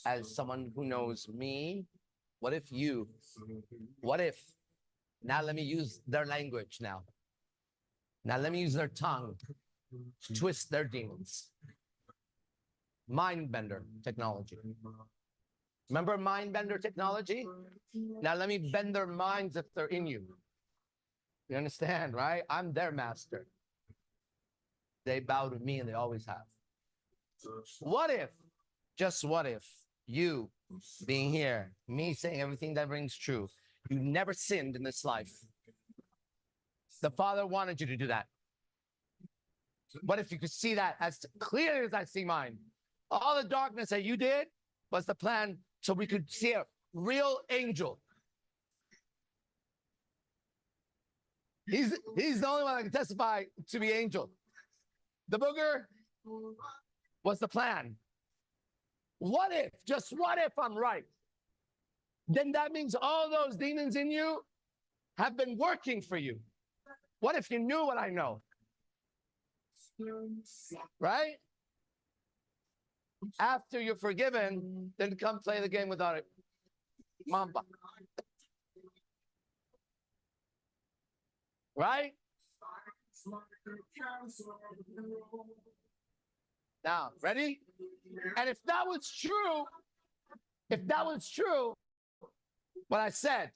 as someone who knows me, what if, now let me use their language now. Now let me use their tongue to twist their demons. Mind bender technology. Remember mind bender technology? Now let me bend their minds if they're in you. You understand, right? I'm their master. They bow to me and they always have. What if, just what if, you being here, me saying everything that rings true, you never sinned in this life? The Father wanted you to do that. What if you could see that as clearly as I see mine? All the darkness that you did was the plan so we could see a real angel. He's the only one that can testify to be angel. The booger was the plan. What if, just what if I'm right? Then that means all those demons in you have been working for you. What if you knew what I know? Right? After you're forgiven, then come play the game without it. Mamba. Right? Now, ready? And if that was true, what I said,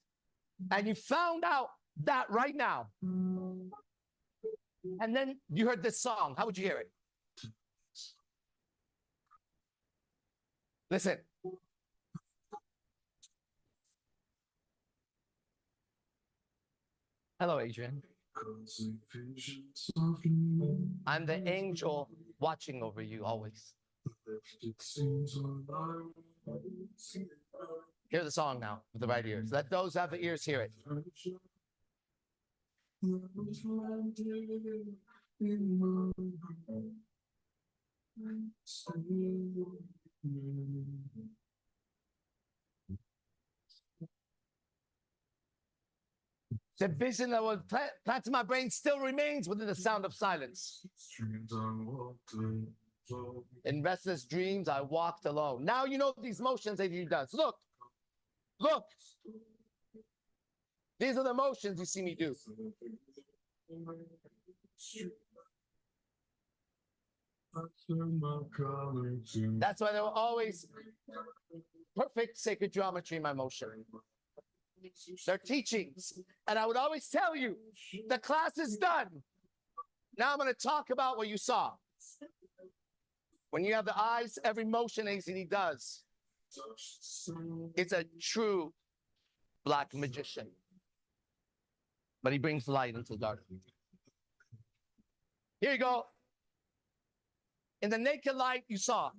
and you found out that right now, and then you heard this song, how would you hear it? Listen. Hello, Adrian. I'm the angel watching over you always. Hear the song now with the right ears. Let those who have the ears hear it. The vision that was planted in my brain still remains within the sound of silence. In restless dreams, I walked alone. Now you know these motions that he does. Look. These are the motions you see me do. That's why there were always perfect sacred geometry in my motion. They're teachings. And I would always tell you, the class is done. Now I'm going to talk about what you saw. When you have the eyes, every motion AZD does, it's a true black magician. But he brings light into the dark. Here you go. In the naked light, you saw.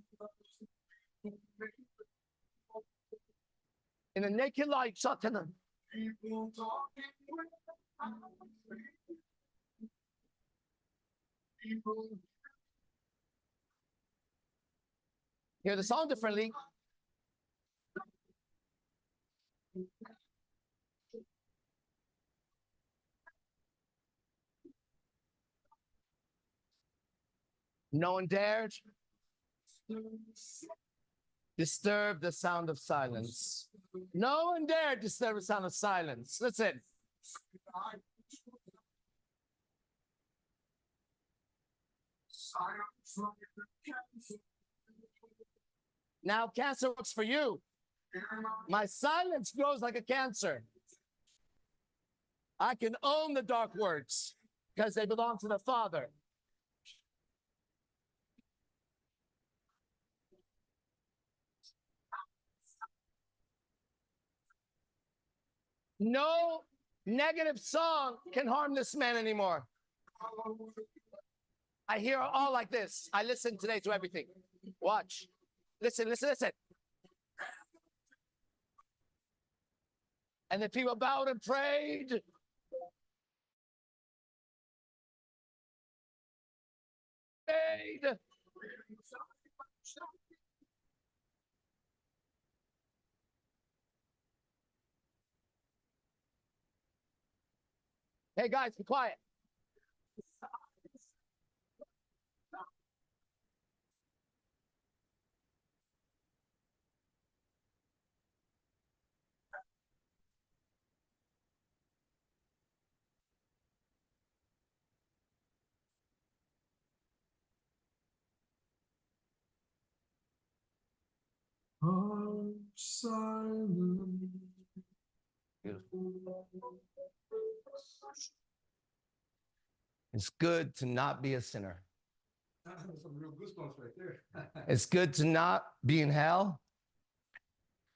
In the naked light, you saw Tenan. Hear the song differently. No one dared disturb the sound of silence. No one dared disturb the sound of silence. Listen. Now cancer works for you. My silence grows like a cancer. I can own the dark words because they belong to the Father. No negative song can harm this man anymore. I hear all like this. I listen today to everything. Watch. Listen. And the people bowed and prayed. Hey guys, be quiet. It's good to not be a sinner. Some real goosebumps right there. It's good to not be in hell.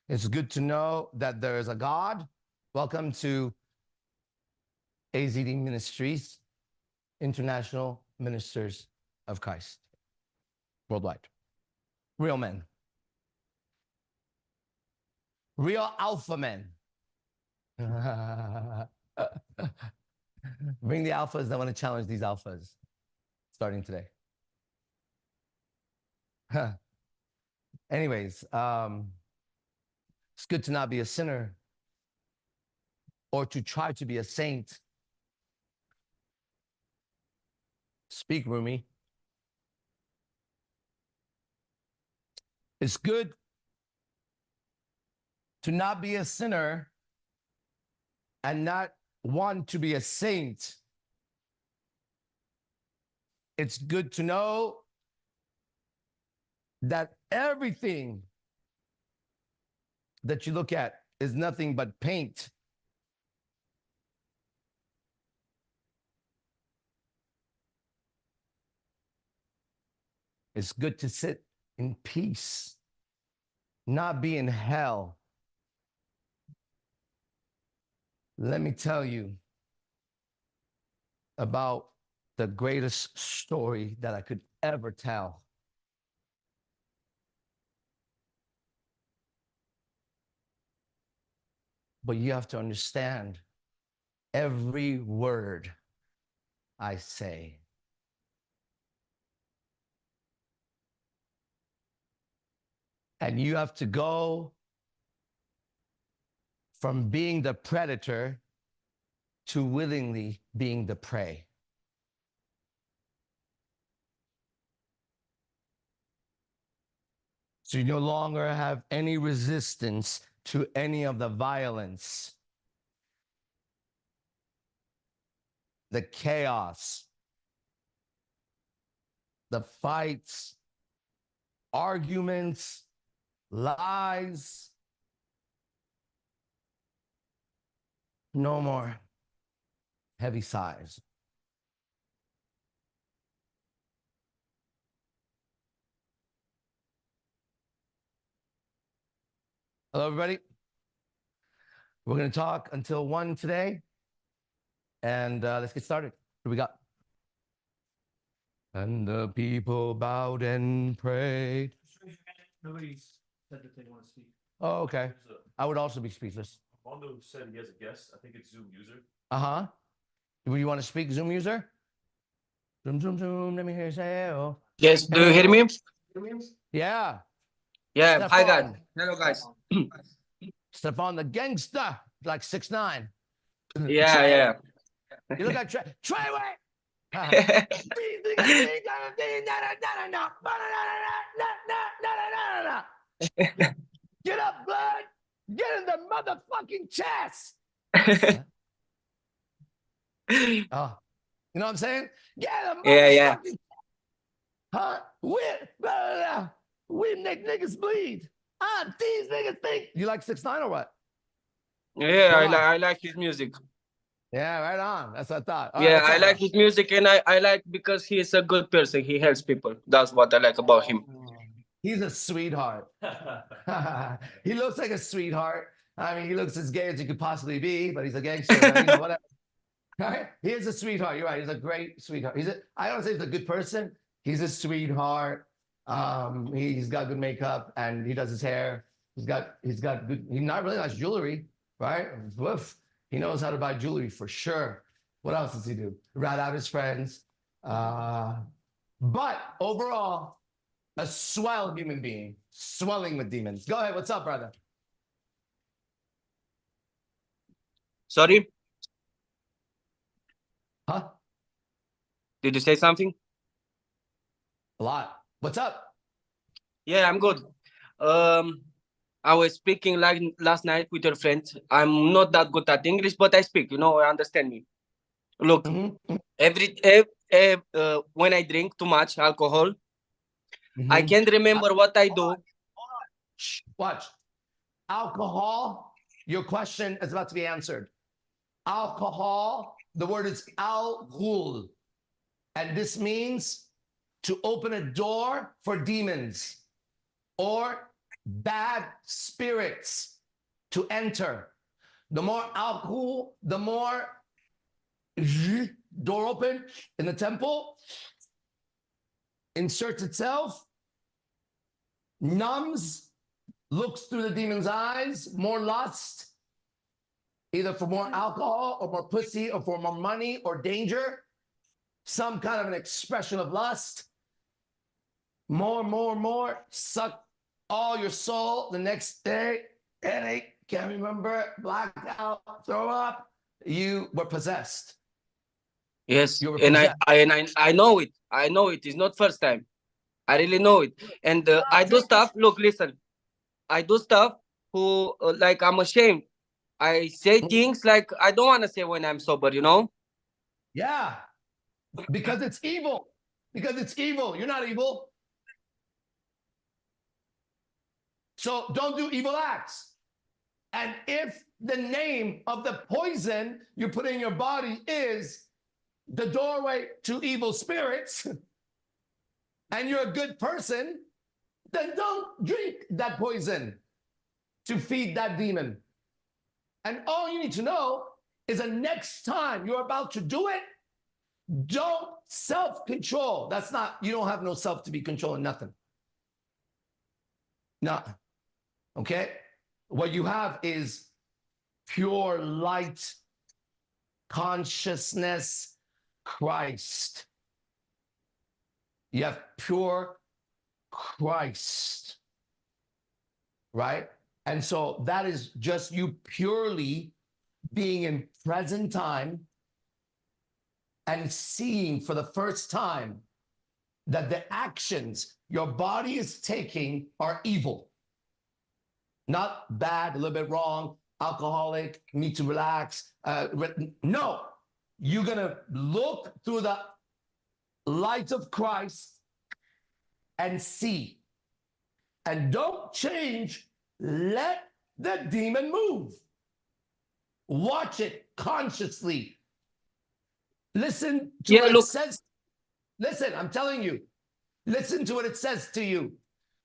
It's good to know that there is a God. Welcome to AZD Ministries, International Ministers of Christ, worldwide. Real men. Real alpha men. Bring the alphas that want to challenge these alphas, starting today. Anyways, it's good to not be a sinner or to try to be a saint. Speak, Rumi. It's good to not be a sinner and not want to be a saint. It's good to know that everything that you look at is nothing but paint. It's good to sit in peace, not be in hell. Let me tell you about the greatest story that I could ever tell. But you have to understand every word I say. And you have to go from being the predator to willingly being the prey. So you no longer have any resistance to any of the violence, the chaos, the fights, arguments, lies. No more heavy sighs. Hello, everybody. We're going to talk until 1 today. And let's get started. What do we got? And the people bowed and prayed. Nobody said that they want to speak. Oh, okay. I would also be speechless. Mondo said he has a guest. I think it's Zoom user. Uh-huh. Do you want to speak, Zoom user? Zoom, zoom, zoom. Let me hear you say, oh. Yes, do you hear me? Yeah. Yeah, hi guys. Stefan. Hello guys. Stefan the gangster, like 6'9". Yeah, yeah. You look like Trey. Trey, wait. Get up, blood. Get in the motherfucking chest. Oh, you know what I'm saying? Get a motherfucking Yeah. Huh? We make niggas bleed. These niggas think. You like 6ix9ine or what? Yeah, Come on. I like his music. Yeah, right on. That's what I thought. All Yeah, right, I like his music, and I like because he's a good person. He helps people. That's what I like about him. He's a sweetheart. He looks like a sweetheart. I mean, he looks as gay as you could possibly be, but he's a gangster. You know, whatever. Right? He is a sweetheart. You're right. He's a great sweetheart. I don't say he's a good person. He's a sweetheart. He's got good makeup and he does his hair. He's got good. He's not really nice jewelry, right? Woof. He knows how to buy jewelry for sure. What else does he do? Rat out his friends. But overall, a swell human being, swelling with demons. Go ahead. What's up, brother? Sorry, Huh? did you say something? A lot. What's up? Yeah, I'm good. I was speaking like last night with your friend. I'm not that good at English, but I speak. You know, understand me. Look, when I drink too much alcohol, I can't remember what I do. Watch. alcohol, your question is about to be answered. Alcohol, the word is al-khul. And this means to open a door for demons or bad spirits to enter. The more al-khul, the more door open in the temple, inserts itself, numbs, looks through the demon's eyes, more lust, either for more alcohol or more pussy or for more money or danger, some kind of an expression of lust, more, suck all your soul the next day, headache, can't remember, blacked out, throw up, you were possessed. Yes, You were and possessed. I know it. I know it. It's not first time. I really know it. And I do stuff. Look, listen. I do stuff who like I'm ashamed. I say things like I don't want to say when I'm sober. You know? Yeah, because it's evil. Because it's evil. You're not evil. So don't do evil acts. And if the name of the poison you put in your body is the doorway to evil spirits, and you're a good person, then don't drink that poison to feed that demon. And all you need to know is the next time you're about to do it, don't self-control. That's not, you don't have no self to be controlling nothing. No. Okay? What you have is pure light, consciousness, Christ. You have pure Christ, right? And so that is just you purely being in present time and seeing for the first time that the actions your body is taking are evil. Not bad, a little bit wrong, alcoholic, need to relax. No, you're gonna look through the light of Christ and see. And don't change, let the demon move. Watch it consciously. Listen to what it says. Listen, I'm telling you, listen to what it says to you.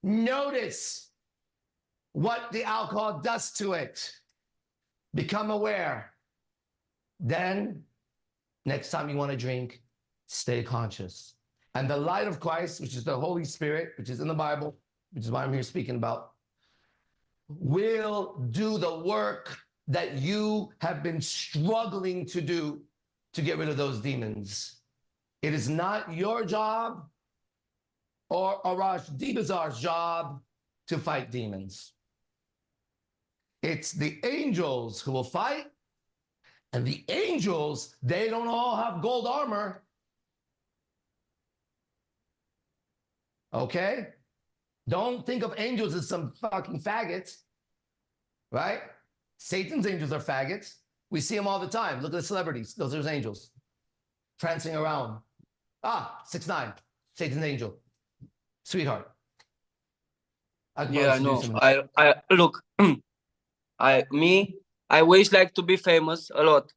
Notice what the alcohol does to it. Become aware. Then, next time you want to drink, stay conscious. And the light of Christ, which is the Holy Spirit, which is in the Bible, which is why I'm here speaking about, will do the work that you have been struggling to do to get rid of those demons. It is not your job or Arash Dibazar's job to fight demons. It's the angels who will fight, and the angels, they don't all have gold armor. Okay? Don't think of angels as some fucking faggots, right? Satan's angels are faggots. We see them all the time. Look at the celebrities. Those are his angels. Prancing around. 6ix9ine, Satan's angel. Sweetheart. Yeah, I know. I look, I wish like to be famous a lot.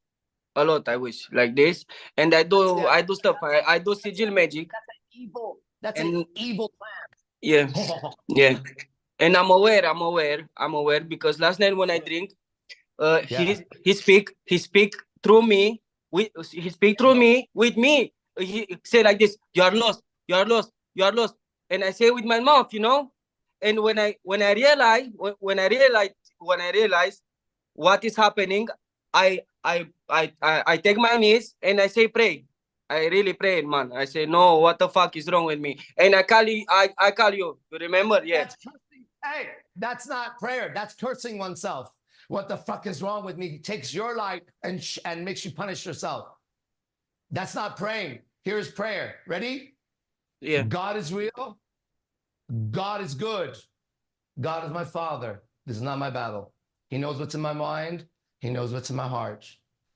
I wish like this. And I do stuff. I do sigil magic. That's an evil plan. Yeah. Yeah. And I'm aware because last night when I drink, he speak through me with me. He say like this, you are lost. And I say with my mouth, you know. And when I realize what is happening, I take my knees and I say pray. I really pray, man. I say, no, what the fuck is wrong with me? And I call you. I call you. You remember? Yeah. That's cursing. Hey, that's not prayer. That's cursing oneself. What the fuck is wrong with me? Takes your life and makes you punish yourself. That's not praying. Here's prayer. Ready? Yeah. God is real. God is good. God is my Father. This is not my battle. He knows what's in my mind. He knows what's in my heart.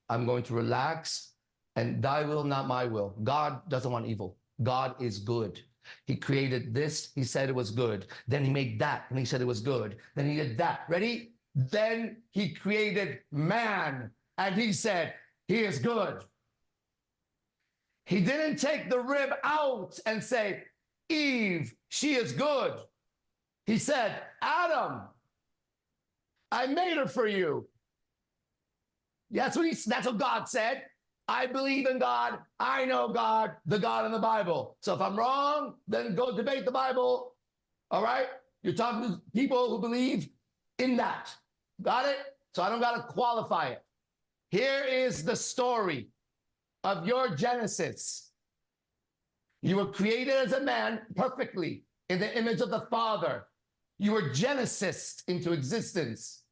I'm going to relax, and thy will, not my will. God doesn't want evil. God is good. He created this. He said it was good. Then he made that, and he said it was good. Then he did that. Ready? Then he created man, and he said, he is good. He didn't take the rib out and say, Eve, she is good. He said, Adam, I made her for you. That's what God said. I believe in God. I know God, the God in the Bible. So if I'm wrong, then go debate the Bible. All right? You're talking to people who believe in that. Got it? So I don't got to qualify it. Here is the story of your Genesis. You were created as a man perfectly in the image of the Father. You were Genesis into existence.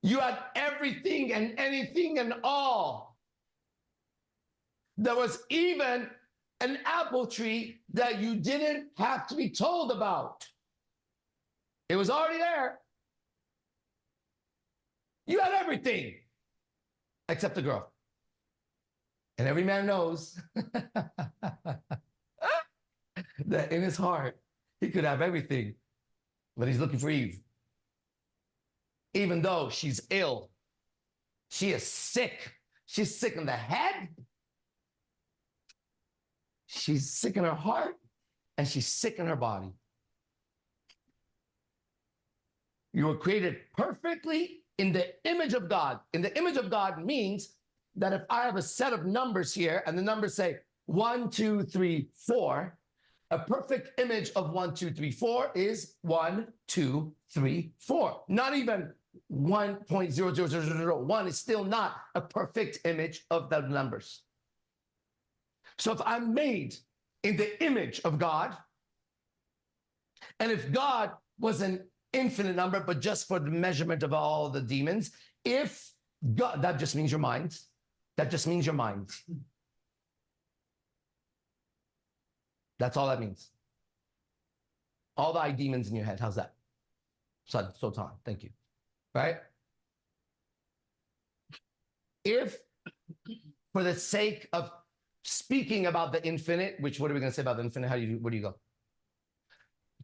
You had everything and anything and all. There was even an apple tree that you didn't have to be told about. It was already there. You had everything except the girl. And every man knows that in his heart, he could have everything, but he's looking for Eve. Even though she's ill, she is sick. She's sick in the head. She's sick in her heart, and she's sick in her body. You were created perfectly in the image of God. In the image of God means that if I have a set of numbers here, and the numbers say 1, 2, 3, 4, a perfect image of 1, 2, 3, 4 is 1, 2, 3, 4. Not even 1.00001 is still not a perfect image of the numbers. So if I'm made in the image of God, and if God was an infinite number, but just for the measurement of all the demons, if God, that just means your mind. That just means your mind. That's all that means. All the demons in your head. How's that? Sultan, thank you. Right? If, for the sake of speaking about the infinite, which what are we going to say about the infinite? Where do you go?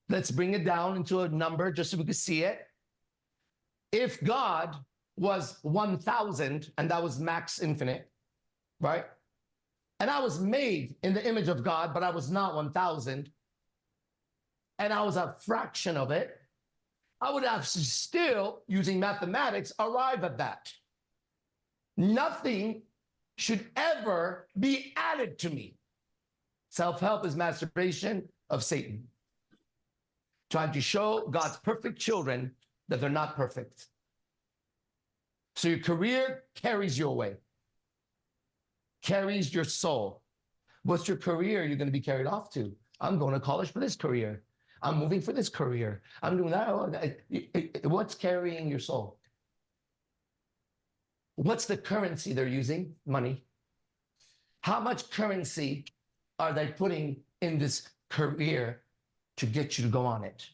Let's bring it down into a number just so we can see it. If God was 1,000 and that was max infinite, right? And I was made in the image of God, but I was not 1,000, and I was a fraction of it, I would have to still, using mathematics, arrive at that. Nothing should ever be added to me. Self-help is masturbation of Satan, trying to show God's perfect children that they're not perfect. So your career carries you away, carries your soul. What's your career you're going to be carried off to? I'm going to college for this career. I'm moving for this career. I'm doing that. What's carrying your soul? What's the currency they're using? Money. How much currency are they putting in this career to get you to go on it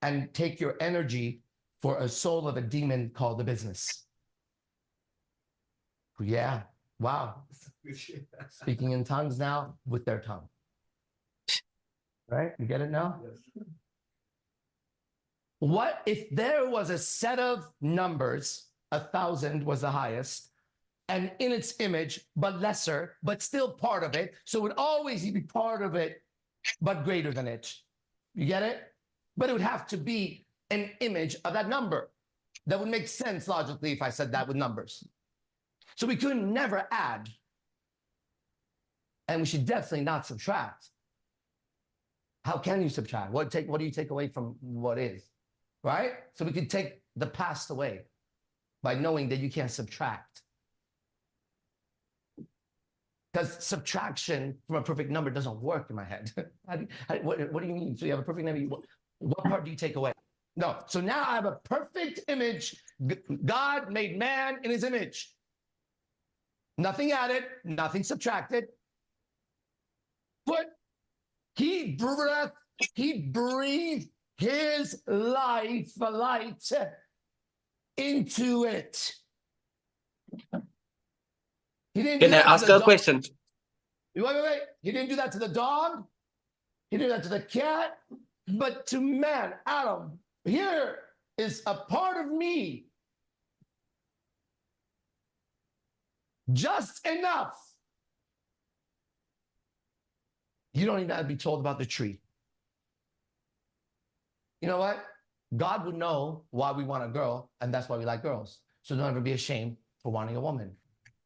and take your energy for a soul of a demon called the business? Yeah. Wow. Speaking in tongues now with their tongue. Right? You get it now? Yes. What if there was a set of numbers, 1,000 was the highest, and in its image, but lesser, but still part of it, so it would always be part of it, but greater than it. You get it? But it would have to be an image of that number. That would make sense logically if I said that with numbers. So we could never add. And we should definitely not subtract. How can you subtract? What do you take away from what is? Right? So we could take the past away by knowing that you can't subtract. Because subtraction from a perfect number doesn't work in my head. What do you mean? So you have a perfect number, what part do you take away? No. So now I have a perfect image. God made man in his image. Nothing added, nothing subtracted. But he breathed his light into it. He didn't Can I ask a question? Wait. He didn't do that to the dog. He did that to the cat. But to man, Adam, here is a part of me just enough. You don't even have to be told about the tree. You know what? God would know why we want a girl, and that's why we like girls. So don't ever be ashamed for wanting a woman.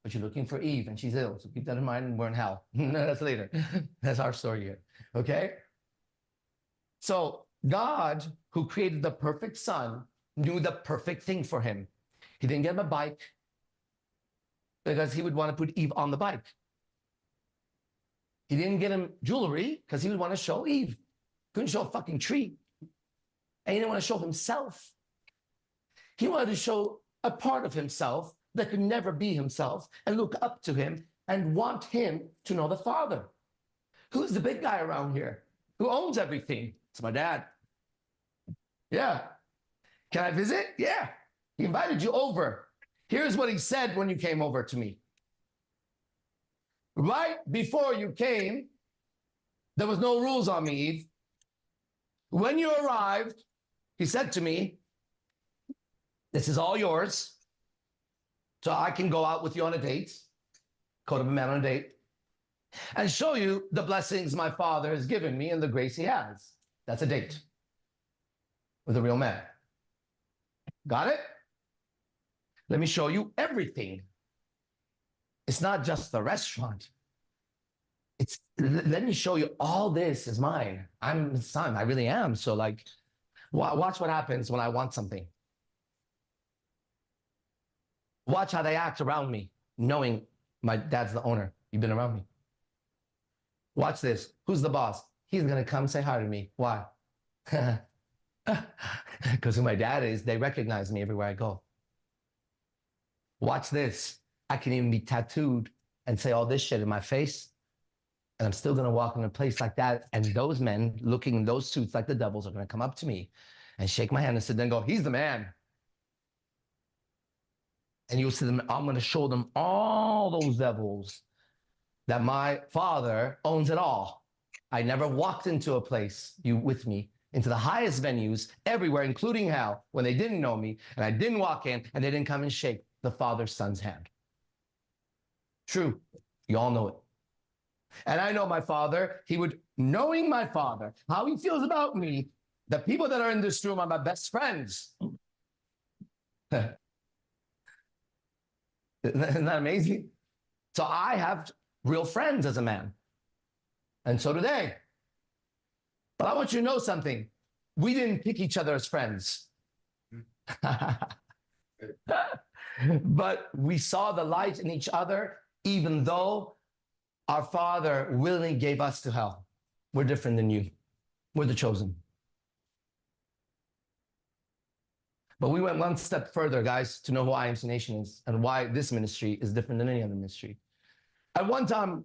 But you're looking for Eve, and she's ill. So keep that in mind, and we're in hell. No, that's later. That's our story here. Okay? So God, who created the perfect son, knew the perfect thing for him. He didn't get him a bike because he would want to put Eve on the bike. He didn't get him jewelry because he would want to show Eve. Couldn't show a fucking tree. And he didn't want to show himself. He wanted to show a part of himself that could never be himself and look up to him and want him to know the Father. Who's the big guy around here? Who owns everything? It's my dad. Yeah. Can I visit? Yeah. He invited you over. Here's what he said when you came over to me. Right before you came, there was no rules on me, Eve. When you arrived, he said to me, this is all yours. So I can go out with you on a date, code of a man on a date, and show you the blessings my father has given me and the grace he has. That's a date with a real man. Got it? Let me show you everything. It's not just the restaurant. It's, let me show you all this is mine. I'm his son. I really am. So like, watch what happens when I want something. Watch how they act around me, knowing my dad's the owner. You've been around me. Watch this. Who's the boss? He's going to come say hi to me. Why? Because who my dad is, they recognize me everywhere I go. Watch this. I can even be tattooed and say all this shit in my face, and I'm still going to walk in a place like that, and those men looking in those suits like the devils are going to come up to me and shake my hand and sit there and go, he's the man. And you'll see them, I'm going to show them all those devils that my father owns it all. I never walked into a place, you with me, into the highest venues everywhere, including hell, when they didn't know me, and I didn't walk in, and they didn't come and shake the Father's Son's hand. True. You all know it. And I know my father, he would, knowing my father, how he feels about me, the people that are in this room are my best friends. Isn't that amazing? So I have real friends as a man. And so do they. But I want you to know something. We didn't pick each other as friends. But we saw the light in each other, even though our Father willingly gave us to hell. We're different than you. We're the chosen. But we went one step further, guys, to know who IMC Nation is and why this ministry is different than any other ministry. At one time,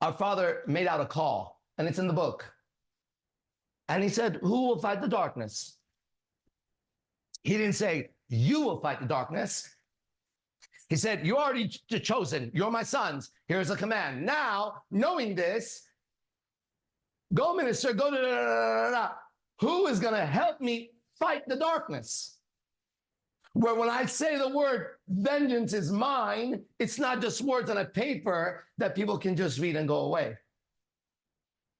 our Father made out a call, and it's in the book. And he said, who will fight the darkness? He didn't say, you will fight the darkness. He said, you're already chosen. You're my sons. Here's a command. Now, knowing this, go minister, go da da da da da. Who is going to help me fight the darkness? Where when I say the word, vengeance is mine, it's not just words on a paper that people can just read and go away.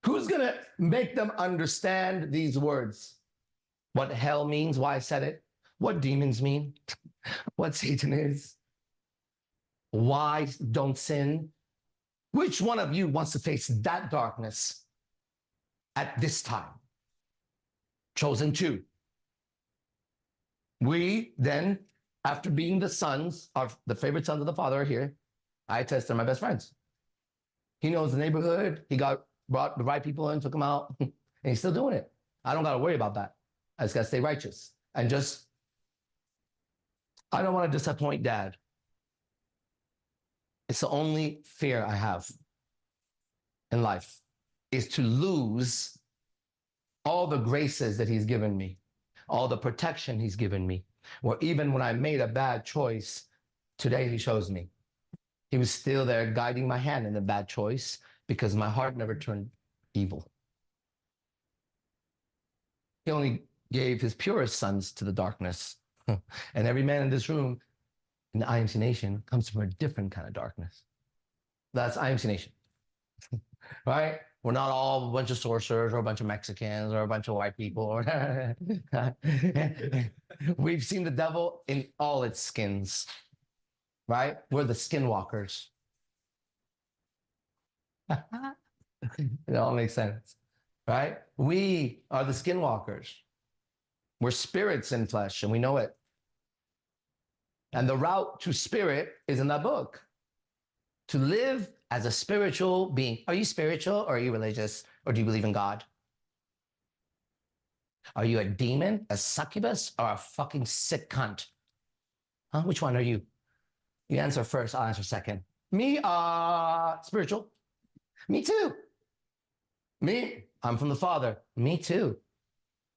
Who's going to make them understand these words? What hell means, why I said it, what demons mean, what Satan is, why don't sin. Which one of you wants to face that darkness at this time? Chosen two. We then, after being the sons of the favorite sons of the Father are here, I attest they're my best friends. He knows the neighborhood. He brought the right people in, took them out, and he's still doing it. I don't got to worry about that. I just got to stay righteous and just, I don't want to disappoint Dad. It's the only fear I have in life is to lose all the graces that he's given me, all the protection he's given me, or even when I made a bad choice, today he shows me. He was still there guiding my hand in the bad choice because my heart never turned evil. He only gave his purest sons to the darkness. And every man in this room in the IMC Nation comes from a different kind of darkness. That's IMC Nation, right? We're not all a bunch of sorcerers or a bunch of Mexicans or a bunch of white people. Or we've seen the devil in all its skins, right? We're the skinwalkers. It all makes sense, right? We are the skinwalkers. We're spirits in flesh, and we know it. And the route to spirit is in that book. To live as a spiritual being. Are you spiritual or are you religious? Or do you believe in God? Are you a demon, a succubus, or a fucking sick cunt? Huh? Which one are you? You answer first, I'll answer second. Me, spiritual. Me too. Me, I'm from the Father. Me too.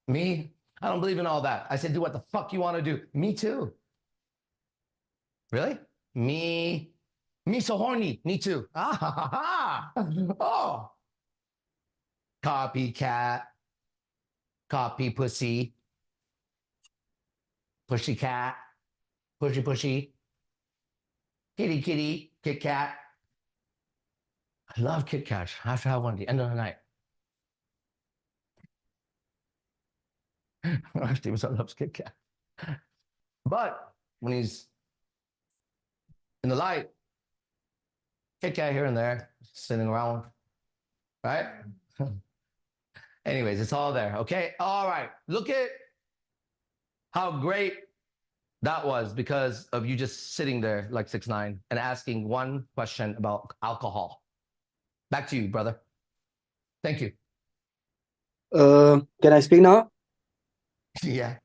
Me, I don't believe in all that. I said, do what the fuck you want to do. Me too. Really? Me so horny. Me too. Ah, ha, ha, ha. Oh. Copycat. Copy pussy. Pushy cat. Pushy pushy. Kitty kitty. Kit Kat. I love Kit Kats. I have to have one at the end of the night. Steven loves Kit Kat. But when he's in the light, Kit Kat here and there, sitting around, right? Anyways, it's all there, okay? All right, look at how great that was because of you just sitting there like 6'9" and asking one question about alcohol. Back to you, brother. Thank you. Can I speak now? Yeah.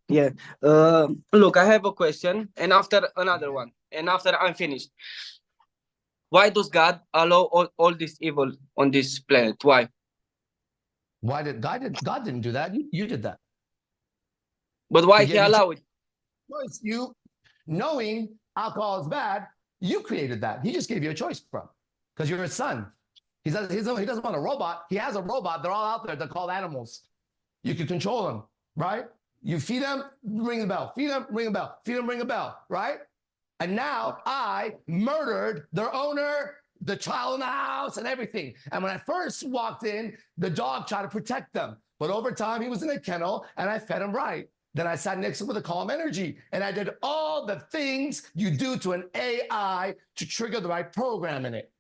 Yeah. Look, I have a question, and after another one, and after I'm finished. Why does God allow all this evil on this planet? Why? Why did God didn't do that? You did that. But why he allow it? Choice. You knowing alcohol is bad, you created that. He just gave you a choice, bro, because you're his son. He doesn't want a robot. He has a robot. They're all out there. They're called animals. You can control them, right? You feed them, ring the bell. Feed them, ring a bell. Feed them, ring a bell, right? And now I murdered their owner, the child in the house, and everything. And when I first walked in, the dog tried to protect them. But over time, he was in a kennel, and I fed him right. Then I sat next to him with a calm energy, and I did all the things you do to an AI to trigger the right program in it.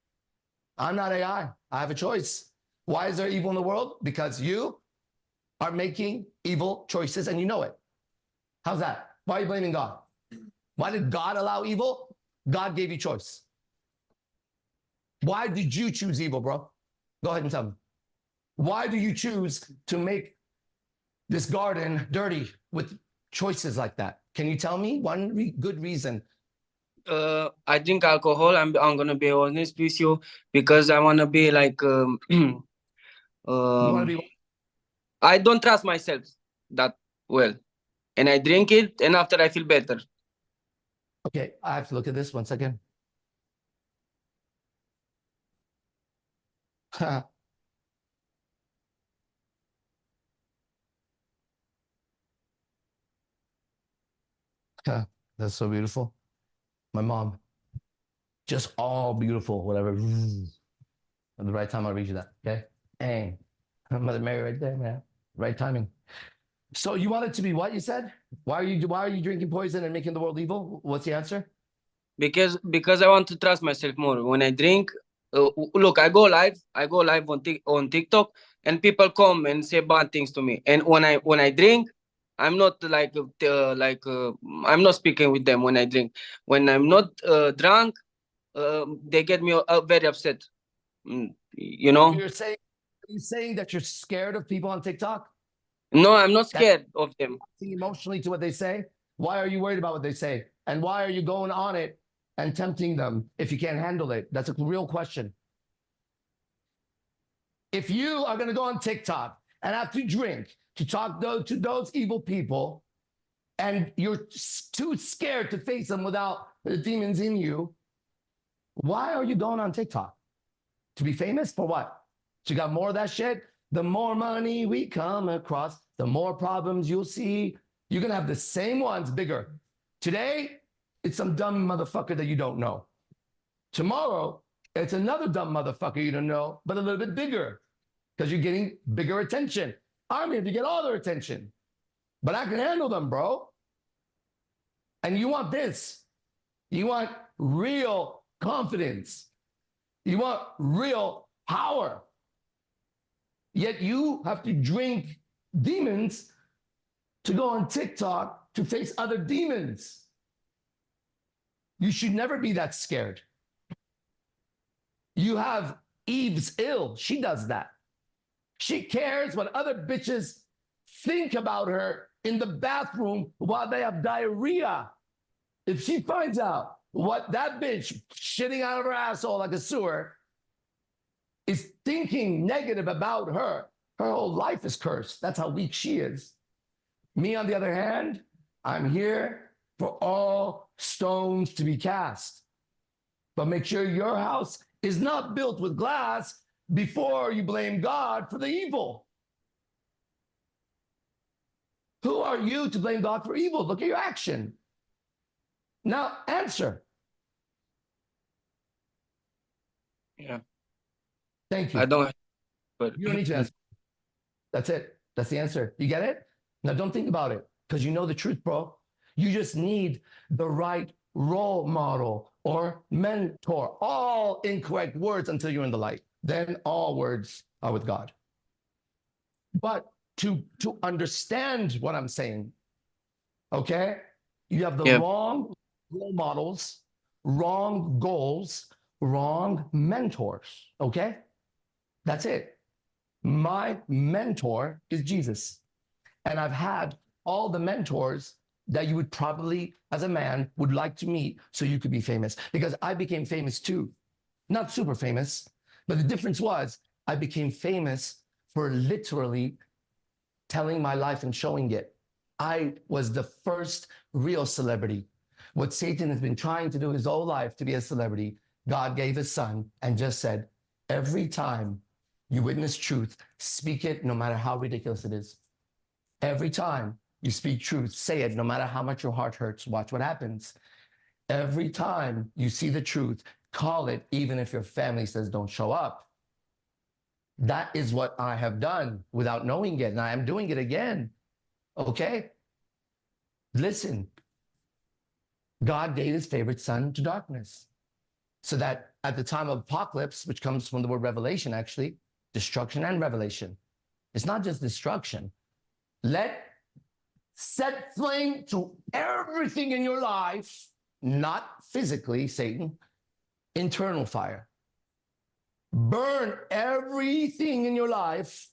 I'm not AI. I have a choice. Why is there evil in the world? Because you are making evil choices and you know it. How's that? Why are you blaming God? Why did God allow evil? God gave you choice. Why did you choose evil, bro? Go ahead and tell me. Why do you choose to make this garden dirty with choices like that? Can you tell me one good reason? I drink alcohol. I'm gonna be honest with you because I wanna be like You want to be I don't trust myself that well, and I drink it, and after I feel better. okay. I have to look at this once again. That's so beautiful. My mom, just all beautiful, whatever. At the right time, I'll read you that. Okay. Hey, Mother Mary, right there, man. Right timing. So you want it to be what you said? Why are you drinking poison and making the world evil? What's the answer? Because I want to trust myself more. When I drink, look, I go live on TikTok, and people come and say bad things to me. And when I drink, I'm not I'm not speaking with them when I drink. When I'm not drunk, they get me very upset. You know? Are you saying that you're scared of people on TikTok? No, I'm not scared of them. Emotionally to what they say? Why are you worried about what they say? And why are you going on it and tempting them if you can't handle it? That's a real question. If you are going to go on TikTok and have to drink to talk to those evil people, and you're too scared to face them without the demons in you, why are you going on TikTok? To be famous for what? So you got more of that shit? The more money we come across, the more problems you'll see. You're going to have the same ones bigger. Today, it's some dumb motherfucker that you don't know. Tomorrow, it's another dumb motherfucker you don't know, but a little bit bigger because you're getting bigger attention. I'm here to get all their attention, but I can handle them, bro. And you want this. You want real confidence. You want real power. Yet you have to drink demons to go on TikTok to face other demons. You should never be that scared. You have Eve's ill. She does that. She cares what other bitches think about her in the bathroom while they have diarrhea. If she finds out what that bitch shitting out of her asshole like a sewer is thinking negative about her, her whole life is cursed. That's how weak she is. Me, on the other hand, I'm here for all stones to be cast. But make sure your house is not built with glass before you blame God for the evil. Who are you to blame God for evil? Look at your action. Now answer. Yeah. Thank you. I don't, but You don't need to answer. That's it. That's the answer. You get it? Now don't think about it because you know the truth, bro. You just need the right role model or mentor. All incorrect words until you're in the light. Then all words are with God. But to understand what I'm saying, okay, you have the wrong role models, wrong goals, wrong mentors, okay? That's it. My mentor is Jesus. And I've had all the mentors that you would probably, as a man, would like to meet so you could be famous. Because I became famous too. Not super famous, but the difference was I became famous for literally telling my life and showing it. I was the first real celebrity. What Satan has been trying to do his whole life to be a celebrity, God gave his son and just said, every time you witness truth, speak it no matter how ridiculous it is. Every time you speak truth, say it no matter how much your heart hurts. Watch what happens. Every time you see the truth, call it even if your family says don't show up. That is what I have done without knowing it, and I am doing it again. Okay? Listen. God gave his favorite son to darkness so that at the time of apocalypse, which comes from the word revelation, actually, destruction and revelation. It's not just destruction. Set flame to everything in your life, not physically, Satan, internal fire. Burn everything in your life,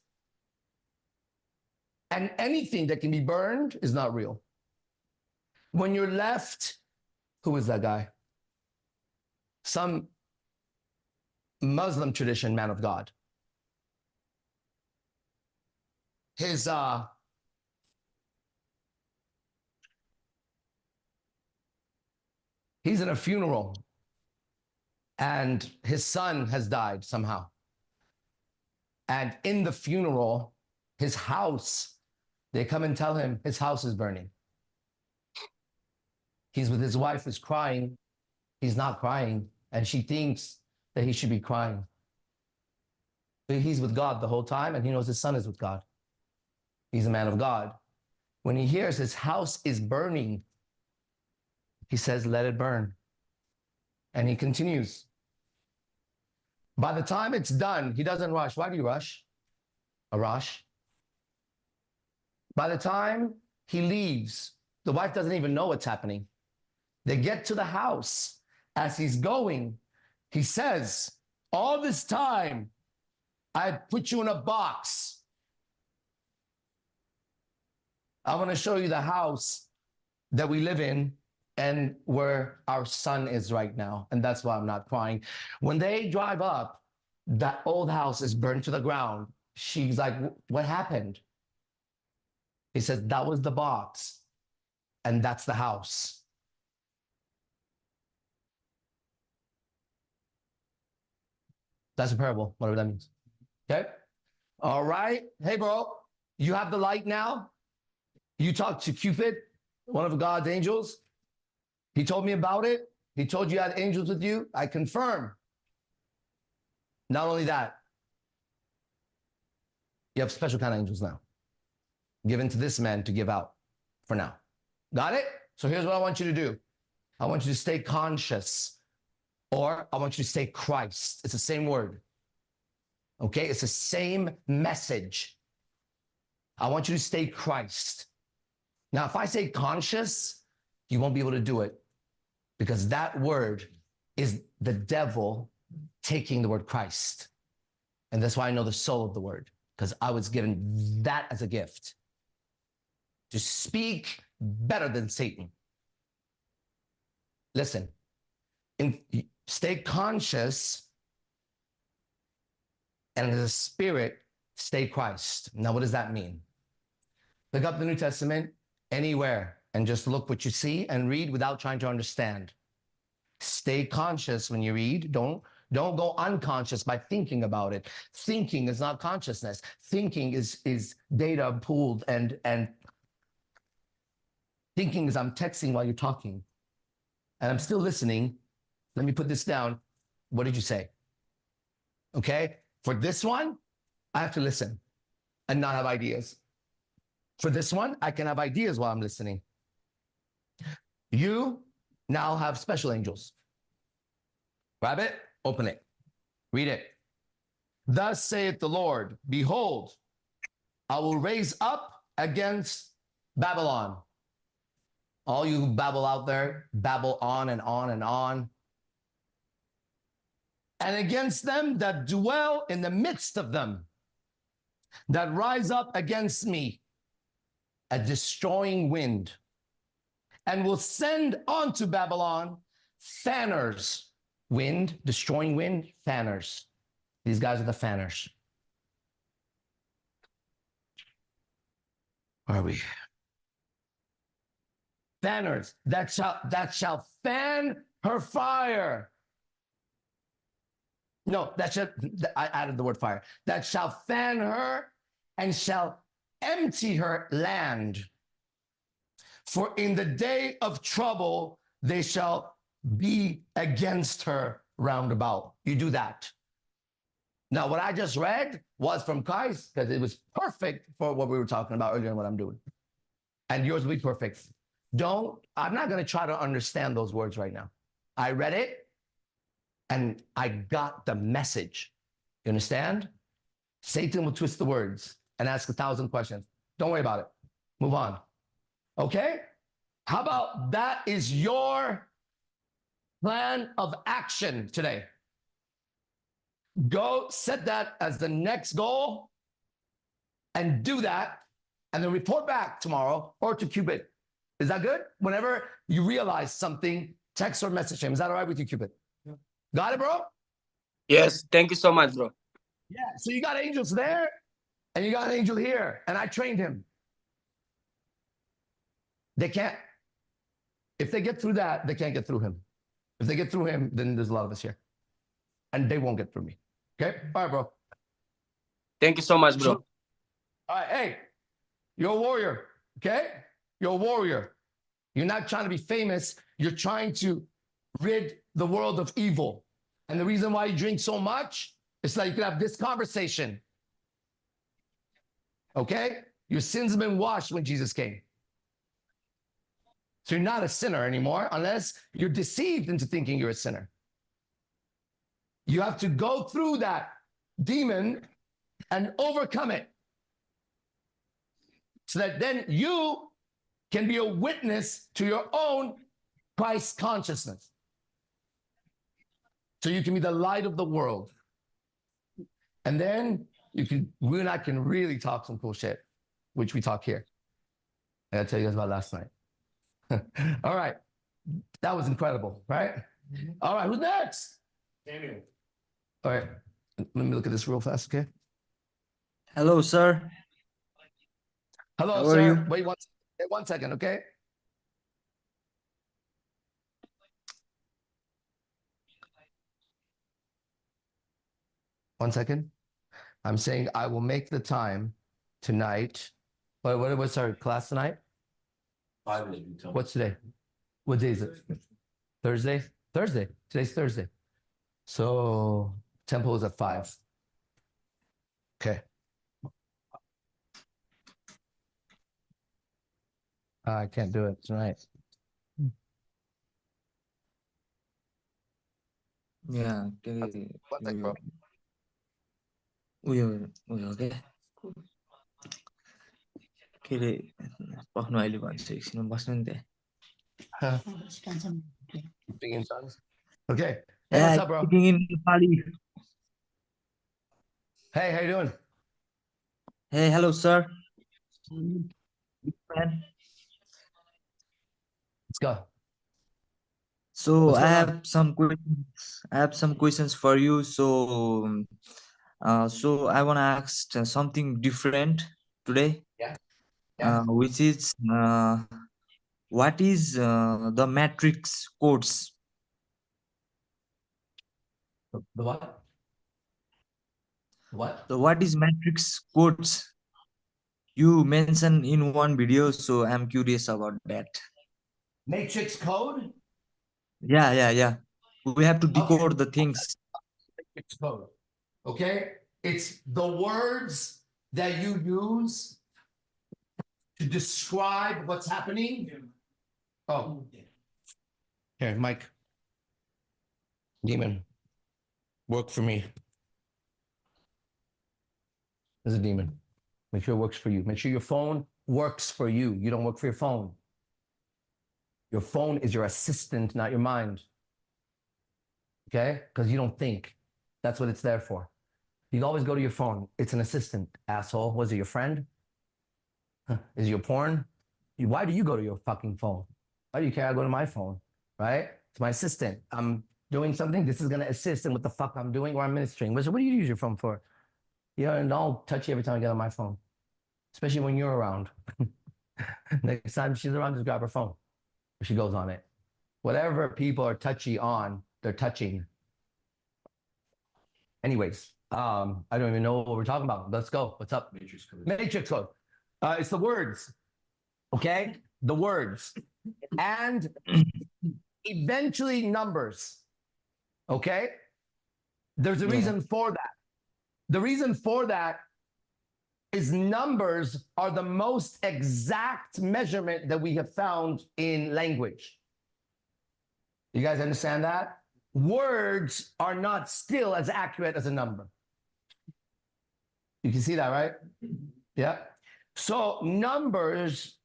and anything that can be burned is not real. When you're left, who is that guy? Some Muslim tradition man of God. He's in a funeral and his son has died somehow. And in the funeral, his house, they come and tell him his house is burning. He's with his wife, is crying. He's not crying. And she thinks that he should be crying. But he's with God the whole time and he knows his son is with God. He's a man of God. When he hears his house is burning, he says, let it burn. And he continues. By the time it's done, he doesn't rush. Why do you rush? A rush. By the time he leaves, the wife doesn't even know what's happening. They get to the house. As he's going, he says, all this time, I put you in a box. I want to show you the house that we live in and where our son is right now. And that's why I'm not crying. When they drive up, that old house is burned to the ground. She's like, what happened? He says, that was the box. And that's the house. That's a parable, whatever that means. Okay? All right. Hey, bro, you have the light now? You talked to Cupid, one of God's angels. He told me about it. He told you had angels with you. I confirm. Not only that, you have special kind of angels now, given to this man to give out for now. Got it? So here's what I want you to do. I want you to stay conscious, or I want you to stay Christ. It's the same word. Okay? It's the same message. I want you to stay Christ. Now, if I say conscious, you won't be able to do it, because that word is the devil taking the word Christ. And that's why I know the soul of the word, because I was given that as a gift to speak better than Satan. Listen, stay conscious, and in the spirit, stay Christ. Now, what does that mean? Pick up the New Testament anywhere and just look what you see and read without trying to understand. Stay conscious when you read. Don't go unconscious by thinking about it. Thinking is not consciousness. Thinking is data pooled, and thinking is I'm texting while you're talking and I'm still listening. Let me put this down. What did you say? Okay. For this one, I have to listen and not have ideas. For this one, I can have ideas while I'm listening. You now have special angels. Grab it, open it, read it. Thus saith the Lord, behold, I will raise up against Babylon. All you who babble out there, babble on and on and on. And against them that dwell in the midst of them, that rise up against me, a destroying wind, and will send unto Babylon fanners. Wind, destroying wind, fanners. These guys are the fanners. Where are we? Fanners that shall fan her fire. No, I added the word fire. That shall fan her and shall empty her land. For in the day of trouble, they shall be against her round about. You do that. Now, what I just read was from Christ, because it was perfect for what we were talking about earlier and what I'm doing. And yours will be perfect. I'm not going to try to understand those words right now. I read it and I got the message. You understand? Satan will twist the words and ask 1,000 questions. Don't worry about it. Move on. Okay? How about that is your plan of action today? Go set that as the next goal and do that, and then report back tomorrow or to Cupid. Is that good? Whenever you realize something, text or message him. Is that all right with you, Cupid? Yeah. Got it, bro? Yes, thank you so much, bro. Yeah, so you got angels there, and you got an angel here, and I trained him. They can't, if they get through that, they can't get through him. If they get through him, then there's a lot of us here. And they won't get through me. Okay? All right, bro. Thank you so much, bro. All right, hey, you're a warrior, okay? You're a warrior. You're not trying to be famous. You're trying to rid the world of evil. And the reason why you drink so much is so you can have this conversation. Okay? Your sins have been washed when Jesus came. So you're not a sinner anymore unless you're deceived into thinking you're a sinner. You have to go through that demon and overcome it, so that then you can be a witness to your own Christ consciousness. So you can be the light of the world. And then you and I can really talk some cool shit, which we talk here. I gotta tell you guys about last night. All right. That was incredible, right? All right, who's next? Samuel. All right. Let me look at this real fast, okay? Hello, sir. Hello, How sir. are you? Wait 1 second, okay? One second. I'm saying I will make the time tonight. What's our class tonight? What's today? What day is it? Thursday? Thursday. Today's Thursday. So tempo is at 5. Okay. I can't do it tonight. Yeah, One thing, bro. उयो के अरे पख्नु अहिले भन्छु एकछिन बस्नु नि त्यहाँ Speaking in tongues. Okay. Hey, what's up, bro? speaking in Nepali. Hey, how you doing? Hey, hello, sir. Man. Let's go. So What's I going have on? some questions. I have some questions for you. So, so I want to ask something different today. Yeah. Which is what is the matrix codes? The what? What? So what is matrix codes? You mentioned in one video, so I'm curious about that. Matrix code? Yeah. We have to decode the things. Matrix code. Okay? It's the words that you use to describe what's happening. Oh. Here, Mike. Demon. Work for me. There's a demon. Make sure it works for you. Make sure your phone works for you. You don't work for your phone. Your phone is your assistant, not your mind. Okay? Because you don't think. That's what it's there for. You always go to your phone. It's an assistant, asshole. Was it your friend? Is it your porn? Why do you go to your fucking phone? Why do you care? I go to my phone, right? It's my assistant. I'm doing something. This is going to assist in what the fuck I'm doing or I'm ministering. What do you use your phone for? You know, and I'll touch you every time I get on my phone, especially when you're around. Next time she's around, just grab her phone. She goes on it. Whatever people are touchy on, they're touching. Anyways, I don't even know what we're talking about. Let's go. What's up? Matrix code. Matrix code. It's the words. Okay? The words. And eventually numbers. Okay? There's a reason for that. The reason for that is numbers are the most exact measurement that we have found in language. You guys understand that? Words are not still as accurate as a number. You can see that, right? Yeah. So numbers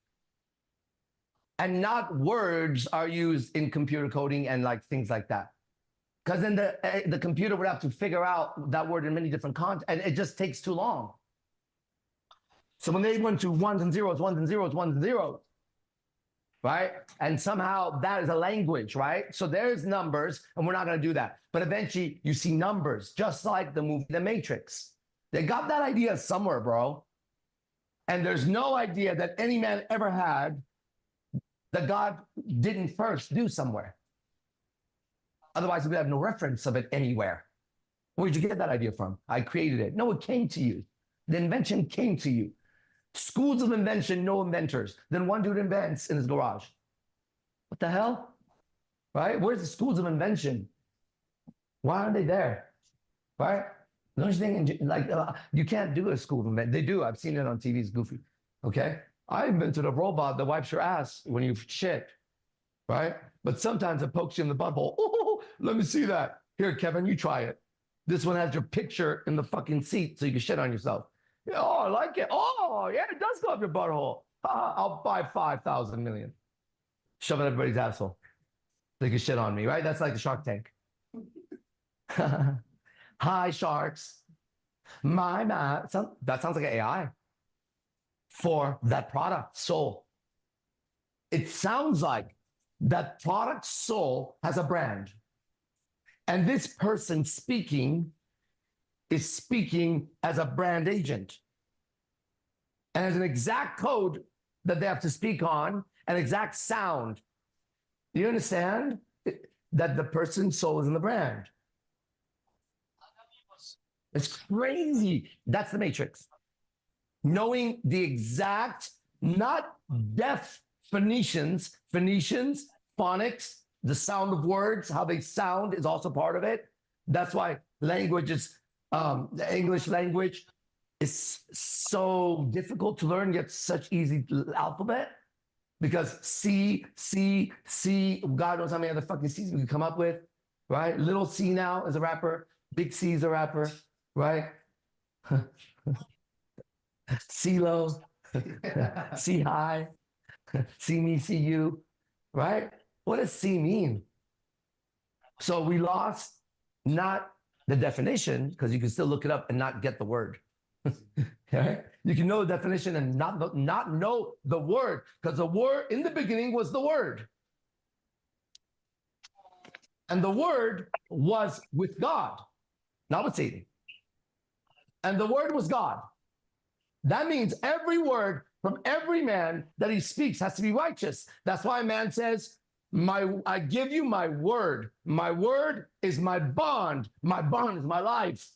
and not words are used in computer coding and like things like that. Because then the computer would have to figure out that word in many different contexts, and it just takes too long. So when they went to ones and zeros, right? And somehow that is a language, right? So there's numbers, and we're not going to do that. But eventually you see numbers, just like the movie The Matrix. They got that idea somewhere, bro. And there's no idea that any man ever had that God didn't first do somewhere. Otherwise, we have no reference of it anywhere. Where'd you get that idea from? I created it. No, it came to you. The invention came to you. Schools of invention, no inventors. Then one dude invents in his garage. What the hell? Right? Where's the schools of invention? Why aren't they there? Right? The only thing, like, you can't do a school of invention. They do. I've seen it on TV. It's goofy. Okay? I invented a robot that wipes your ass when you shit. Right? But sometimes it pokes you in the butthole. Oh, let me see that. Here, Kevin, you try it. This one has your picture in the fucking seat so you can shit on yourself. Yeah, oh, I like it. Oh, yeah, it does go up your butthole. I'll buy 5,000 million. Shove it in everybody's asshole. They can shit on me, right? That's like the Shark Tank. Hi, sharks. My. That sounds like an AI for that product, soul. It sounds like that product, soul, has a brand. And this person speaking is speaking as a brand agent. And there's an exact code that they have to speak on, an exact sound. Do you understand that the person's soul is in the brand? It's crazy. That's the matrix. Knowing the exact, not deaf Phoenicians, phonics, the sound of words, how they sound is also part of it. That's why language is, the English language is so difficult to learn, yet such easy alphabet. Because C, God knows how many other fucking C's we can come up with, right? Little C now is a rapper, big C is a rapper, right? C low, C high, see me, see you, right? What does C mean? So we lost not the definition, because you can still look it up and not get the word. Right? You can know the definition and not know the word, because the word in the beginning was the word. And the word was with God, not with Satan. And the word was God. That means every word from every man that he speaks has to be righteous. That's why a man says, I give you my word. My word is my bond. My bond is my life.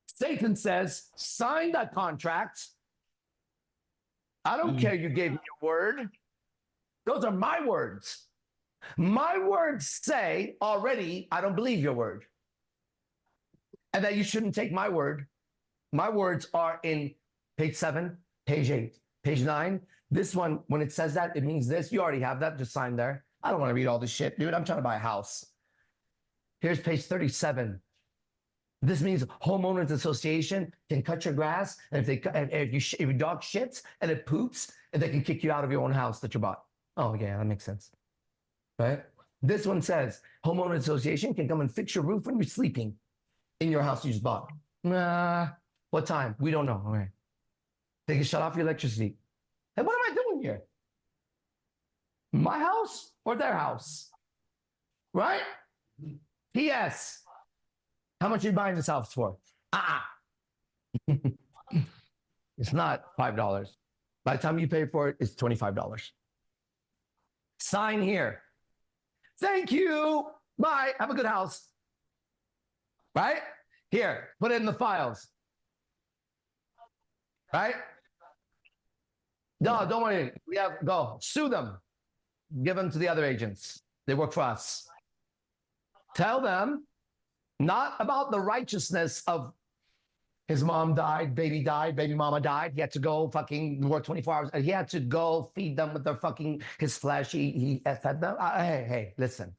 Satan says, sign that contract. I don't care you gave me your word. Those are my words. My words say already, I don't believe your word. And that you shouldn't take my word. My words are in page 7, page 8, page 9. This one, when it says that, it means this. You already have that. Just sign there. I don't want to read all this shit, dude. I'm trying to buy a house. Here's page 37. This means homeowners association can cut your grass, and if your dog shits and it poops, and they can kick you out of your own house that you bought. Oh yeah, that makes sense, right? This one says homeowner association can come and fix your roof when you're sleeping in your house you just bought. What time? We don't know. All right. They can shut off your electricity. And what am I doing here? My house or their house? Right? P.S. How much are you buying this house for? It's not $5. By the time you pay for it, it's $25. Sign here. Thank you. Bye. Have a good house. Right? Here, put it in the files. Right? No, don't worry. Go. Sue them. Give them to the other agents. They work for us. Tell them not about the righteousness of his mom died, baby mama died. He had to go fucking work 24 hours. He had to go feed them with their fucking, his flesh. He fed them. Hey, listen.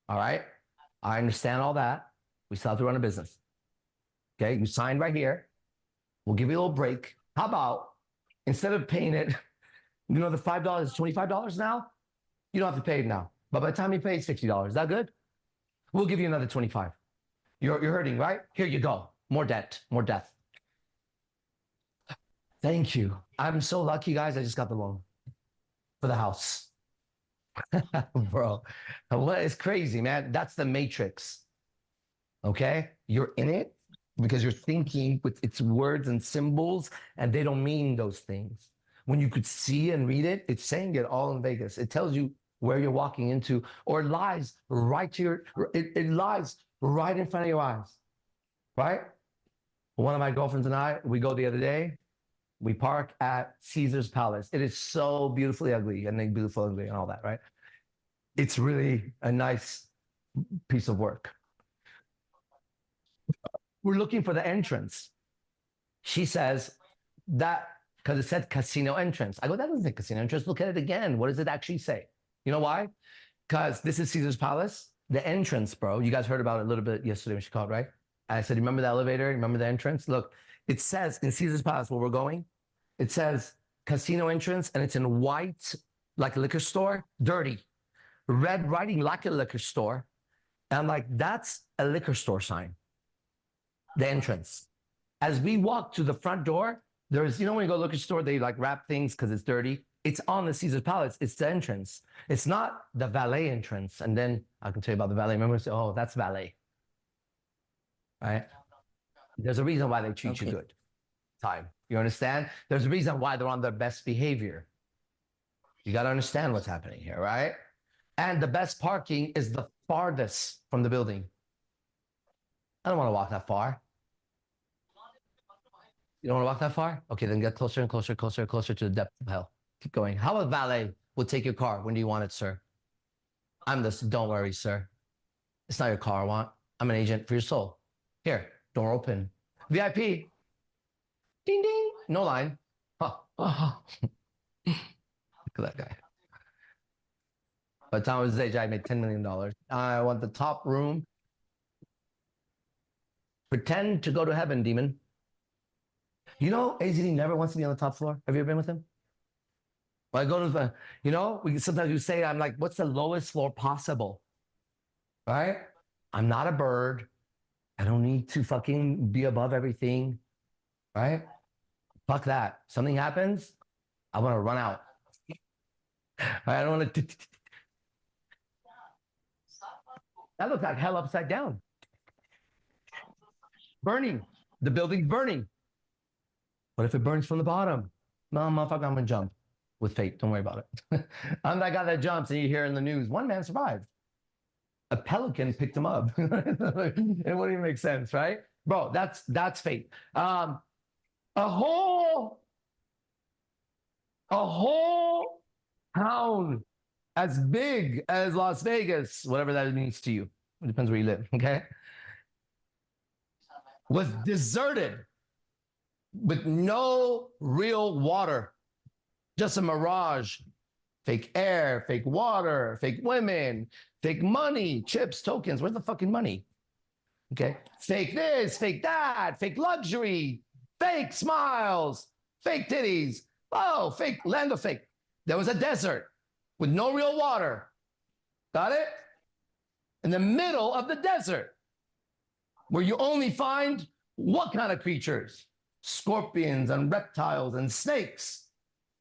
All right? I understand all that. We still have to run a business. Okay? You signed right here. We'll give you a little break. How about, instead of paying it, the $5 is $25 now? You don't have to pay it now. But by the time you pay, it's $60. Is that good? We'll give you another 25. You're hurting, right? Here you go. More debt, more death. Thank you. I'm so lucky, guys. I just got the loan for the house. Bro, it's crazy, man. That's the matrix. Okay? You're in it because you're thinking with its words and symbols, and they don't mean those things. When you could see and read it, it's saying it all in Vegas. It tells you where you're walking into, or it lies right to your, it lies right in front of your eyes, right? One of my girlfriends and I, we go the other day, we park at Caesar's Palace. It is so beautifully ugly and beautiful ugly and all that, right? It's really a nice piece of work. We're looking for the entrance. She says that, because it said casino entrance. I go, that doesn't say casino entrance. Look at it again. What does it actually say? You know why? Because this is Caesar's Palace. The entrance, bro. You guys heard about it a little bit yesterday when she called, right? I said, remember the elevator? Remember the entrance? Look, it says in Caesar's Palace where we're going, it says casino entrance, and it's in white, like a liquor store, dirty. Red writing like a liquor store. And I'm like, that's a liquor store sign. The entrance. As we walk to the front door, there's, when you go to the liquor store, they like wrap things because it's dirty. It's on the Caesar's Palace. It's the entrance. It's not the valet entrance. And then I can tell you about the valet. Remember, oh, that's valet. Right? There's a reason why they treat you good. Time. You understand? There's a reason why they're on their best behavior. You got to understand what's happening here, right? And the best parking is the farthest from the building. I don't want to walk that far. You don't want to walk that far? Okay, then get closer and closer, closer, closer to the depth of hell. Keep going. How about valet will take your car? When do you want it, sir? I'm this. Don't worry, sir. It's not your car I want. I'm an agent for your soul. Here, door open. VIP. Ding, ding. No line. Huh. Look at that guy. By the time I was his age, I made $10 million. I want the top room. Pretend to go to heaven, demon. You know, AZD never wants to be on the top floor. Have you ever been with him? Well, I go to the, you know, sometimes you say, I'm like, what's the lowest floor possible? Right? I'm not a bird. I don't need to fucking be above everything. Right? Fuck that. Something happens, I want to run out. I don't want to. That looks like hell upside down. Burning. The building's burning. What if it burns from the bottom? No, motherfucker, I'm gonna jump with fate. Don't worry about it. I'm that guy that jumps, and you hear in the news, one man survived. A pelican picked him up. It wouldn't even make sense, right? Bro, that's fate. A whole town as big as Las Vegas, whatever that means to you. It depends where you live, okay? Was deserted with no real water, just a mirage. Fake air, fake water, fake women, fake money, chips, tokens. Where's the fucking money? Okay. Fake this, fake that, fake luxury, fake smiles, fake titties. Oh, fake land of fake. There was a desert with no real water. Got it? In the middle of the desert, where you only find what kind of creatures? Scorpions and reptiles and snakes.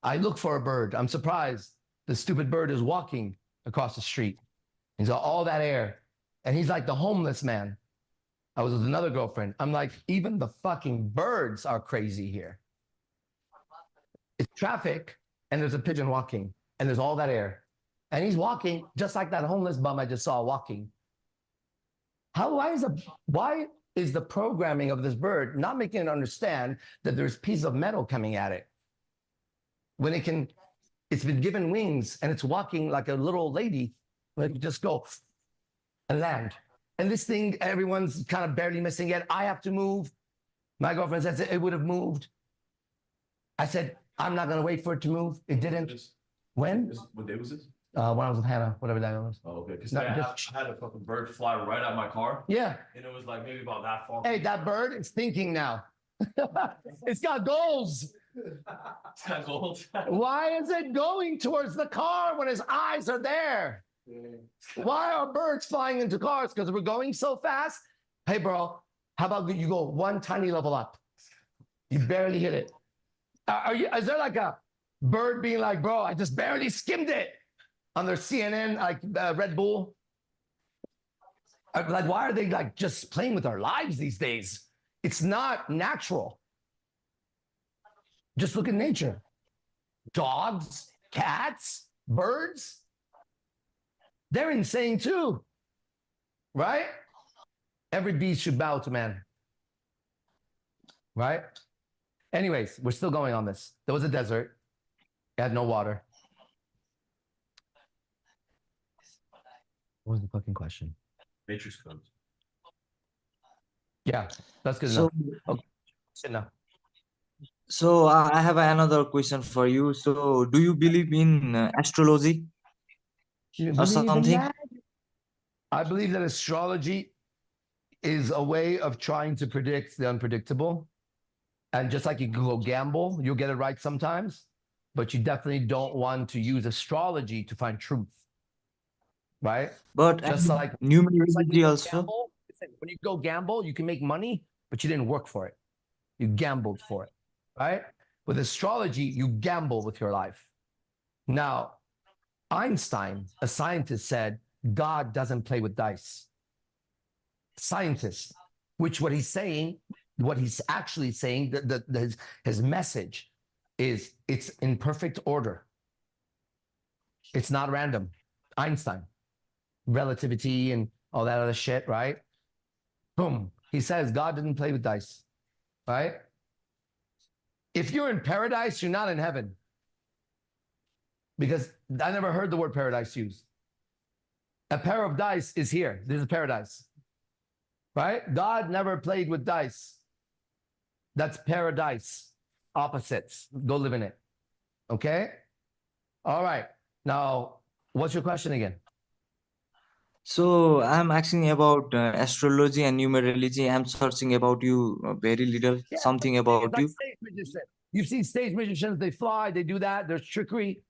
I look for a bird. I'm surprised. The stupid bird is walking across the street. He's got all that air. And he's like the homeless man. I was with another girlfriend. I'm like, even the fucking birds are crazy here. It's traffic, and there's a pigeon walking, and there's all that air. And he's walking just like that homeless bum I just saw walking. Why is the programming of this bird not making it understand that there's pieces of metal coming at it? When it's been given wings and it's walking like a little lady, like just go and land. And this thing, everyone's kind of barely missing it. I have to move. My girlfriend said it would have moved. I said, I'm not going to wait for it to move. It didn't. When? What day was this? When I was with Hannah, whatever that was. Oh, okay. Because No, I just- had a fucking bird fly right out my car, Yeah. and it was like maybe about that far. Hey, that bird is thinking now. It's got goals. It's got gold. Why is it going towards the car when his eyes are there? Why are birds flying into cars? Because we're going so fast. Hey, bro, how about you go one tiny level up? You barely hit it. Is there like a bird being like, bro, I just barely skimmed it on their CNN, like Red Bull? Like, why are they like just playing with our lives these days? It's not natural. Just look at nature. Dogs, cats, birds. They're insane too, right? Every beast should bow to man, right? Anyways, we're still going on this. There was a desert. It had no water. What was the fucking question? Matrix codes. Yeah, that's good So, enough. Okay, sit enough. so I have another question for you. So, do you believe in astrology You or believe in something? that? I believe that astrology is a way of trying to predict the unpredictable. And just like you can go gamble, you'll get it right sometimes, but you definitely don't want to use astrology to find truth, right? But Just like numerology you also. gamble, listen, when you go gamble, you can make money, but you didn't work for it. You gambled for it, right? With astrology, you gamble with your life. Now, Einstein, a scientist, said God doesn't play with dice. Scientist, which what he's actually saying, his message is it's in perfect order. It's not random. Einstein, relativity and all that other shit, right? Boom. He says God didn't play with dice, right? If you're in paradise, you're not in heaven. Because I never heard the word paradise used. A pair of dice is here. This is paradise, right? God never played with dice. That's paradise. Opposites. Go live in it. Okay? All right. Now, what's your question again? So I'm asking about astrology and numerology. I'm searching about you very little, Yeah, something it's about like you. stage magician. You've seen stage magicians, they fly, they do that. There's trickery,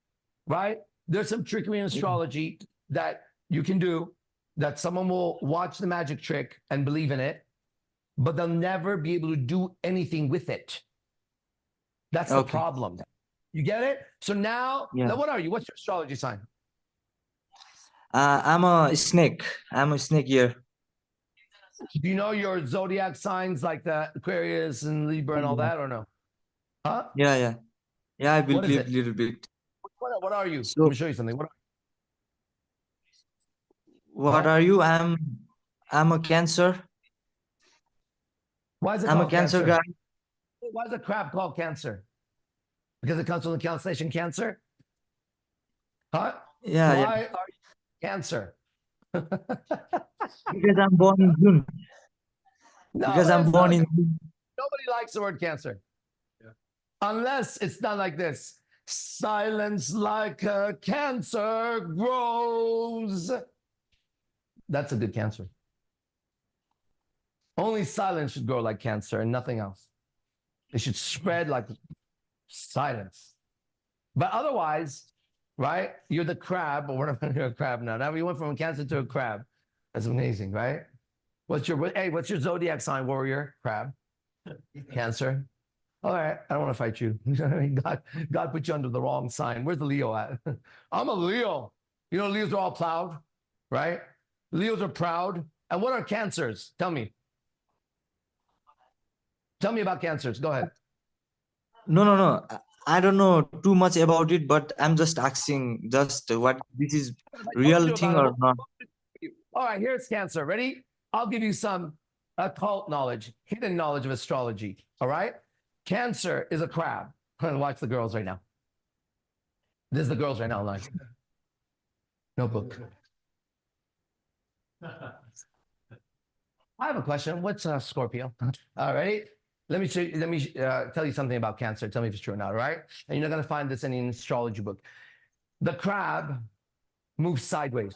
right? There's some trickery in astrology that you can do, that someone will watch the magic trick and believe in it, but they'll never be able to do anything with it. That's the Okay. problem. You get it? So now, Yeah. what are you? What's your astrology sign? I'm a snake. I'm a snake here. Do you know your zodiac signs like the Aquarius and Libra and all that, or no? Huh? Yeah, yeah. Yeah, I What is believe it? little bit. What are you? Let So me show you something. what Huh? are you? I'm a Cancer. Why is it I'm a called Cancer Cancer? guy. Why is a crab called Cancer? Because it comes from the constellation Cancer? Huh? Yeah, yeah. Why are you Cancer? Because I'm born in June. No, Because I'm that's born not. in June. Nobody likes the word Cancer. Unless it's done like this. Silence like a cancer grows. That's a good cancer. Only silence should grow like cancer and nothing else. It should spread like silence. But otherwise, right? You're the crab, or whatever. You're a crab now. Now we went from a cancer to a crab. That's amazing, right? What's your zodiac sign, warrior? Crab. Cancer. All right, I don't want to fight you. God put you under the wrong sign. Where's the Leo at? I'm a Leo. You know, Leos are all proud, right? Leos are proud. And what are cancers? Tell me. Tell me about cancers. Go ahead. No. I don't know too much about it, but I'm just asking just what this is I told real you thing about or it. not. All right, here's Cancer. Ready? I'll give you some occult knowledge, hidden knowledge of astrology. All right? Cancer is a crab. Watch the girls right now. This is the girls right now live. Notebook. I have a question. What's Scorpio? All right. Let me tell you something about Cancer. Tell me if it's true or not. All right. And you're not going to find this in an astrology book. The crab moves sideways.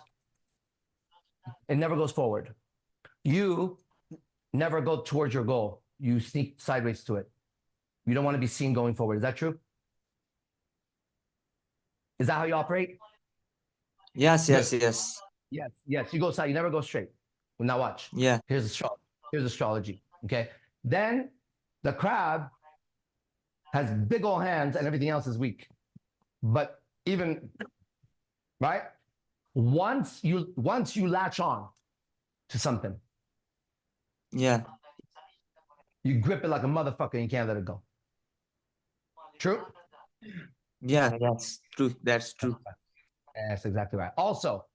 It never goes forward. You never go towards your goal. You sneak sideways to it. You don't want to be seen going forward. Is that true? Is that how you operate? Yes. Yes. Yes. You go side. You never go straight. Well, now watch. Yeah. Here's astrology. Okay. Then the crab has big old hands and everything else is weak. But even, right? Once you latch on to something, Yeah. you grip it like a motherfucker and you can't let it go. True? Yeah, that's true. That's true. That's exactly right. Also,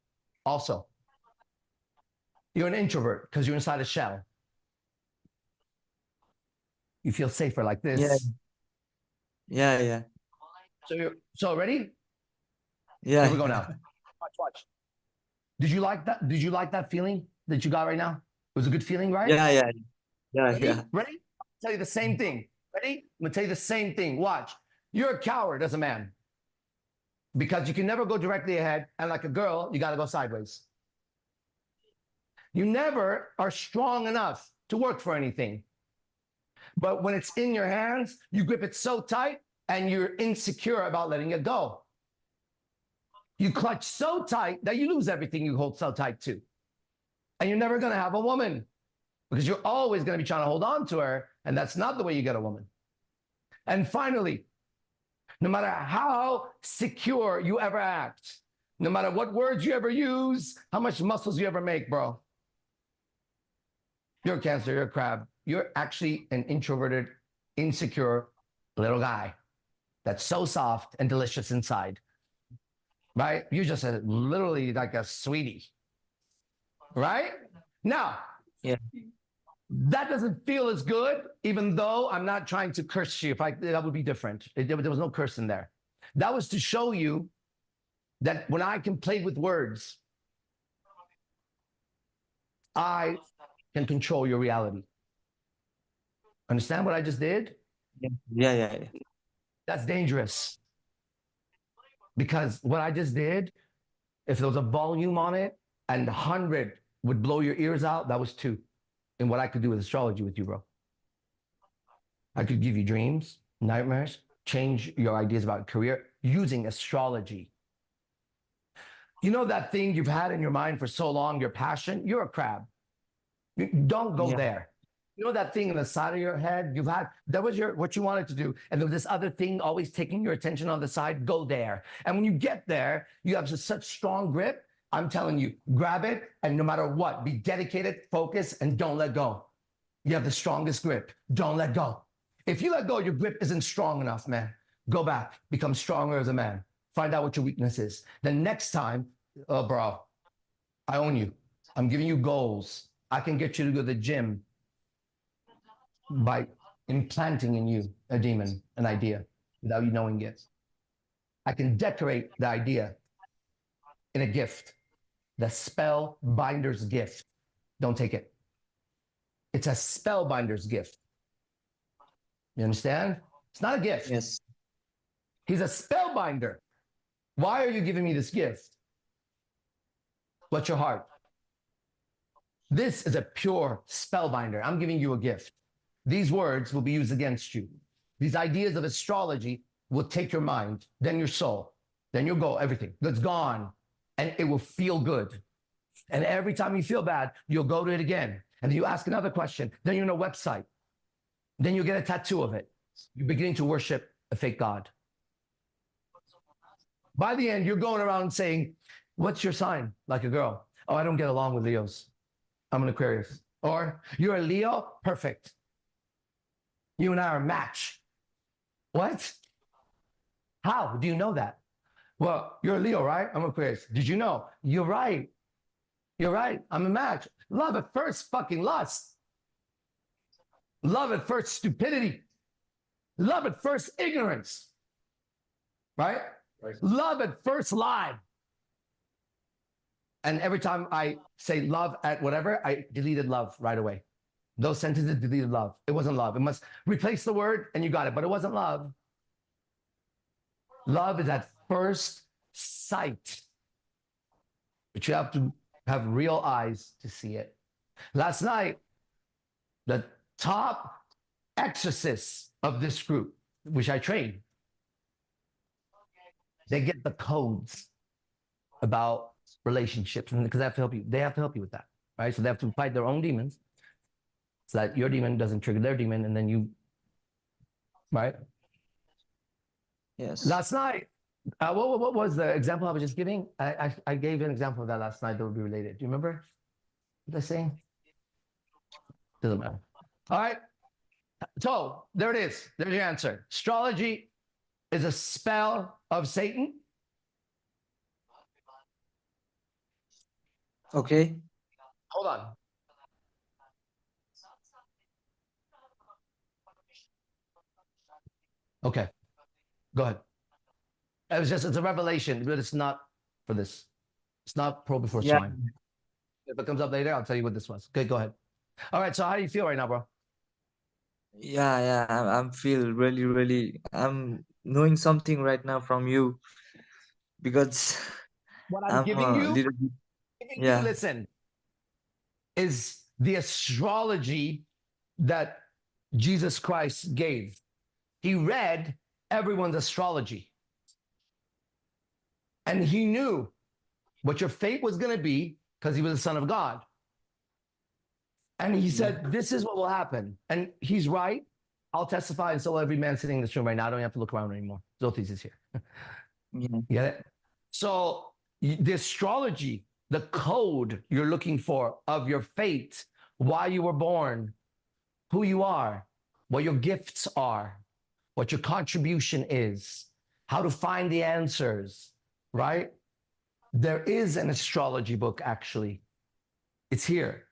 you're an introvert because you're inside a shell. You feel safer like this. Yeah. So ready? Yeah. Here we go now. Watch. Did you like that? Did you like that feeling that you got right now? It was a good feeling, right? Yeah. Ready? I'll tell you the same thing. Ready? I'm gonna tell you the same thing. Watch. You're a coward as a man because you can never go directly ahead, and like a girl, you got to go sideways. You never are strong enough to work for anything. But when it's in your hands, you grip it so tight and you're insecure about letting it go. You clutch so tight that you lose everything you hold so tight to. And you're never going to have a woman because you're always going to be trying to hold on to her. And that's not the way you get a woman. And finally, no matter how secure you ever act, no matter what words you ever use, how much muscles you ever make, bro, you're a Cancer, you're a crab. You're actually an introverted, insecure little guy that's so soft and delicious inside, right? You're just literally like a sweetie, right? Now, Yeah. That doesn't feel as good, even though I'm not trying to curse you. That would be different. There was no curse in there. That was to show you that when I can play with words, I can control your reality. Understand what I just did? Yeah. That's dangerous. Because what I just did, if there was a volume on it and 100 would blow your ears out, that was 2. And what I could do with astrology with you, bro. I could give you dreams, nightmares, change your ideas about career using astrology. You know that thing you've had in your mind for so long, your passion? You're a crab. Don't go there. You know that thing in the side of your head you've had? That was what you wanted to do. And there was this other thing always taking your attention on the side. Go there. And when you get there, you have such strong grip. I'm telling you, grab it, and no matter what, be dedicated, focus, and don't let go. You have the strongest grip. Don't let go. If you let go, your grip isn't strong enough, man. Go back, become stronger as a man. Find out what your weakness is. Then next time, oh, bro, I own you. I'm giving you goals. I can get you to go to the gym by implanting in you a demon, an idea, without you knowing it. I can decorate the idea in a gift. The spellbinder's gift. Don't take it. It's a spellbinder's gift. You understand? It's not a gift. Yes. He's a spellbinder. Why are you giving me this gift? What's your heart? This is a pure spellbinder. I'm giving you a gift. These words will be used against you. These ideas of astrology will take your mind, then your soul, then you'll go, everything that's gone, and it will feel good. And every time you feel bad, you'll go to it again. And then you ask another question. Then you're on a website. Then you get a tattoo of it. You're beginning to worship a fake God. By the end, you're going around saying, what's your sign? Like a girl. Oh, I don't get along with Leos. I'm an Aquarius. Or you're a Leo? Perfect. You and I are a match. What? How do you know that? Well, you're a Leo, right? I'm Aquarius. Did you know? You're right. You're right. I'm a match. Love at first fucking lust. Love at first stupidity. Love at first ignorance. Right? Love at first lie. And every time I say love at whatever, I deleted love right away. Those sentences deleted love. It wasn't love. It must replace the word and you got it, but it wasn't love. Love is at first sight. But you have to have real eyes to see it. Last night, the top exorcists of this group, which I train, they get the codes about relationships because they have to help you. They have to help you with that, right? So they have to fight their own demons so that your demon doesn't trigger their demon, and then you, right? Yes. Last night, what was the example I was just giving? I gave an example of that last night that would be related. Do you remember what I was saying? Doesn't matter. All right. So there it is. There's your answer. Astrology is a spell of Satan. Okay. Hold on. Okay. Go ahead. It's a revelation, but it's not for this. It's not pro before Yeah. swine. If it comes up later, I'll tell you what this was. Okay, go ahead. All right. So how do you feel right now, bro? Yeah. I'm feel really. I'm knowing something right now from you because What I'm giving you, little bit. Yeah. listen, is the astrology that Jesus Christ gave. He read everyone's astrology. And he knew what your fate was going to be because he was the Son of God. And he said, this is what will happen. And he's right. I'll testify, and so will every man sitting in this room right now. I don't have to look around anymore. Zotis is here. Yeah. You get it? So the astrology, the code you're looking for of your fate, why you were born, who you are, what your gifts are, what your contribution is, how to find the answers, right? There is an astrology book, actually. It's here.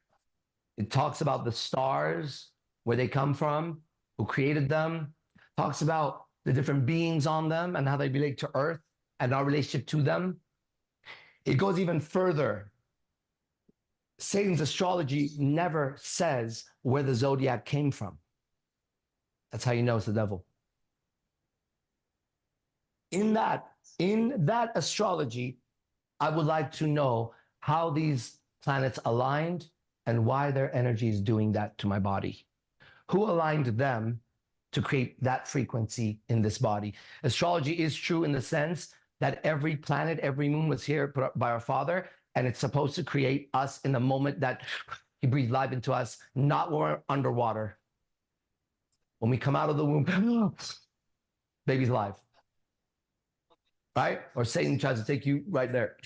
It talks about the stars, where they come from, who created them. Talks about the different beings on them and how they relate to Earth and our relationship to them. It goes even further. Satan's astrology never says where the zodiac came from. That's how you know it's the devil. In that astrology, I would like to know how these planets aligned and why their energy is doing that to my body. Who aligned them to create that frequency in this body? Astrology is true in the sense that every planet, every moon was here put up by our Father, and it's supposed to create us in the moment that He breathed life into us, not when we're underwater. When we come out of the womb, baby's alive, right? Or Satan tries to take you right there.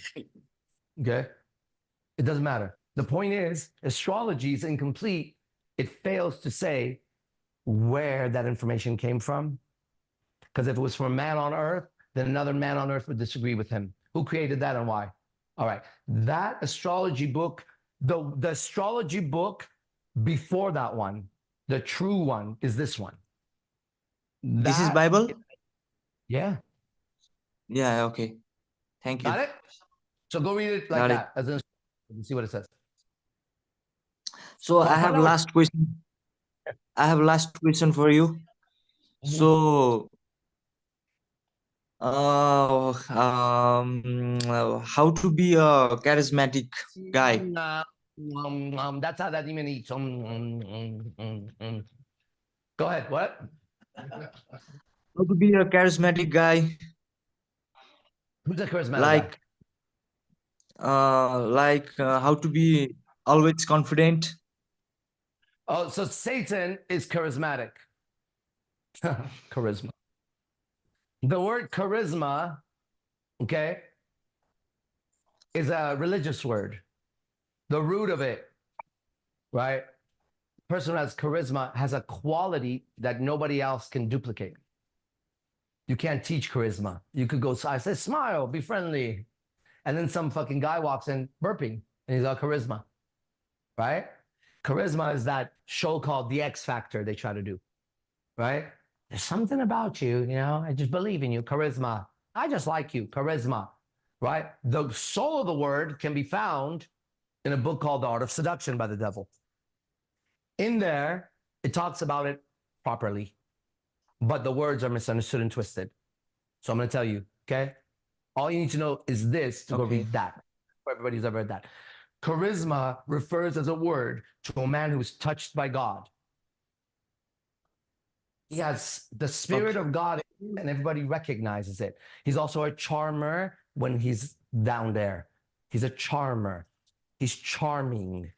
Okay? It doesn't matter. The point is, astrology is incomplete. It fails to say where that information came from. Because if it was from a man on earth, then another man on earth would disagree with him. Who created that and why? All right. That astrology book, the astrology book before that one, the true one, is this one. This is That- Bible? Yeah. Yeah, okay. Thank you. Got it? So go read it like Got it. that. As in, see what it says. So Well, I have find out what- last question. I have last question for you. So how to be a charismatic guy? That's how that demon eats. Go ahead. What? How to be a charismatic guy? Who's a charismatic guy? How to be always confident? Oh, so Satan is charismatic. Charisma. The word charisma, okay, is a religious word. The root of it, right? Person who has charisma has a quality that nobody else can duplicate. You can't teach charisma. You could go, I say, smile, be friendly. And then some fucking guy walks in burping and he's got charisma, right? Charisma is that show called The X Factor they try to do, right? There's something about you, you know, I just believe in you, charisma. I just like you, charisma, right? The soul of the word can be found in a book called The Art of Seduction by the Devil. In there, it talks about it properly, but the words are misunderstood and twisted. So I'm going to tell you, okay? All you need to know is this to go Okay. read that. Everybody's ever read that. Charisma refers as a word to a man who's touched by God. He has the spirit of God in him and everybody recognizes it. He's also a charmer when he's down there. He's a charmer. He's charming.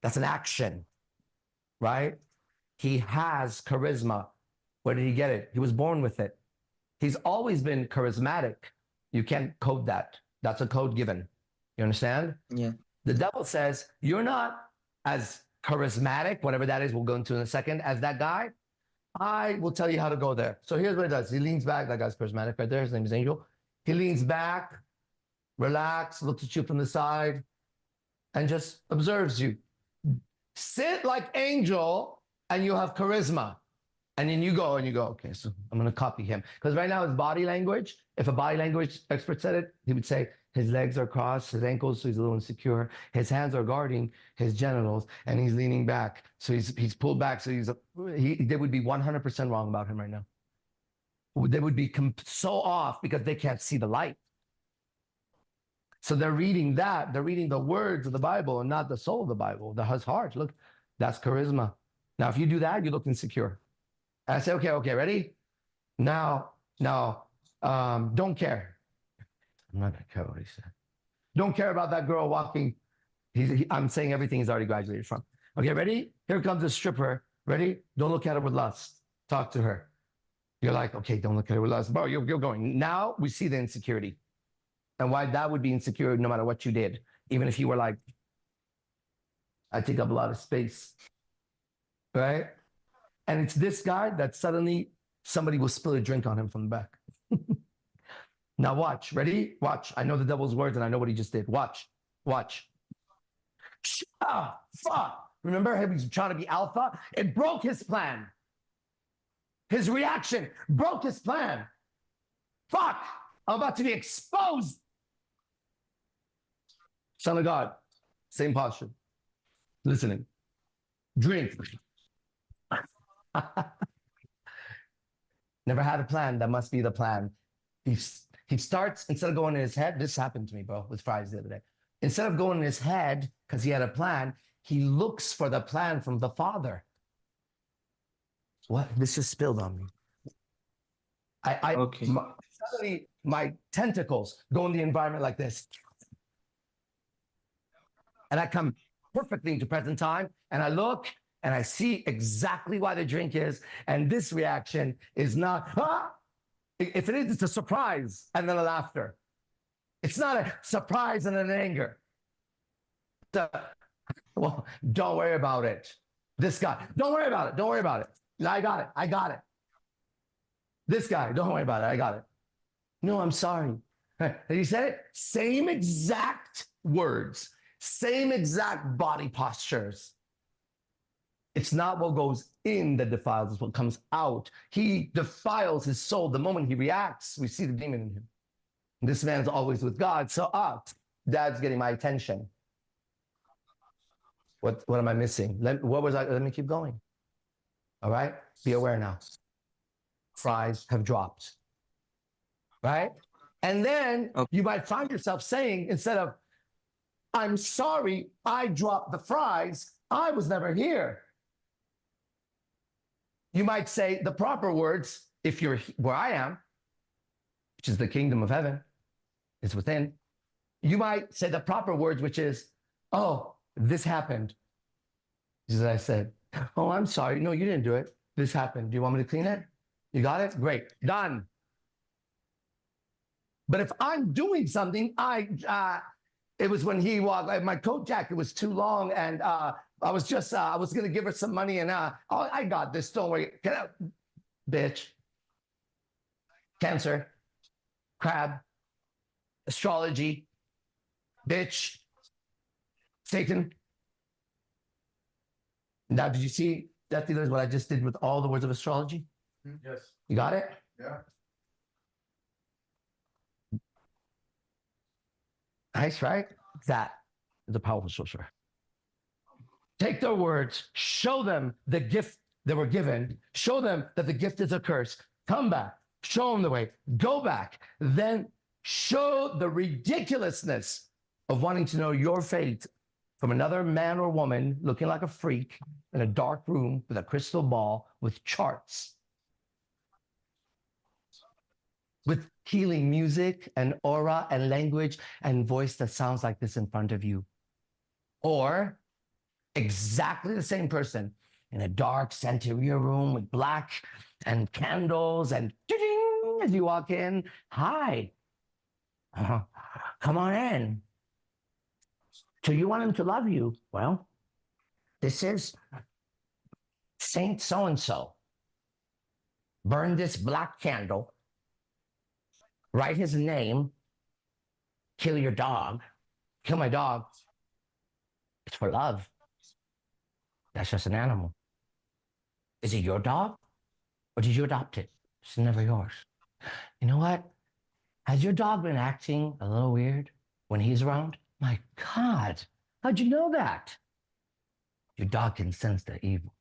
That's an action, right? He has charisma. Where did he get it? He was born with it. He's always been charismatic. You can't code that. That's a code given. You understand? Yeah. The devil says, you're not as charismatic, whatever that is, we'll go into in a second, as that guy. I will tell you how to go there. So here's what he does. He leans back. That guy's charismatic right there. His name is Angel. He leans back, relax, looks at you from the side, and just observes you. Sit like Angel, and you have charisma. And then you go, okay, so I'm going to copy him. Because right now his body language, if a body language expert said it, he would say his legs are crossed, his ankles, so he's a little insecure. His hands are guarding his genitals, and he's leaning back. So he's pulled back. So they would be 100% wrong about him right now. They would be so off because they can't see the light. So they're reading that. They're reading the words of the Bible and not the soul of the Bible, his heart. Look, that's charisma. Now, if you do that, you look insecure. I say, okay, ready? Now, don't care. I'm not gonna care what he said. Don't care about that girl walking. I'm saying everything he's already graduated from. Okay, ready? Here comes a stripper. Ready? Don't look at her with lust. Talk to her. You're like, okay, don't look at her with lust. Bro, you're going. Now we see the insecurity. And why that would be insecure no matter what you did. Even if you were like, I take up a lot of space. Right? And it's this guy that suddenly somebody will spill a drink on him from the back. Now watch. Ready? Watch. I know the devil's words and I know what he just did. Watch. Ah, fuck. Remember, he was trying to be alpha. It broke his plan. His reaction broke his plan. Fuck, I'm about to be exposed. Son of God, same posture. Listening. Drink. Never had a plan. That must be the plan. He starts, instead of going in his head, this happened to me, bro, with fries the other day. Instead of going in his head, because he had a plan, he looks for the plan from the Father. What? This just spilled on me. Okay. Suddenly, my tentacles go in the environment like this. And I come perfectly into present time, and I look, and I see exactly why the drink is. And this reaction is not, ah! If it is, it's a surprise and then a laughter. It's not a surprise and an anger. Well, don't worry about it. This guy, don't worry about it. Don't worry about it. I got it. I got it. This guy, don't worry about it. I got it. No, I'm sorry. And he said it, same exact words, same exact body postures. It's not what goes in that defiles, it's what comes out. He defiles his soul. The moment he reacts, we see the demon in him. This man's always with God. So, Dad's getting my attention. What am I missing? Let me keep going. All right? Be aware now. Fries have dropped. Right? And then you might find yourself saying, instead of, I'm sorry, I dropped the fries, I was never here. You might say the proper words, if you're where I am, which is the kingdom of heaven, is within. You might say the proper words, which is, oh, this happened. As I said, oh, I'm sorry. No, you didn't do it. This happened. Do you want me to clean it? You got it? Great. Done. But if I'm doing something, it was when he walked, my coat jacket was too long, and I was going to give her some money, and I got this. Don't worry. Get out, bitch. Cancer, crab, astrology, bitch, Satan. Now, did you see, Death Dealers, what I just did with all the words of astrology? Yes. You got it? Yeah. Nice, right? That is a powerful sorcerer. Take their words, show them the gift they were given, show them that the gift is a curse. Come back, show them the way, go back, then show the ridiculousness of wanting to know your fate from another man or woman looking like a freak in a dark room with a crystal ball with charts, with healing music and aura and language and voice that sounds like this in front of you. Or exactly the same person in a dark Santeria room with black and candles and ding, as you walk in, hi, come on in. So you want him to love you? Well, this is Saint so-and-so. Burn this black candle, write his name, kill your dog, kill my dog. It's for love. That's just an animal. Is it your dog? Or did you adopt it? It's never yours. You know what? Has your dog been acting a little weird when he's around? My God, how'd you know that? Your dog can sense the evil.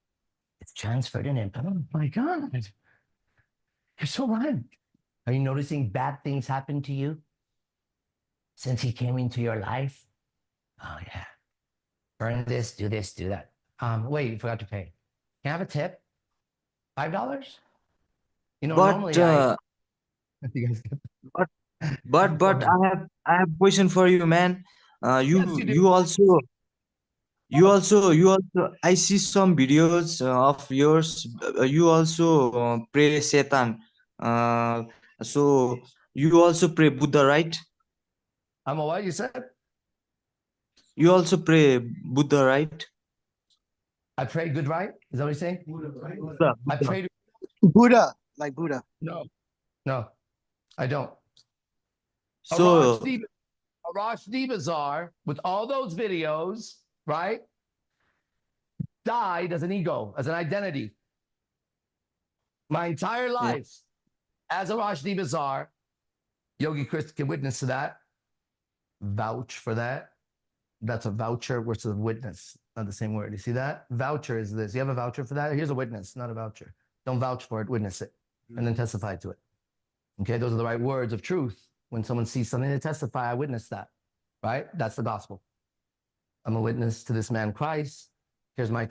It's transferred in him. Oh my God, you're so right. Are you noticing bad things happen to you since he came into your life? Oh yeah. Burn this, do that. Wait, you forgot to pay. Can I have a tip? $5? You know, normally you guys get but I have question for you, man. Yes, you do. You also I see some videos of yours. You also pray Satan. So you also pray Buddha, right? I'm a what you said? You also pray Buddha, right? I pray good, right? Is that what you're saying? Buddha, I Buddha. pray. Buddha, like Buddha. No, I don't. So Arash D Bazaar with all those videos, right? died as an ego, as an identity. My entire life, as a Rajni Bazaar, Yogi Chris can witness to that, vouch for that. That's a voucher versus a witness, not the same word. You see that? Voucher is this. You have a voucher for that? Here's a witness, not a voucher. Don't vouch for it, witness it, and then testify to it. Okay, those are the right words of truth. When someone sees something to testify, I witness that, right? That's the gospel. I'm a witness to this man, Christ. Here's my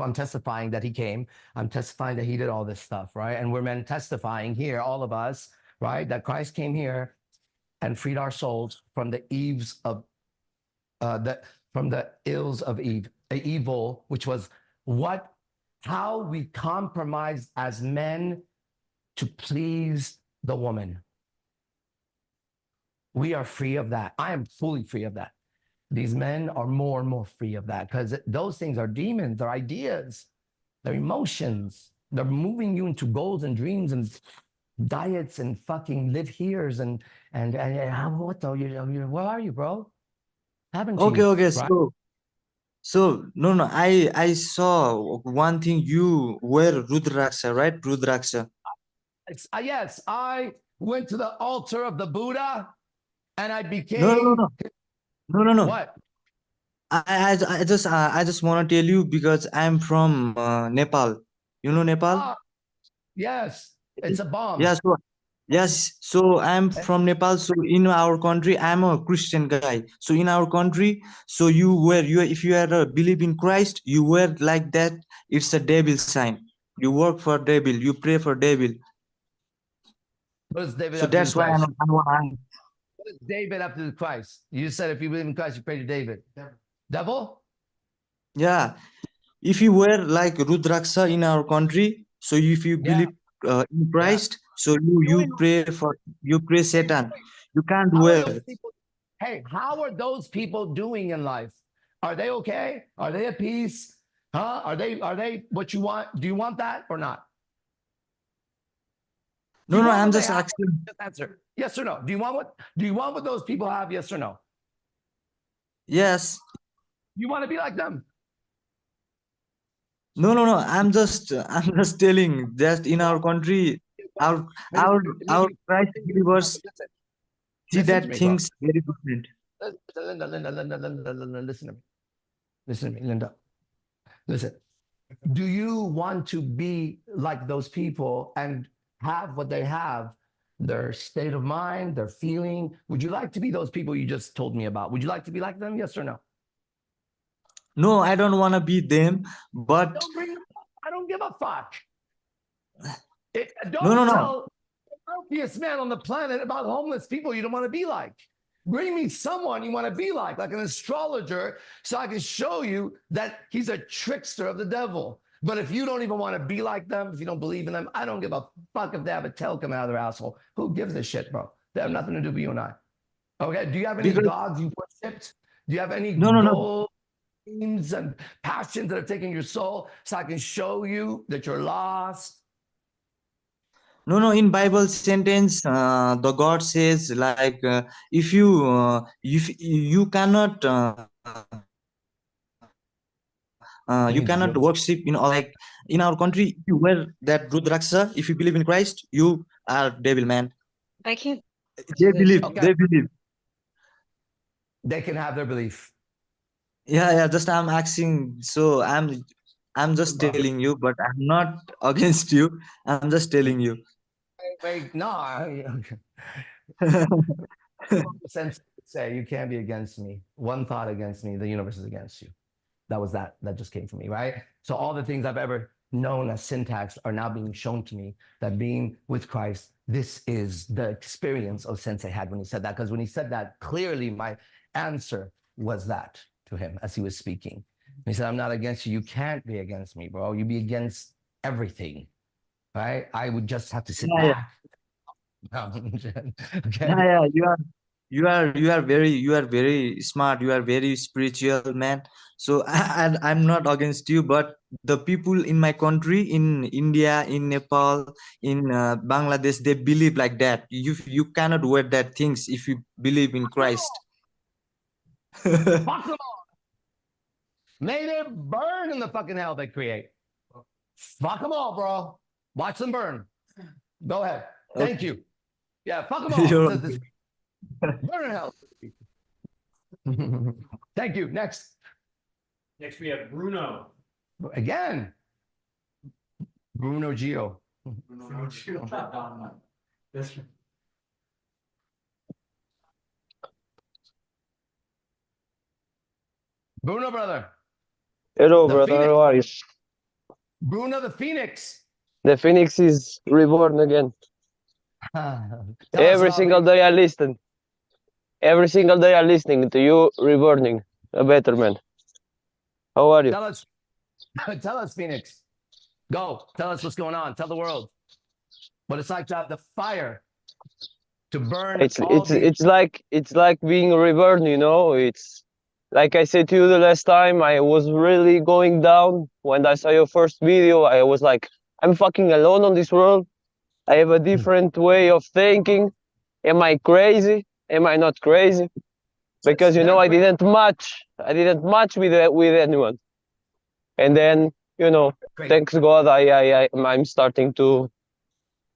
I'm testifying that he came. I'm testifying that he did all this stuff, right? And we're men testifying here, all of us, right? That Christ came here and freed our souls from the eves of, from the ills of evil, which was how we compromised as men to please the woman. We are free of that. I am fully free of that. These men are more and more free of that because those things are demons, they're ideas, they're emotions. They're moving you into goals and dreams and diets and fucking live here's and what though? Where are you, bro? Happened to Okay, you, okay. right? So no, I saw one thing. You wear Rudraksha, right? Rudraksha. Yes, I went to the altar of the Buddha and I No, became no. what? I just want to tell you because I'm from Nepal. You know Nepal? Ah, yes, it's a bomb. Yeah. So I'm from Nepal. So in our country, I'm a Christian guy. So in our country, so if you are a believe in Christ, you wear like that. It's a devil sign. You work for devil. You pray for devil. What does David So have to do that's with why Christ? I'm What does David have to do with Christ? You said if you believe in Christ, you pray to David. Devil? yeah. If you wear like Rudraksha in our country, so if you Yeah. believe in Christ, so you pray Satan. You can't How are wear. those people? Hey, how are those people doing in life? Are they okay? Are they at peace? Huh? Are they what you want? Do you want that or not? Do you No, want I'm what they just have? asking. Just answer. Yes or no? Do you want what those people have? Yes or no? Yes. You want to be like them? No. I'm just telling that in our country, our Christ believers see Listen to that me, bro. things very different. Linda, listen to me. Listen to me, Linda. Listen. Do you want to be like those people and have what they have, their state of mind, their feeling? Would you like to be those people you just told me about? Would you like to be like them? Yes or no? No, I don't want to be them, but Don't bring them up. I don't give a fuck. no. Don't tell the wealthiest man on the planet about homeless people you don't want to be like. Bring me someone you want to be like an astrologer, so I can show you that he's a trickster of the devil. But if you don't even want to be like them, if you don't believe in them, I don't give a fuck if they have a tail coming out of their asshole. Who gives a shit, bro? They have nothing to do with you and I. Okay, do you have any Because gods you worshipped? Do you have any no. goals, dreams, and passions that are taking your soul, so I can show you that you're lost? No, in Bible sentence, the God says like if you cannot you cannot worship like in our country. If you wear that Rudraksha, if you believe in Christ, you are devil man. I can't. They believe. Okay. They believe. They can have their belief. Yeah. Just I'm asking. So I'm just telling you, but I'm not against you. I'm just telling you. Wait, no. Sense say you can't be against me. One thought against me, the universe is against you. That just came from me, right? So all the things I've ever known as syntax are now being shown to me that being with Christ, this is the experience of Sensei had when he said that. Because when he said that, clearly my answer was that to him as he was speaking. He said, I'm not against you. You can't be against me, bro. You be against everything, right? I would just have to sit back. Okay. Yeah. You are very smart. You are very spiritual man. So I'm not against you, but the people in my country, in India, in Nepal, in Bangladesh, they believe like that. You cannot wear that things if you believe in Christ. Fuck them all. May they burn in the fucking hell they create. Fuck them all, bro. Watch them burn. Go ahead. Thank you. Yeah, fuck them all. You're Burn in hell. Thank you. Next. Next we have Bruno. Again. Bruno Gio. Bruno, brother. Hello, The brother. Phoenix. How are you? Bruno the Phoenix. The Phoenix is reborn again. Every single day I listen. Every single day I listening to you reborning a better man. How are you? Tell us, Phoenix. Go. Tell us what's going on. Tell the world what it's like to have the fire to burn. It's like being reborn. You know, it's like I said to you the last time. I was really going down when I saw your first video. I was like, I'm fucking alone on this world. I have a different way of thinking. Am I crazy? Am I not crazy? Because you know I didn't match with anyone. And then, you know, thanks God I'm starting to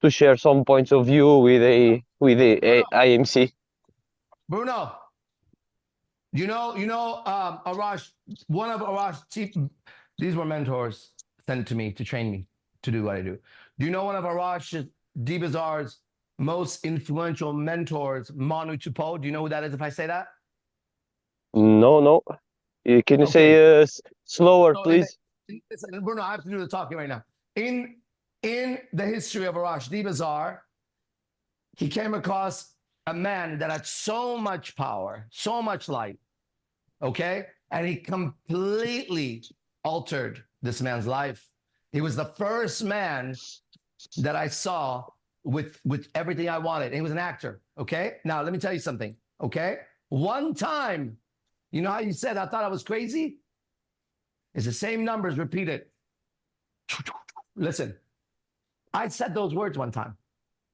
share some points of view with the IMC. Bruno, Arash, one of Arash, these were mentors sent to me to train me to do what I do. Do you know one of Arash D Bazaar's most influential mentors, Manu Tupo? Do you know who that is if I say that? No. Can you say slower, please? Bruno, I have to do the talking right now. In the history of Arash D Bazaar, he came across a man that had so much power, so much light, okay? And he completely altered this man's life. He was the first man that I saw with everything I wanted. And he was an actor, okay? Now, let me tell you something, okay? One time, you know how you said, I thought I was crazy? It's the same numbers repeated. Listen, I said those words one time.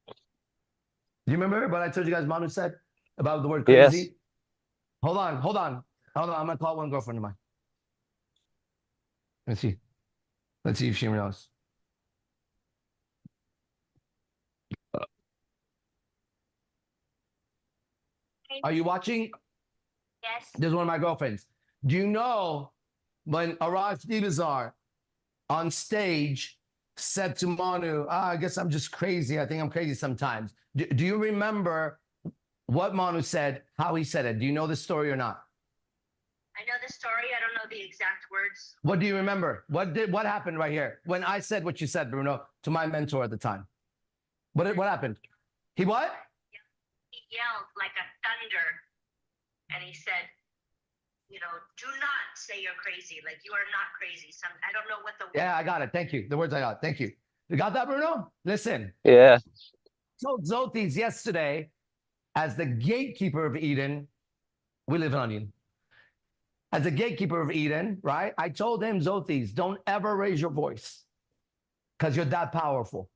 Do you remember what I told you guys Manu said about the word crazy? Yes. Hold on. I'm going to call one girlfriend of mine. Let's see if she knows. Are you watching? Yes. This is one of my girlfriends. Do you know when Arash Dibazar on stage said to Manu, I guess I'm just crazy. I think I'm crazy sometimes. Do you remember what Manu said, how he said it? Do you know the story or not? I know the story. I don't know the exact words. What do you remember? What happened right here? When I said what you said, Bruno, to my mentor at the time. What happened? He what? He yelled like a thunder. And he said, you know, do not say you're crazy. Like, you are not crazy. I don't know what the... Yeah, I got it. Thank you. The words I got. Thank you. You got that, Bruno? Listen. Yeah. I told Zotis yesterday, as the gatekeeper of Eden, we live in Onion. As the gatekeeper of Eden, right? I told him, Zotis, don't ever raise your voice because you're that powerful,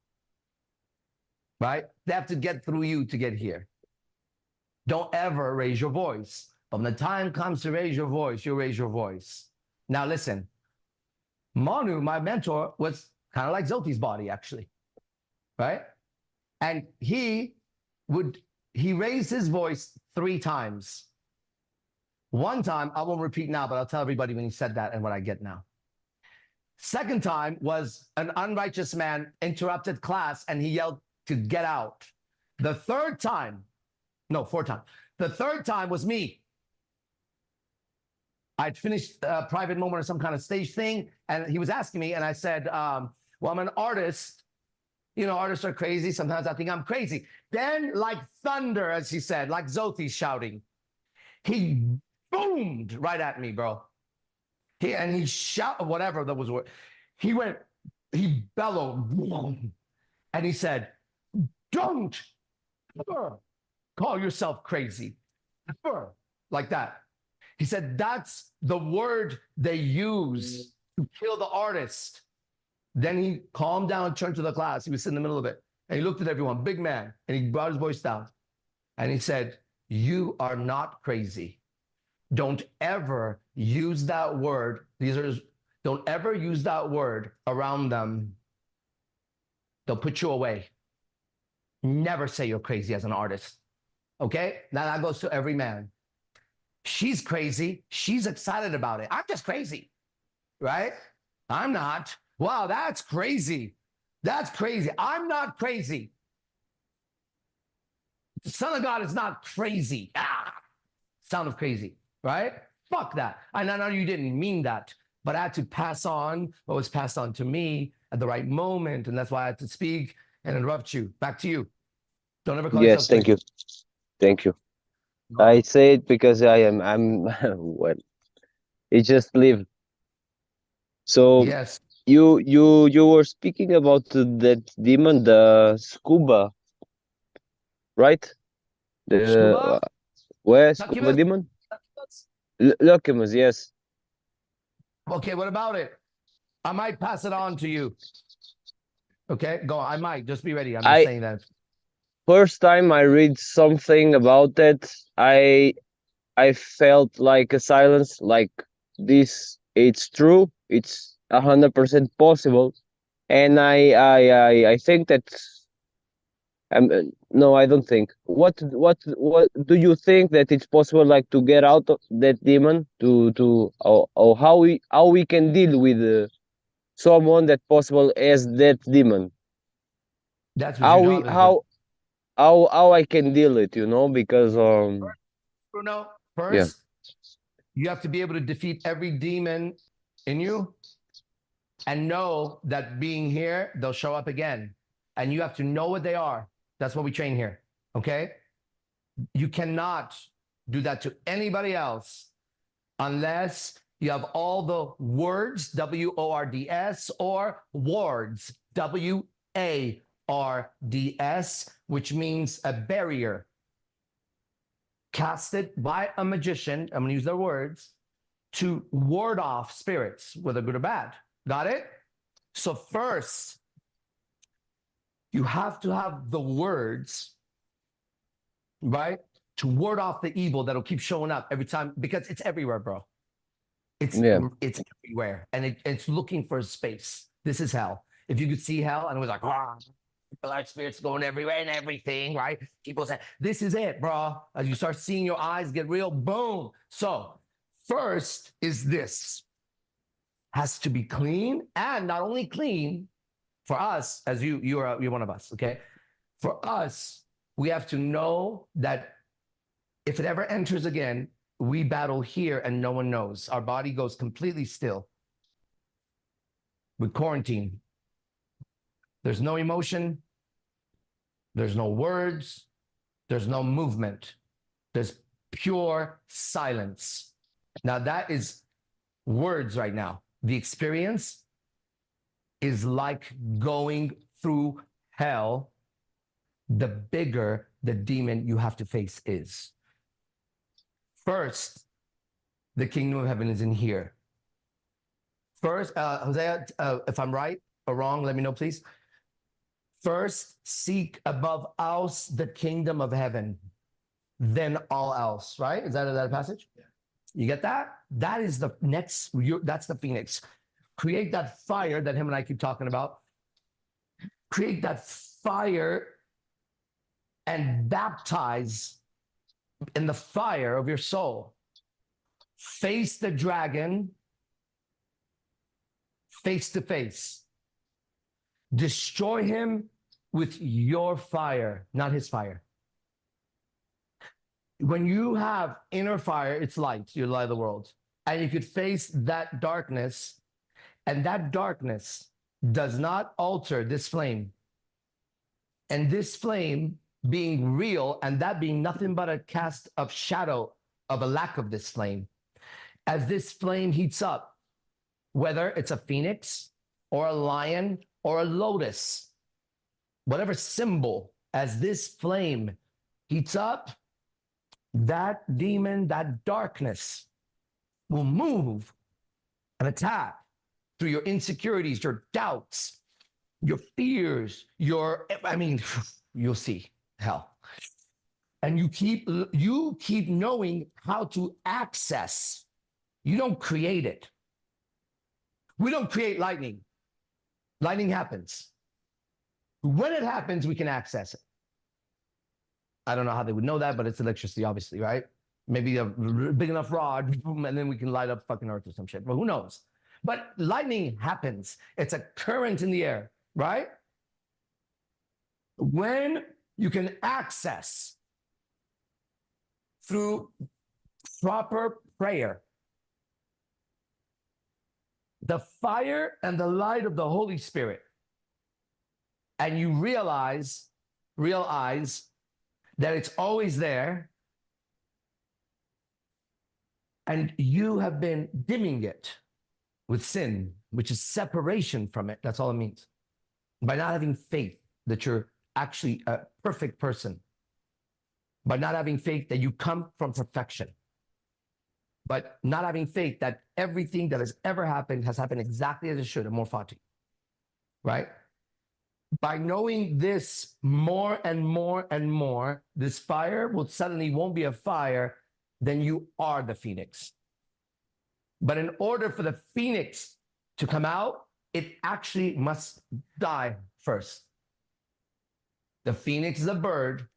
right? They have to get through you to get here. Don't ever raise your voice. But when the time comes to raise your voice, you raise your voice. Now listen, Manu, my mentor, was kind of like Zoti's body, actually, right? And he raised his voice 3 times. One time, I won't repeat now, but I'll tell everybody when he said that and what I get now. Second time was an unrighteous man interrupted class and he yelled to get out. The third time, no, 4 times. The third time was me. I'd finished a private moment or some kind of stage thing, and he was asking me, and I said, well, I'm an artist. You know, artists are crazy. Sometimes I think I'm crazy. Then, like thunder, as he said, like Zoti shouting, he boomed right at me, bro. He shouted, whatever that was. He bellowed, and he said, don't ever call yourself crazy. Ever. Like that. He said, that's the word they use to kill the artist. Then he calmed down, turned to the class. He was in the middle of it. And he looked at everyone, big man, and he brought his voice down. And he said, you are not crazy. Don't ever use that word. Don't ever use that word around them. They'll put you away. Never say you're crazy as an artist. Okay? Now that goes to every man. She's crazy. She's excited about it. I'm just crazy. Right? I'm not. Wow, that's crazy. That's crazy. I'm not crazy. The Son of God is not crazy. Sound of crazy, right? Fuck that. I know you didn't mean that, but I had to pass on what was passed on to me at the right moment, and that's why I had to speak and interrupt you. Back to you. Don't ever call Yes, yourself thank crazy. you. Thank you. I say it because I'm well, it just live. So Yes. you were speaking about that demon, the scuba, right? The Scuba? where scuba Succubus? demon? Succubus? Locumus, yes. Okay, what about it? I might pass it on to you. Okay, go on. I might. Just be ready. I'm just I saying that. first time I read something about that, I felt like a silence, like this. It's true. It's 100% possible, and I think that no, I don't think. What do you think that it's possible, like, to get out of that demon, or how we can deal with someone that possible as that demon? That's what How your we job is, Bruno. how I can deal it, because Bruno, yeah. first, you have to be able to defeat every demon in you and know that being here, they'll show up again. And you have to know what they are. That's what we train here. Okay? You cannot do that to anybody else unless you have all the words, WORDS, or wards, WARDS, which means a barrier casted by a magician. I'm going to use their words to ward off spirits, whether good or bad. Got it? So first, you have to have the words, right, to ward off the evil that'll keep showing up every time, because it's everywhere, bro. It's everywhere, and it's looking for a space. This is hell. If you could see hell, and it was like, wow, our spirits going everywhere and everything, right? People say, this is it, bro. As you start seeing your eyes get real, boom. So first is this. Has to be clean, and not only clean for us, as you're one of us, okay? For us, we have to know that if it ever enters again, we battle here and no one knows. Our body goes completely still. With quarantine, there's no emotion, there's no words, there's no movement. There's pure silence. Now that is words right now. The experience is like going through hell. The bigger the demon you have to face is. First, the kingdom of heaven is in here. First, Hosea, if I'm right or wrong, let me know, please. First, seek above else the kingdom of heaven, then all else, right? Is that a passage? Yeah. You get that? That is the next, that's the phoenix. Create that fire that him and I keep talking about. Create that fire and baptize in the fire of your soul. Face the dragon face to face. Destroy him with your fire, not his fire. When you have inner fire, it's light, you're the light of the world. And you could face that darkness, and that darkness does not alter this flame. And this flame being real, and that being nothing but a cast of shadow of a lack of this flame. As this flame heats up, whether it's a phoenix or a lion or a lotus, whatever symbol, as this flame heats up, that demon, that darkness will move and attack through your insecurities, your doubts, your fears, you'll see hell. And you keep knowing how to access. You don't create it. We don't create lightning. Lightning happens. When it happens, we can access it. I don't know how they would know that, but it's electricity, obviously, right? Maybe a big enough rod, and then we can light up fucking Earth or some shit. But who knows? But lightning happens. It's a current in the air, right? When you can access through proper prayer, the fire and the light of the Holy Spirit, and you realize that it's always there, and you have been dimming it with sin, which is separation from it. That's all it means. By not having faith that you're actually a perfect person, by not having faith that you come from perfection, but not having faith that everything that has ever happened has happened exactly as it should, amor fati, right? By knowing this more and more and more, this fire will suddenly won't be a fire, then you are the phoenix. But in order for the phoenix to come out, it actually must die first. The phoenix is a bird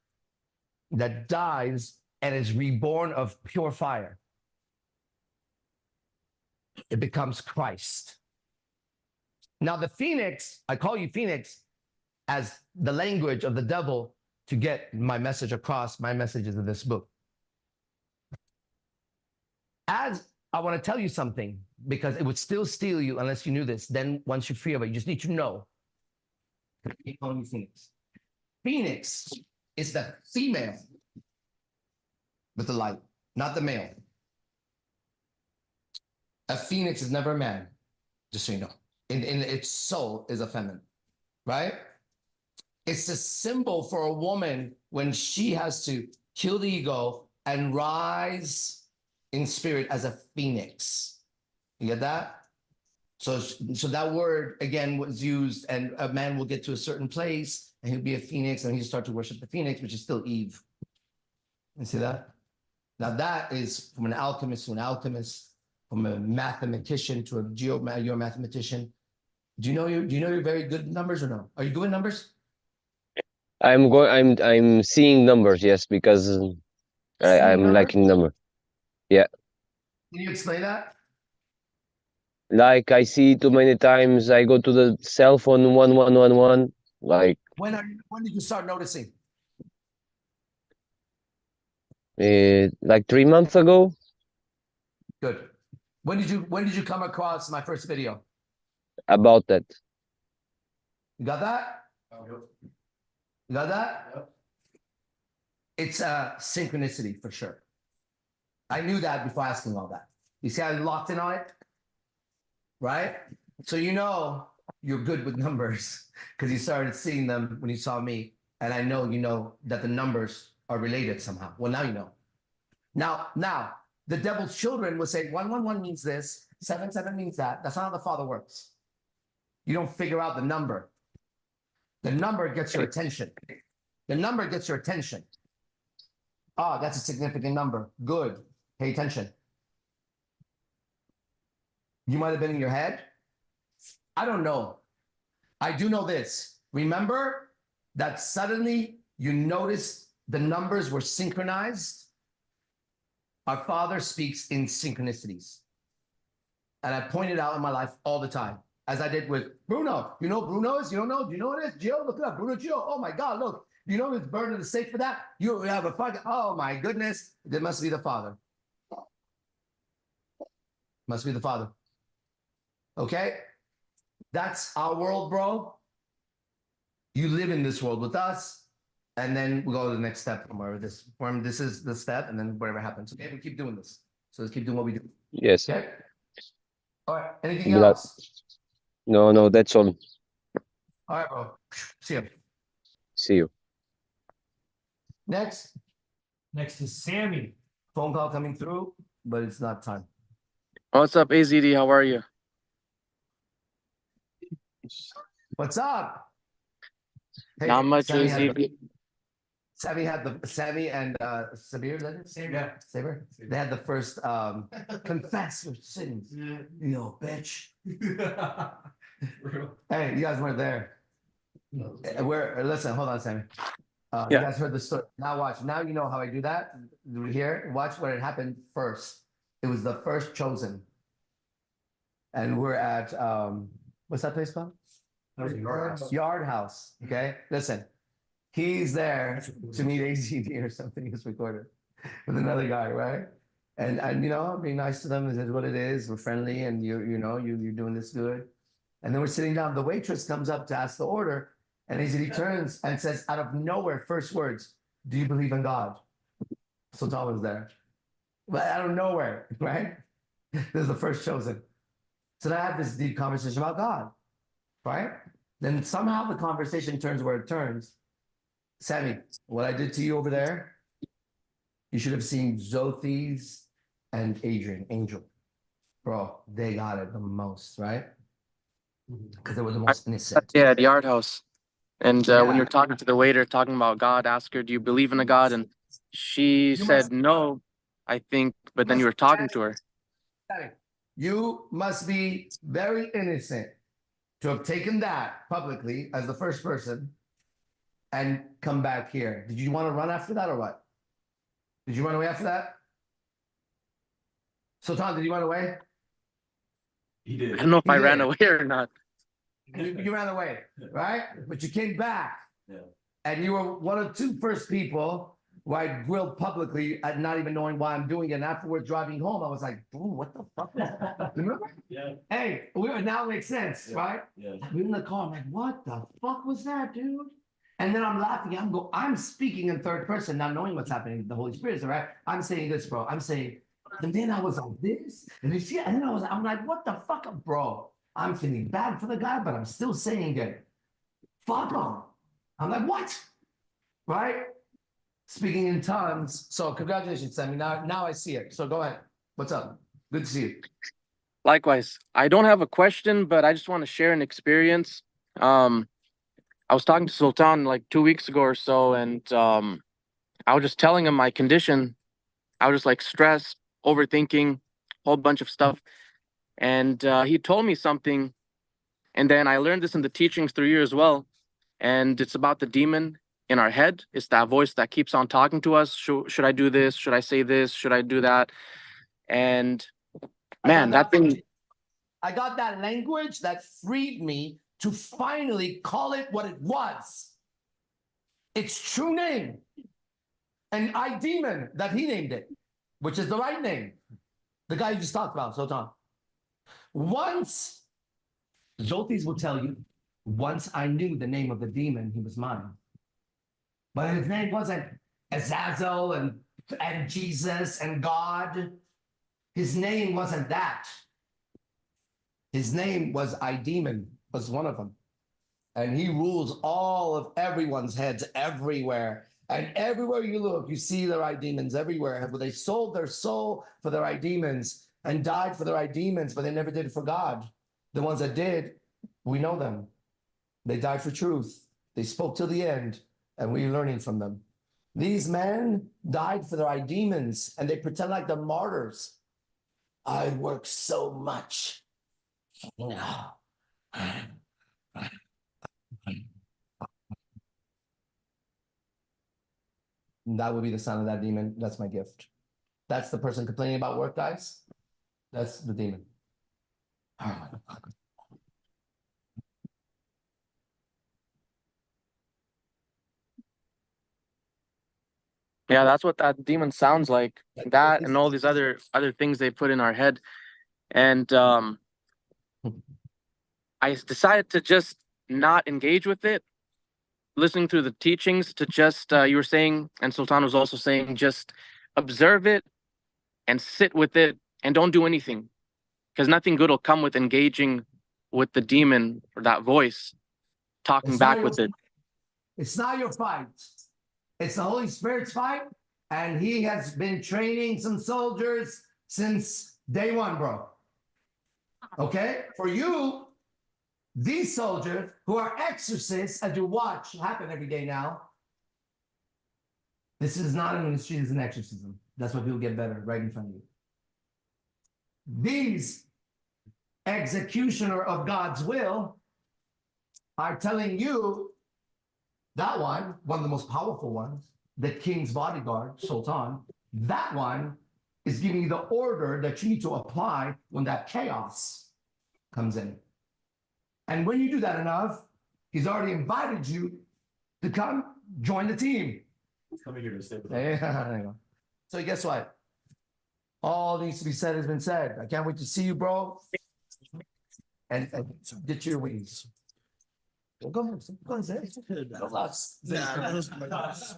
that dies and is reborn of pure fire. It becomes Christ. Now the phoenix, I call you phoenix as the language of the devil to get my message across. My message is in this book. As I want to tell you something, because it would still steal you unless you knew this. Then once you're free of it, you just need to know. I keep calling you Phoenix. Phoenix is the female with the light, not the male. A phoenix is never a man, just so you know. In its soul is a feminine, right? It's a symbol for a woman when she has to kill the ego and rise in spirit as a phoenix. You get that? So that word again was used, and a man will get to a certain place and he'll be a phoenix and he'll start to worship the phoenix, which is still Eve. You see that? Now that is from an alchemist to an alchemist, from a mathematician to a you're a mathematician. Do you know you're very good at numbers or no? Are you good with numbers? I'm seeing numbers, yes, because I'm liking number. Yeah. Can you explain that? Like I see too many times. I go to the cell phone 1111. Like When did you start noticing? like 3 months ago. Good. When did you come across my first video? About that. You got that? You got that? It's a synchronicity for sure. I knew that before asking all that. You see, I locked in on it, right? So you know you're good with numbers because you started seeing them when you saw me, and I know you know that the numbers are related somehow. Well, now you know. Now the devil's children will say 111 means this, 77 means that. That's not how the Father works. You don't figure out the number. The number gets your attention. The number gets your attention. Ah, that's a significant number. Good. Pay attention. You might have been in your head. I don't know. I do know this. Remember that suddenly you noticed the numbers were synchronized? Our Father speaks in synchronicities. And I point it out in my life all the time, as I did with Bruno. You know Bruno is? You don't know? Do you know what it is? Gio, look it up. Bruno Gio. Oh my God, look. You know his burden is safe for that? You have a fucking, oh my goodness. It must be the Father. Must be the Father. Okay? That's our world, bro. You live in this world with us, and then we go to the next step from this is the step, and then whatever happens. Okay, we keep doing this. So let's keep doing what we do. Yes. Okay? All right. Anything Glad- else? No, that's all. All right, bro. See you. See you. Next. Next is Sami. Phone call coming through, but it's not time. What's up, AZD? How are you? What's up? Hey, Not much, Sami has a- AZD. Sami and Sabir, that is? Yeah. Saber? They had the first confess your sins. Yo, bitch. Hey, you guys weren't there. Listen, hold on, Sami. You Yeah. guys heard the story. Now watch. Now you know how I do that. Here, watch what had happened first. It was the first chosen. And we're at what's that place called? Yard House. Okay. Listen. He's there to meet AZD or something. He's recorded with another guy, right? And you know, be nice to them. This is what it is. We're friendly, and you're doing this good. And then we're sitting down. The waitress comes up to ask the order, and AZD turns and says, out of nowhere, first words, "Do you believe in God?" Sultan was there, but out of nowhere, right? This is the first chosen. So then I have this deep conversation about God, right? Then somehow the conversation turns where it turns. Sami, what I did to you over there, you should have seen Zothis and Angel. Bro, they got it the most, right? Because they were the most innocent. Yeah, the art house. And when Yeah. you're talking to the waiter, talking about God, ask her, "Do you believe in a God?" And she said no, I think, but then you were talking to her. Sami, you must be very innocent to have taken that publicly as the first person and come back here. Did you want to run after that or what? Did you run away after that? Sultan, did you run away? He did. I don't know if He I ran did. away or not. You ran away, right? But you came back. Yeah. And you were one of two first people who I grilled publicly at not even knowing why I'm doing it. And afterwards, driving home, I was like, "Boom, what the fuck was that?" Remember? Yeah. Hey, now it makes sense, right? Yeah. We're in the car. I'm like, what the fuck was that, dude? And then I'm laughing. I'm speaking in third person, not knowing what's happening. The Holy Spirit is right. I'm saying this, bro. I'm saying, and then I was like this, and then and then I'm like, what the fuck, bro? I'm feeling bad for the guy, but I'm still saying it. Fuck him. I'm like, what? Right? Speaking in tongues. So congratulations, Sami. Now I see it. So go ahead. What's up? Good to see you. Likewise, I don't have a question, but I just want to share an experience. I was talking to Sultan like 2 weeks ago or so, and I was just telling him my condition. I was just like stressed, overthinking, whole bunch of stuff. And he told me something, and then I learned this in the teachings through you as well. And it's about the demon in our head. It's that voice that keeps on talking to us. Should I do this? Should I say this? Should I do that? And man, that thing. I got that language that freed me to finally call it what it was. Its true name. And I demon that he named it, which is the right name. The guy you just talked about, Sultan. Once, Zotis will tell you, once I knew the name of the demon, he was mine. But his name wasn't Azazel and Jesus and God. His name wasn't that. His name was I Demon, was one of them. And he rules all of everyone's heads everywhere. And everywhere you look, you see their I demons everywhere. But they sold their soul for their I demons and died for their I demons, but they never did it for God. The ones that did, we know them. They died for truth. They spoke till the end, and we're learning from them. These men died for their I demons, and they pretend like they're martyrs. I work so much. That would be the sound of that demon. That's my gift. That's the person complaining about work, guys. That's the demon. Yeah, that's what that demon sounds like. That and all these other things they put in our head. And I decided to just not engage with it. Listening through the teachings, to just you were saying, and Sultan was also saying, just observe it and sit with it and don't do anything, because nothing good will come with engaging with the demon or that voice talking back with it. It's not your fight. It's the Holy Spirit's fight, and he has been training some soldiers since day one, bro. Okay? For you, these soldiers who are exorcists, as you watch happen every day now, This is not a ministry, this is an exorcism. That's why people get better right in front of you. These executioner of God's will are telling you that one of the most powerful ones, the king's bodyguard, Sultan, that one is giving you the order that you need to apply when that chaos comes in. And when you do that enough, he's already invited you to come join the team. Coming here to stay with There you go. So guess what? All needs to be said has been said. I can't wait to see you, bro. And get your wings. Well, go ahead. Go ahead. Relax.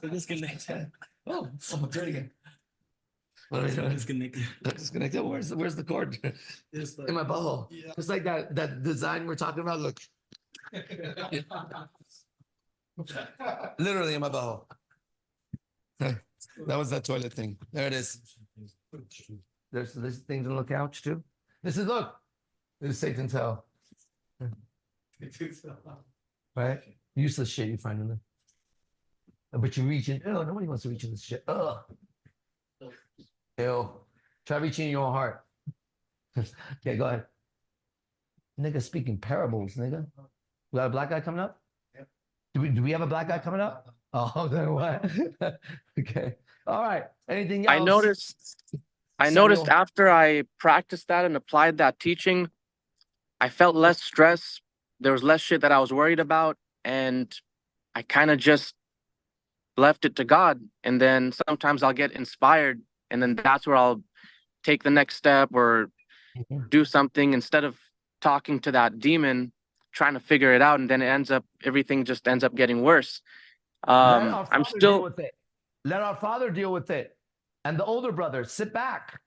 Disconnected. Oh, I'm again. What are we doing? Disconnected. Where's the cord? In my butthole. Yeah. Just like that design we're talking about. Look. Literally in my butthole. That was that toilet thing. There it is. There's things on the couch too. This is Satan's hell. Right? Useless shit you find in there. But you reach in. Oh, nobody wants to reach in this shit. Ugh. Ew. Try reaching in your own heart. Okay, go ahead. Nigga speaking parables, nigga. We got a black guy coming up? Do we have a black guy coming up? Oh, then what? Okay. All right. Anything else? I noticed Samuel? after I practiced that and applied that teaching, I felt less stress. There was less shit that I was worried about. And I kind of just left it to God. And then sometimes I'll get inspired. And then that's where I'll take the next step or do something instead of talking to that demon, trying to figure it out. And then everything just ends up getting worse. I'm still deal with it. Let our father deal with it. And the older brother, sit back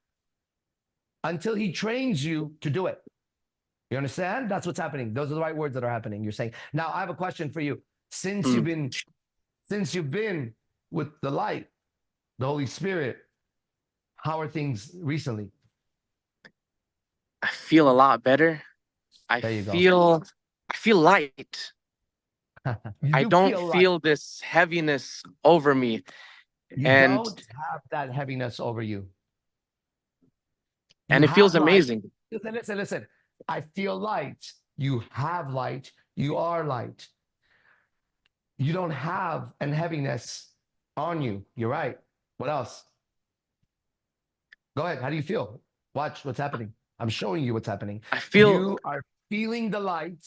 until he trains you to do it. You understand? That's what's happening. Those are the right words that are happening. You're saying. Now, I have a question for you. Since you've been with the light, the Holy Spirit, how are things recently? I feel a lot better. I feel light. I don't feel this heaviness over me. You And don't have that heaviness over you. And You it feels have light. amazing. Listen. I feel light. You have light. You are light. You don't have a heaviness on you. You're right. What else? Go ahead. How do you feel? Watch what's happening. I'm showing you what's happening. I feel you are feeling the light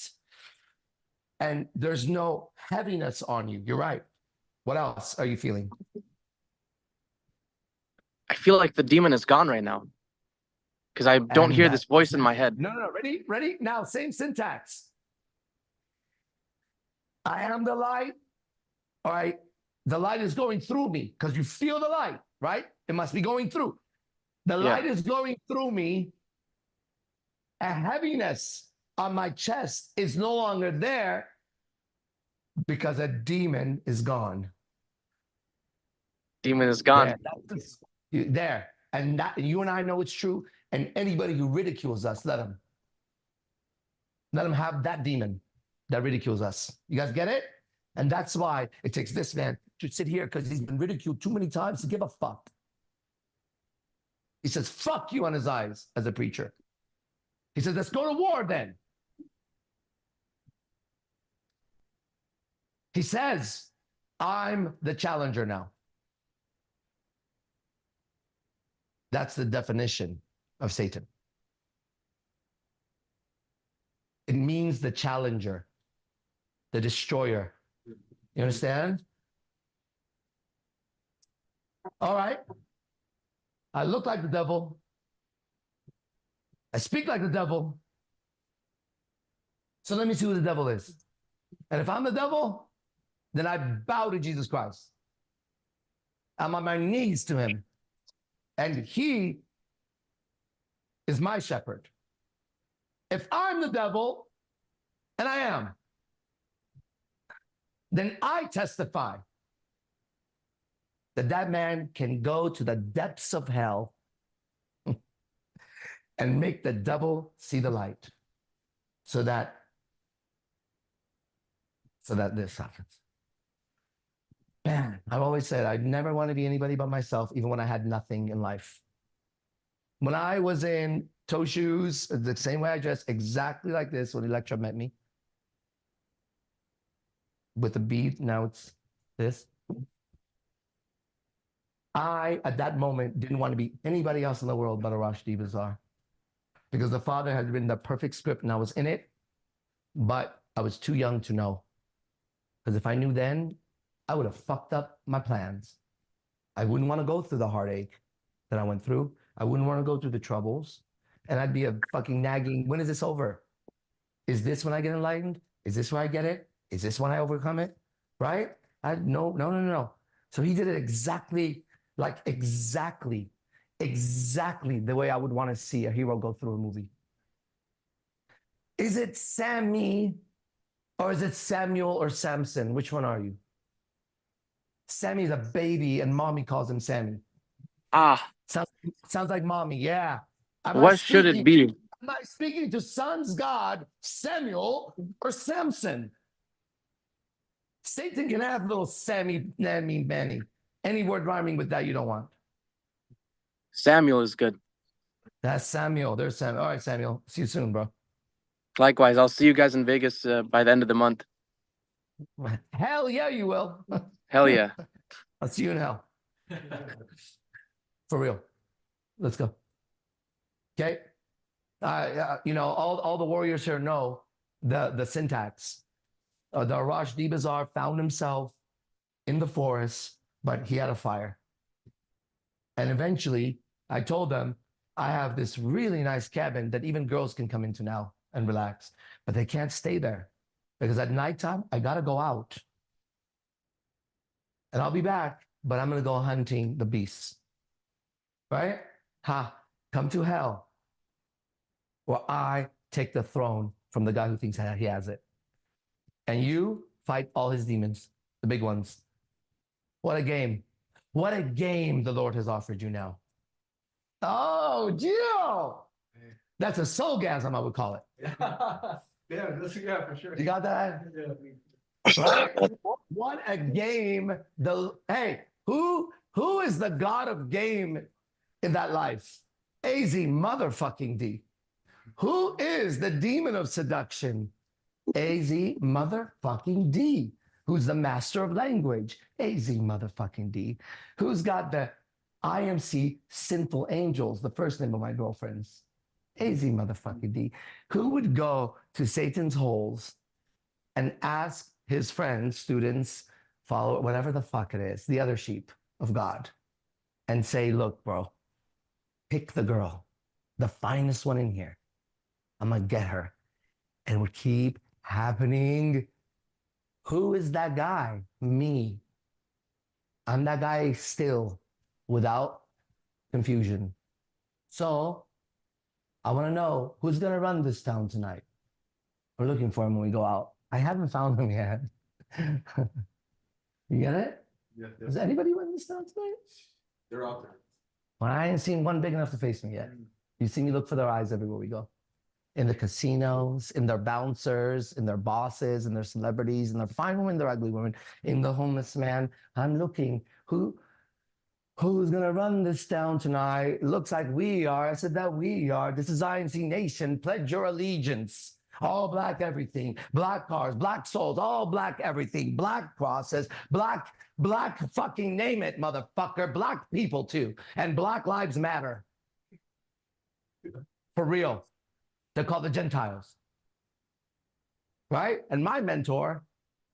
and there's no heaviness on you. You're right. What else are you feeling? I feel like the demon is gone right now because I don't hear this voice in my head. No. Ready? Now, same syntax. I am the light. All right. The light is going through me because you feel the light, right? It must be going through. The light is going through me. A heaviness on my chest is no longer there because a demon is gone. Demon is gone. There. And that, you and I know it's true. And anybody who ridicules us, let them have that demon that ridicules us. You guys get it? And that's why it takes this man to sit here because he's been ridiculed too many times to give a fuck. He says, fuck you on his eyes as a preacher. He says, let's go to war then. He says, I'm the challenger now. That's the definition of Satan. It means the challenger, the destroyer. You understand? All right. I look like the devil. I speak like the devil. So let me see who the devil is. And if I'm the devil, then I bow to Jesus Christ. I'm on my knees to him. And he is my shepherd. If I'm the devil, and I am, then I testify that that man can go to the depths of hell and make the devil see the light so that this happens. Man, I've always said I never want to be anybody but myself, even when I had nothing in life. When I was in toe shoes, the same way I dressed, exactly like this when Electra met me. With a bead, now it's this. I, at that moment, didn't want to be anybody else in the world but a Rashdi Bazaar. Because the Father had written the perfect script and I was in it, but I was too young to know. Because if I knew then, I would have fucked up my plans. I wouldn't want to go through the heartache that I went through. I wouldn't want to go through the troubles. And I'd be a fucking nagging, when is this over? Is this when I get enlightened? Is this when I get it? Is this when I overcome it? Right? No. So he did it exactly the way I would want to see a hero go through a movie. Is it Sami or is it Samuel or Samson? Which one are you? Sammy's a baby and mommy calls him Sammy. Sounds like mommy, yeah. What should it be? Am I speaking to son's God, Samuel or Samson? Satan can have little Sammy, Nanny, Manny. Any word rhyming with that you don't want. Samuel is good. That's Samuel. There's Samuel. All right, Samuel. See you soon, bro. Likewise, I'll see you guys in Vegas by the end of the month. Hell yeah, you will. Hell yeah. I'll see you in hell. For real. Let's go. Okay. All the warriors here know the syntax. The Rashdi Bazaar found himself in the forest, but he had a fire. And eventually, I told them, I have this really nice cabin that even girls can come into now and relax, but they can't stay there because at nighttime, I got to go out. And I'll be back, but I'm going to go hunting the beasts. Right? Come to hell. Or I take the throne from the guy who thinks that he has it. And you fight all his demons, the big ones. What a game. What a game the Lord has offered you now. Oh, Gio. That's a soulgasm, I would call it. Yeah, for sure. You got that? Right? What a game. Hey, who is the god of game in that life? AZ motherfucking D. Who is the demon of seduction? AZ motherfucking D. Who's the master of language? AZ motherfucking D. Who's got the IMC sinful angels, the first name of my girlfriends? AZ motherfucking D. Who would go to Satan's holes and ask his friends, students, follow whatever the fuck it is, the other sheep of God, and say, look, bro, pick the girl, the finest one in here. I'm gonna get her. And it would keep happening. Who is that guy? Me. I'm that guy still, without confusion. So I want to know who's going to run this town tonight. We're looking for him when we go out. I haven't found him yet. You get it? Yeah. Does anybody run this town tonight? They're out there. Well, I ain't seen one big enough to face me yet. You see me look for their eyes everywhere we go. In the casinos, in their bouncers, in their bosses, in their celebrities, in their fine women, their ugly women, in the homeless man. I'm looking. Who's gonna run this town tonight? Looks like we are. I said that we are. This is IMC Nation. Pledge your allegiance. All black everything. Black cars, black souls, all black everything. Black crosses, black fucking name it, motherfucker. Black people too. And Black Lives Matter. For real. They're called the Gentiles. Right? And my mentor,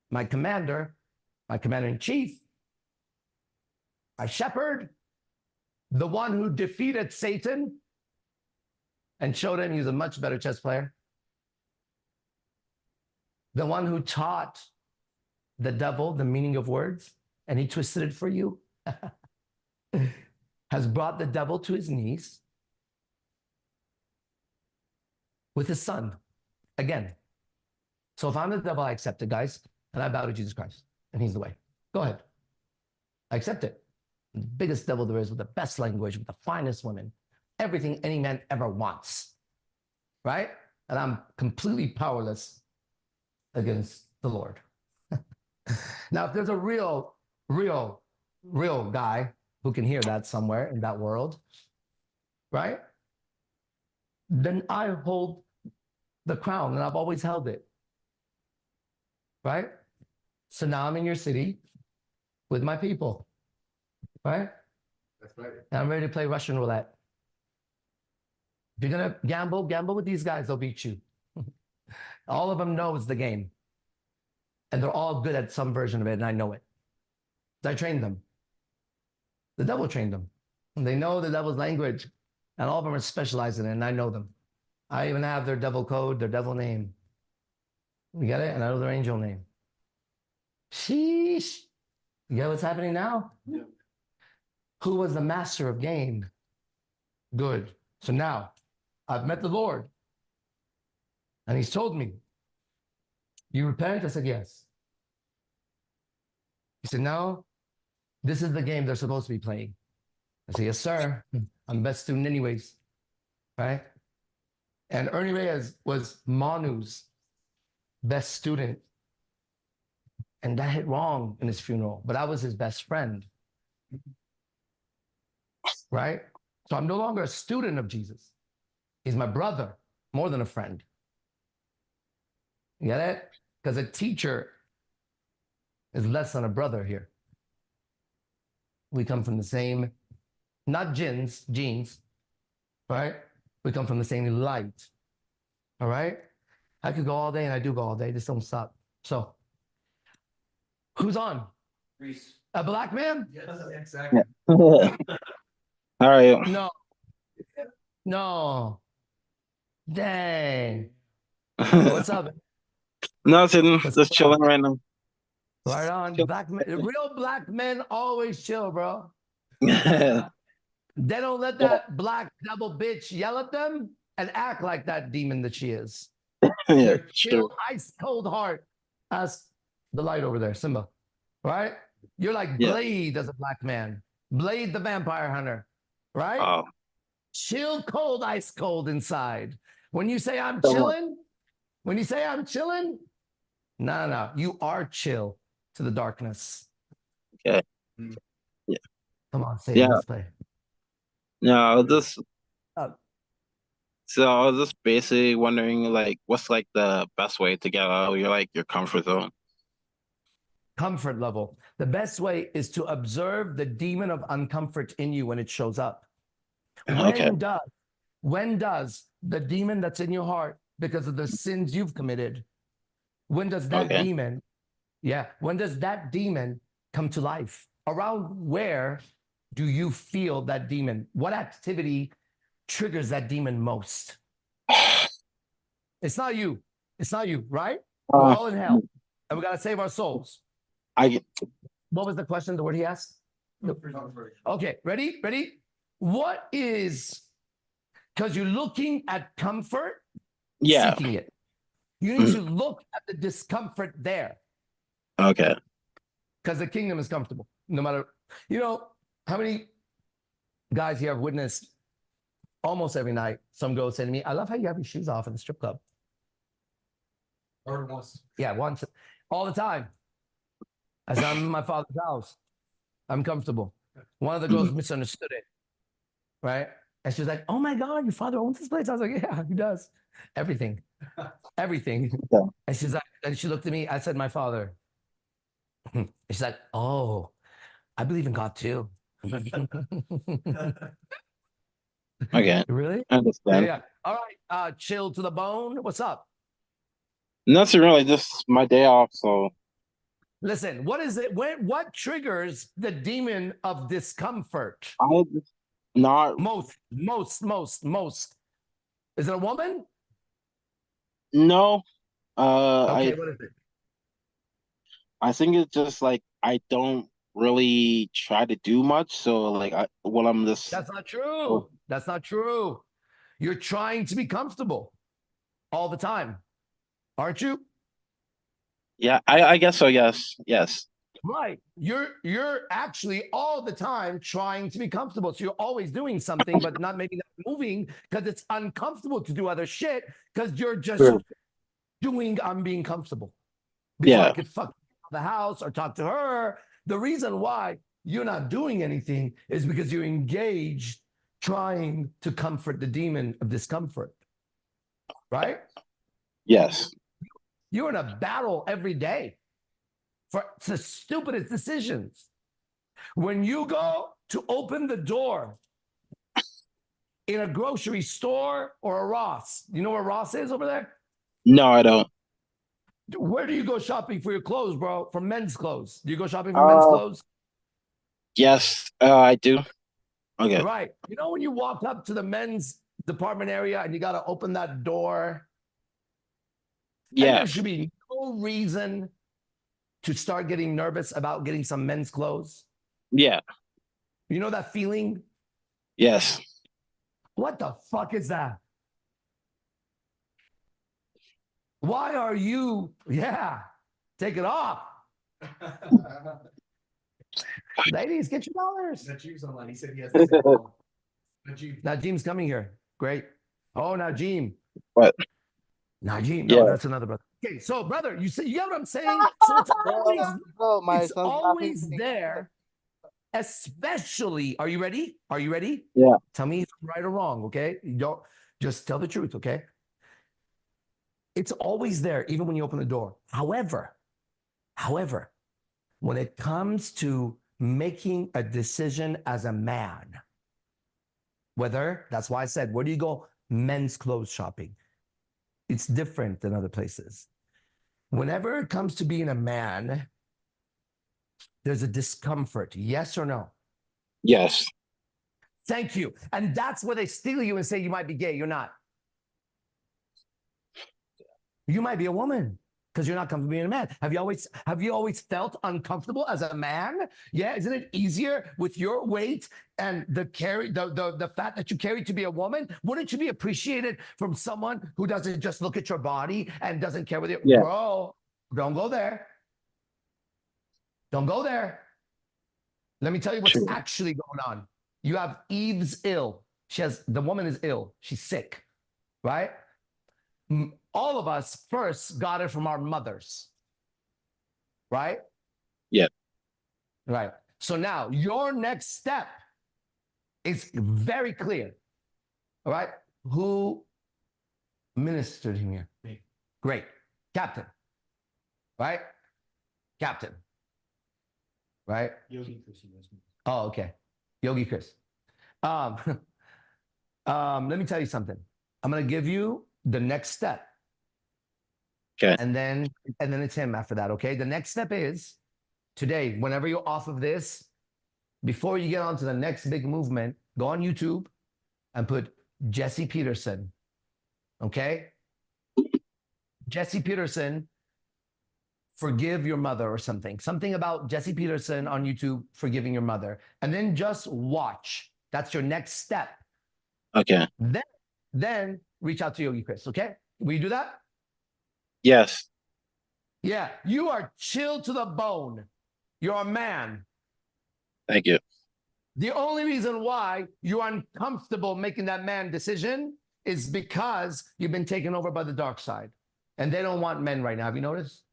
my commander-in-chief, my shepherd, the one who defeated Satan and showed him he was a much better chess player, the one who taught the devil the meaning of words and he twisted it for you, has brought the devil to his knees with his son again. So if I'm the devil, I accept it, guys, and I bow to Jesus Christ, and he's the way. Go ahead. I accept it. The biggest devil there is, with the best language, with the finest women, everything any man ever wants, right? And I'm completely powerless against the Lord. Now, if there's a real real guy who can hear that somewhere in that world, right? Then I hold the crown, and I've always held it, right? So now I'm in your city with my people, right? That's right. And I'm ready to play Russian roulette. If you're gonna gamble with these guys, they'll beat you. All of them know it's the game. And they're all good at some version of it, and I know it. I trained them. The devil trained them. And they know the devil's language, and all of them are specialized in it, and I know them. I even have their devil code, their devil name. You get it? And I know their angel name. Sheesh. You get what's happening now? Yeah. Who was the master of game? Good. So now I've met the Lord. And he's told me, you repent? I said, yes. He said, no, this is the game they're supposed to be playing. I said, yes, sir. I'm the best student anyways, right? And Ernie Reyes was Manu's best student. And that hit wrong in his funeral, but I was his best friend, right? So I'm no longer a student of Jesus. He's my brother, more than a friend. You get it? Because a teacher is less than a brother here. We come from the same, not genes, right? We come from the same light, all right? I could go all day, and I do go all day. Just don't stop. So, who's on? Rhys. A black man? Yes, exactly. All right. No. No. Dang. What's up? Nothing. What's Just going chilling on? right now. Right on. Black men, real black men always chill, bro. Yeah. They don't let that black devil bitch yell at them and act like that demon that she is. They're chill, ice cold heart. Ask the light over there, Simba. Right? You're like Yeah. Blade as a black man. Blade the vampire hunter. Right? Oh, Chill, cold, ice cold inside. When you say I'm Come on. chilling, no. You are chill to the darkness. okay. Yeah. Come on, say Yeah. it. Let's play. No, I was just Uh, so I was just basically wondering, like, what's like the best way to get out of your comfort zone? Comfort level. The best way is to observe the demon of uncomfort in you when it shows up. Okay. When does the demon that's in your heart because of the sins you've committed, when does that Okay. demon, when does that demon come to life? Around where do you feel that demon? What activity triggers that demon most? It's not you. It's not you, right? We're all in hell, and we got to save our souls. What was the question, the word he asked? Okay, ready? What is, because you're looking at comfort, Yeah. seeking it. You need to look at the discomfort there, Okay. because the kingdom is comfortable. No matter, how many guys here have witnessed almost every night some girl say to me, I love how you have your shoes off in the strip club. Or once. Yeah, once, all the time. As I'm in my father's house, I'm comfortable. One of the girls misunderstood it, right? And she's like, oh my God, your father owns this place. I was like, yeah, he does. Everything. Yeah. And she's like, and she looked at me, I said, my father. And she's like, oh, I believe in God too. Okay. Really? I understand. Yeah. All right. Chill to the bone. What's up? Nothing really. Just my day off. So Listen, what is it? What triggers the demon of discomfort? I just not. Most. Is it a woman? No. Okay, what is it? I think it's just like I don't really try to do much. So like I'm just. That's not true. That's not true. You're trying to be comfortable all the time, aren't you? Yeah, I guess so. Yes. Right. You're actually all the time trying to be comfortable. So you're always doing something, but not maybe not moving because it's uncomfortable to do other shit because you're just Sure. doing I'm being comfortable. Before Yeah. I could fuck the house or talk to her, The reason why you're not doing anything is because you're engaged trying to comfort the demon of discomfort, right? Yes. You're in a battle every day for the stupidest decisions. When you go to open the door in a grocery store or a Ross, you know where Ross is over there? No, I don't. Where do you go shopping for your clothes, bro? For men's clothes? Do you go shopping for men's clothes? Yes, I do. Okay. Right. You know when you walk up to the men's department area and you got to open that door? And Yeah. there should be no reason to start getting nervous about getting some men's clothes. Yeah. You know that feeling? Yes. What the fuck is that? Why are you? Yeah. Take it off. Ladies, get your dollars. Najim's online. He said he has the same problem. Najim. Najim's coming here. Great. Oh, Najim. What? Najim. Yeah. No, that's another brother. Okay, so brother, you see, you get what I'm saying? So it's always, Bro, my it's son's always laughing. there. Especially, are you ready? Are you ready? Yeah. Tell me if I'm right or wrong, okay? You don't just tell the truth, okay? It's always there, even when you open the door. However, when it comes to making a decision as a man, whether, that's why I said, where do you go? Men's clothes shopping. It's different than other places. Whenever it comes to being a man, there's a discomfort, yes or no? Yes. Thank you. And that's where they steal you and say you might be gay. You're not. You might be a woman because you're not comfortable being a man. Have you always felt uncomfortable as a man? Yeah, isn't it easier with your weight and the fat that you carry to be a woman? Wouldn't you be appreciated from someone who doesn't just look at your body and doesn't care with you? Yeah. Bro, don't go there. Don't go there. Let me tell you what's True. actually going on. You have Eve's ill. The woman is ill. She's sick, right? All of us first got it from our mothers, right? Yeah. Right. So now your next step is very clear. All right. Who ministered him here? Me. Great. Captain. Right? Captain. Right? Yogi Chris, you guys. Oh, okay. Yogi Chris. Let me tell you something. I'm going to give you the next step. Okay. And then it's him after that, okay? The next step is today, whenever you're off of this, before you get on to the next big movement, go on YouTube and put Jesse Peterson, okay? Jesse Peterson, forgive your mother or something. Something about Jesse Peterson on YouTube, forgiving your mother. And then just watch. That's your next step. Okay. Then reach out to Yogi Chris, okay? Will you do that? Yes. Yeah, you are chilled to the bone. You're a man. Thank you. The only reason why you're uncomfortable making that man decision is because you've been taken over by the dark side. And they don't want men right now. Have you noticed?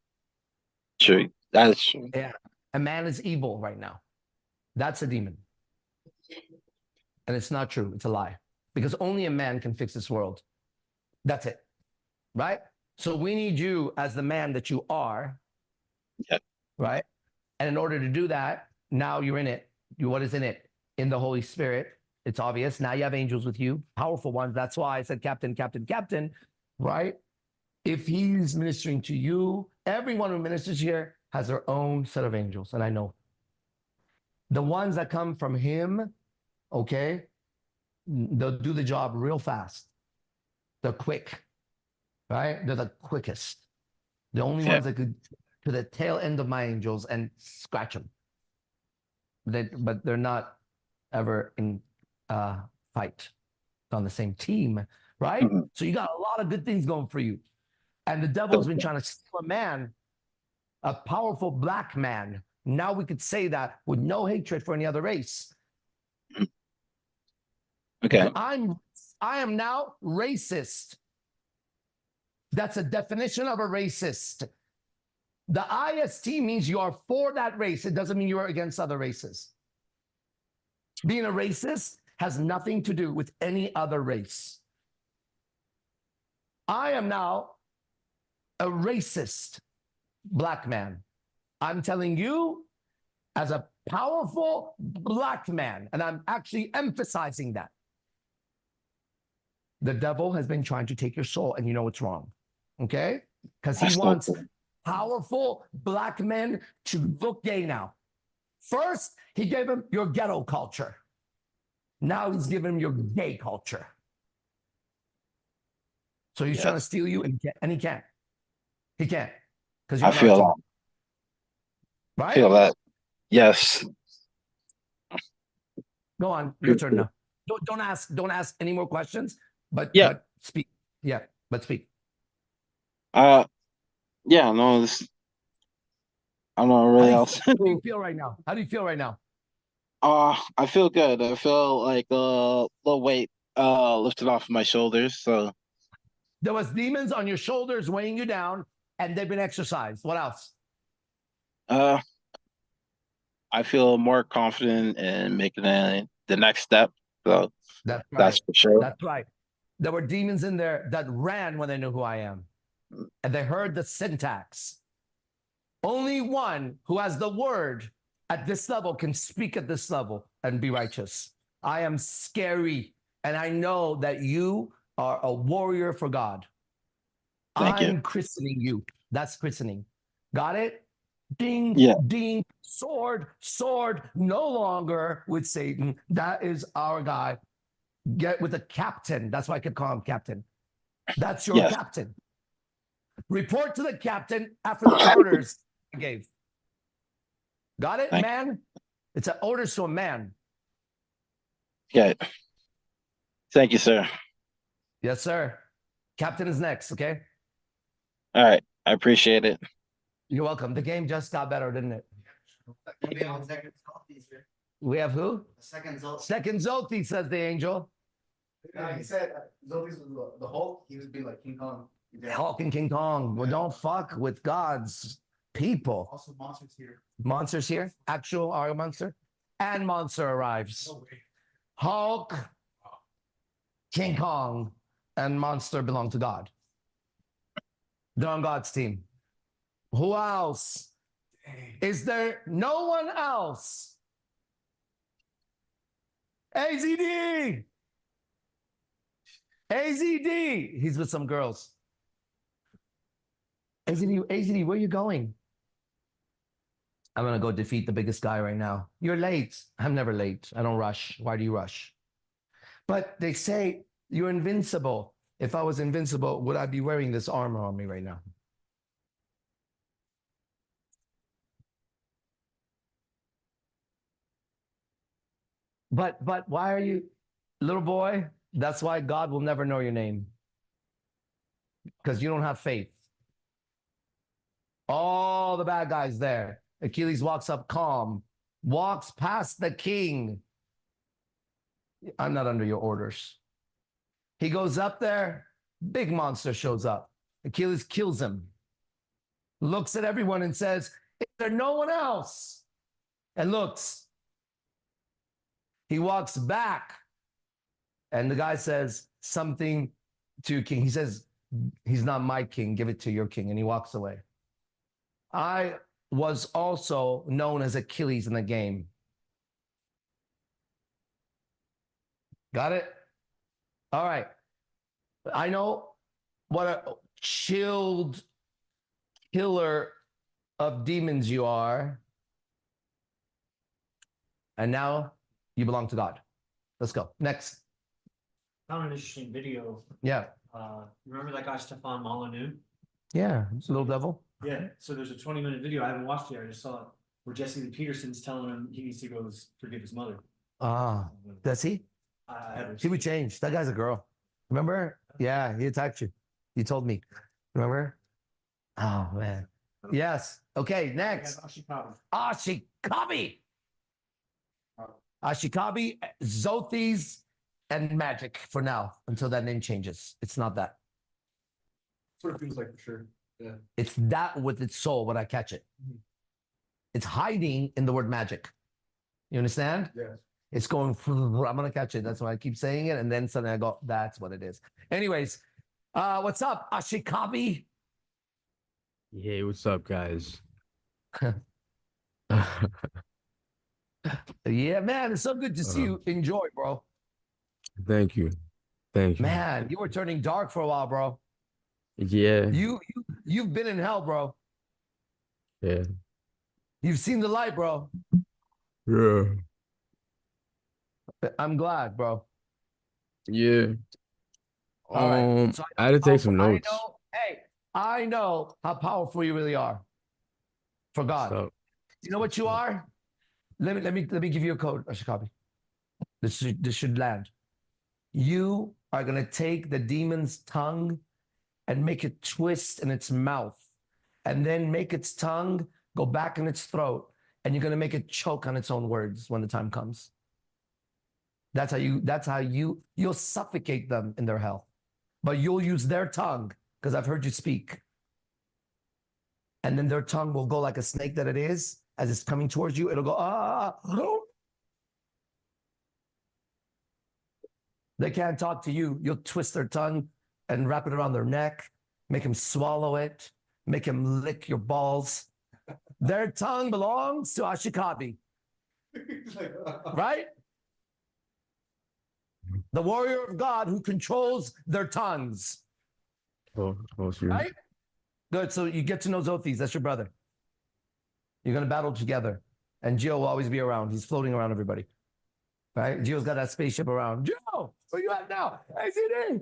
True. That's true. Yeah. A man is evil right now. That's a demon. And it's not true. It's a lie. Because only a man can fix this world. That's it. Right? So we need you as the man that you are. Yeah. Right? And in order to do that, now you're in it. What is in it? In the Holy Spirit. It's obvious. Now you have angels with you, powerful ones. That's why I said captain, captain, captain, right? If he's ministering to you, everyone who ministers here has their own set of angels. And I know the ones that come from him, okay, they'll do the job real fast. They're quick, right? They're the quickest. The only ones that could to the tail end of my angels and scratch them. But they're not ever in fight on the same team, right? Mm-hmm. So you got a lot of good things going for you. And the devil's been trying to steal a man, a powerful black man. Now we could say that with no hatred for any other race. Okay. I am now racist. That's a definition of a racist. The IST means you are for that race. It doesn't mean you are against other races. Being a racist has nothing to do with any other race. I am now a racist black man. I'm telling you as a powerful black man, and I'm actually emphasizing that. The devil has been trying to take your soul, and you know it's wrong, okay? Because he wants powerful black men to look gay now. First, he gave him your ghetto culture. Now he's giving him your gay culture. So he's trying to steal you, and he can't. He can't. Because I feel that. Right? Feel that. Yes. Go on. Your turn now. Don't ask any more questions. But speak. Yeah, but speak. Yeah, no, this I don't know really else. How do you feel right now? How do you feel right now? I feel good. I feel like a little weight lifted off my shoulders. So there was demons on your shoulders weighing you down, and they've been exorcised. What else? I feel more confident in making the next step. So that's right. That's for sure. That's right. There were demons in there that ran when they knew who I am. And they heard the syntax. Only one who has the word at this level can speak at this level and be righteous. I am scary, and I know that you are a warrior for God. I'm christening you. That's christening. Got it? Ding, ding, sword, no longer with Satan. That is our guy. Get with the captain. That's why I could call him captain. That's your captain. Report to the captain after the orders I gave. Got it, man? It's an orders to a man. Okay. Thank you, sir. Yes, sir. Captain is next, okay? All right. I appreciate it. You're welcome. The game just got better, didn't it? We have who? Second Zoth. Second Zothi, says the angel. He said Zothis was the Hulk. He was being like King Kong. Hulk and King Kong. Well, don't fuck with God's people. Also, monsters here. Monsters here? Actual are a monster? And monster arrives. No way. Hulk, King Kong, and monster belong to God. They're on God's team. Who else? Dang. Is there no one else? AZD! AZD! He's with some girls. AZD, where are you going? I'm going to go defeat the biggest guy right now. You're late. I'm never late. I don't rush. Why do you rush? But they say you're invincible. If I was invincible, would I be wearing this armor on me right now? But why are you, little boy? That's why God will never know your name. Because you don't have faith. All the bad guys there. Achilles walks up calm, walks past the king. I'm not under your orders. He goes up there, big monster shows up. Achilles kills him, looks at everyone and says, is there no one else? And looks. He walks back, and the guy says something to king. He says, he's not my king, give it to your king, and he walks away. I was also known as Achilles in the game. Got it? All right. I know what a chilled killer of demons you are. And now you belong to God. Let's go. Next. Found an interesting video. Yeah. Remember that guy Stefan Molyneux? Yeah. It's a little devil. Yeah. So there's a 20-minute video. I haven't watched it yet. I just saw it. Where Jesse Peterson's telling him he needs to go forgive his mother. Does he? I haven't. He would change. That guy's a girl. Remember? Yeah, he attacked you. You told me. Remember? Oh, man. Yes. Okay, next. Ashikabi. Ashikabi, Zothis, and magic for now until that name changes. It's not that. That's what it feels like for sure. Yeah. It's that with its soul when I catch it. It's hiding in the word magic. You understand? Yeah. It's going, I'm going to catch it. That's why I keep saying it. And then suddenly I go, that's what it is. Anyways, what's up, Ashikabi? Hey, what's up, guys? Yeah, man. It's so good to see you. Enjoy, bro. Thank you. Thank you. Man, you were turning dark for a while, bro. Yeah. You've been in hell, bro. Yeah. You've seen the light, bro. Yeah. I'm glad, bro. Yeah. All right. So I had to take some notes. I know how powerful you really are for God. So, You know what you are? Let me give you a code, Ashikabi. This should land. You are gonna take the demon's tongue and make it twist in its mouth, and then make its tongue go back in its throat, and you're gonna make it choke on its own words when the time comes. That's how you'll suffocate them in their hell. But you'll use their tongue, because I've heard you speak. And then their tongue will go like a snake that it is, as it's coming towards you, it'll go, oh. They can't talk to you. You'll twist their tongue and wrap it around their neck, make them swallow it, make them lick your balls. Their tongue belongs to Ashikabi, right? The warrior of God who controls their tongues. Right? Good. So you get to know Zothes. That's your brother. You're going to battle together. And Gio will always be around. He's floating around everybody. Right? Gio's got that spaceship around. Gio, where you at now? AZD.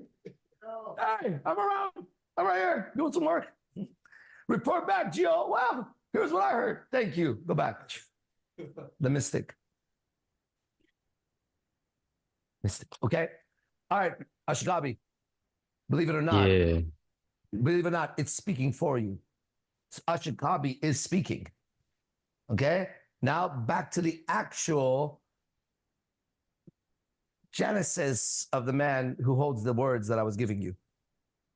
Hey, I'm around. I'm right here doing some work. Report back, Gio. Wow, here's what I heard. Thank you. Go back. The mystic. Okay. All right, Ashikabi. Believe it or not. yeah. Believe it or not, it's speaking for you. Ashikabi is speaking. Okay. Now back to the actual genesis of the man who holds the words that I was giving you.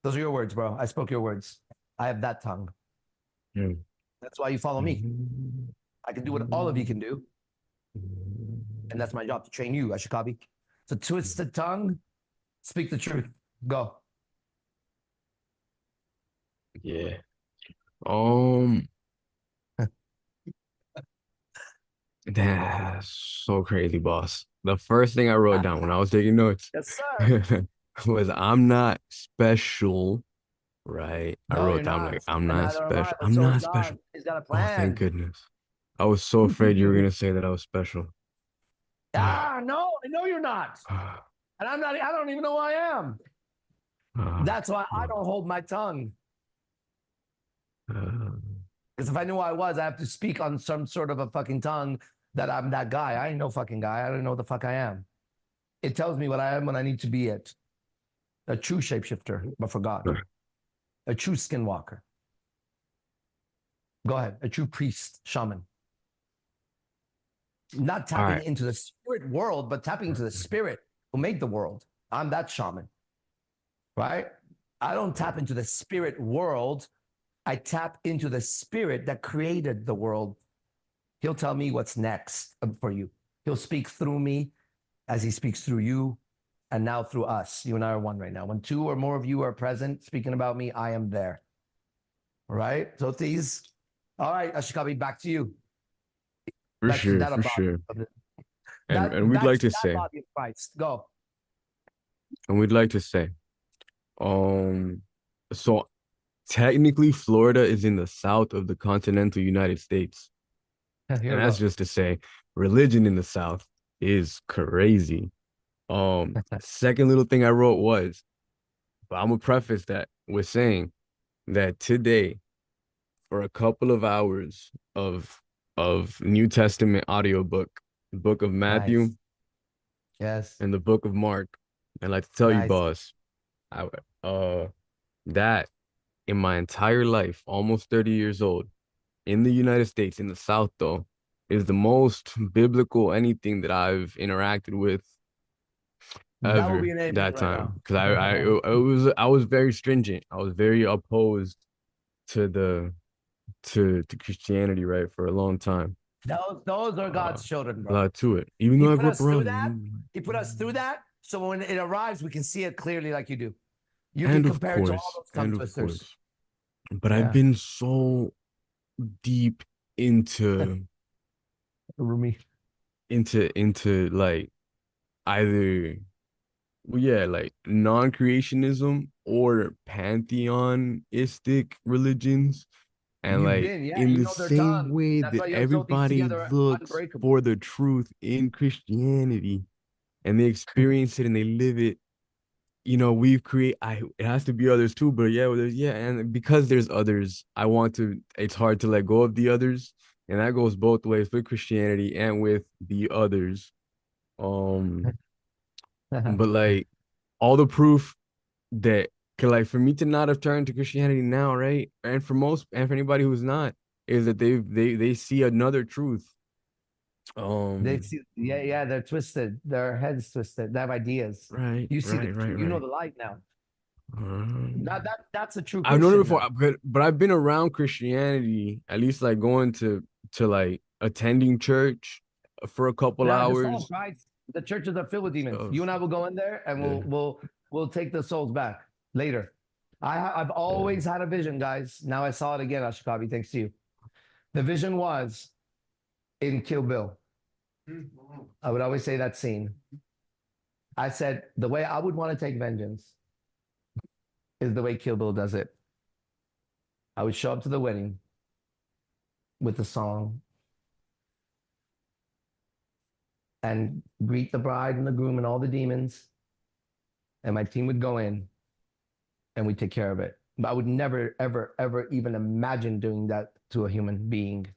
Those are your words, bro. I spoke your words. I have that tongue. Mm. That's why you follow me. I can do what all of you can do. And that's my job, to train you, Ashikabi. So twist the tongue, speak the truth. Go. Yeah. That's so crazy, boss. The first thing I wrote down when I was taking notes Yes, sir. was I'm not special, right? I No, wrote you're down not. like I'm And not neither am I, special. but I'm so is not God. special. He's got a Oh, thank plan. goodness. I was so afraid you were gonna say that I was special. No, I know you're not. And I'm not, I don't even know who I am. That's why I don't hold my tongue. Because if I knew who I was, I have to speak on some sort of a fucking tongue that I'm that guy. I ain't no fucking guy. I don't know what the fuck I am. It tells me what I am when I need to be it. A true shapeshifter, but for God. A true skinwalker. Go ahead. A true priest, shaman. Not tapping into the spirit world, but tapping into the spirit who made the world. I'm that shaman. Right? I don't tap into the spirit world. I tap into the spirit that created the world. He'll tell me what's next for you. He'll speak through me as he speaks through you, and now through us. You and I are one right now. When two or more of you are present speaking about me, I am there. All right? So these. All right, Ashikabi, back to you. For sure. And we'd like to say. Body of Christ. Go. And we'd like to say, so technically Florida is in the south of the continental United States. And that's just to say religion in the South is crazy. Second little thing I wrote was, but I'm gonna preface that with saying that today, for a couple of hours of New Testament audiobook, the book of Matthew, yes, and the book of Mark, I'd like to tell you, boss, that in my entire life, almost 30 years old, in the United States, in the South though, is the most biblical anything that I've interacted with ever that time. Because I was very stringent. I was very opposed to Christianity, right, for a long time. Those are God's children, A bro. lot to it. Even He though I put grew us up through around that. it. He put us through that. So when it arrives, we can see it clearly like you do. You And can of compare it to all course, those tongue and of twisters. course. But Yeah. I've been so deep into Rumi. into like either like non-creationism or pantheonistic religions. And You've like been, yeah, in you the know their same tongue. way That's why that you and Zolti's everybody together looks unbreakable. for the truth in Christianity and they experience it and they live it, you know, it has to be others too, but and because there's others, it's hard to let go of the others. And that goes both ways with Christianity and with the others. But like all the proof that like for me to not have turned to Christianity now, right? And for anybody who's not, is that they see another truth. They see, yeah, they're twisted. Their heads twisted. They have ideas. Right, You see, right. you know the light now. That's a true I've known it Christian before, now. but I've been around Christianity, at least like going to like attending church for a couple Yeah, the hours. souls, right? The churches are filled with demons. Stuff. You and I will go in there and Yeah. we'll take the souls back later. I've always had a vision, guys. Now I saw it again, Ashikabi, thanks to you. The vision was in Kill Bill. I would always say that scene. I said the way I would want to take vengeance is the way Kill Bill does it. I would show up to the wedding with the song and greet the bride and the groom and all the demons. And my team would go in and we'd take care of it. But I would never, ever, ever even imagine doing that to a human being.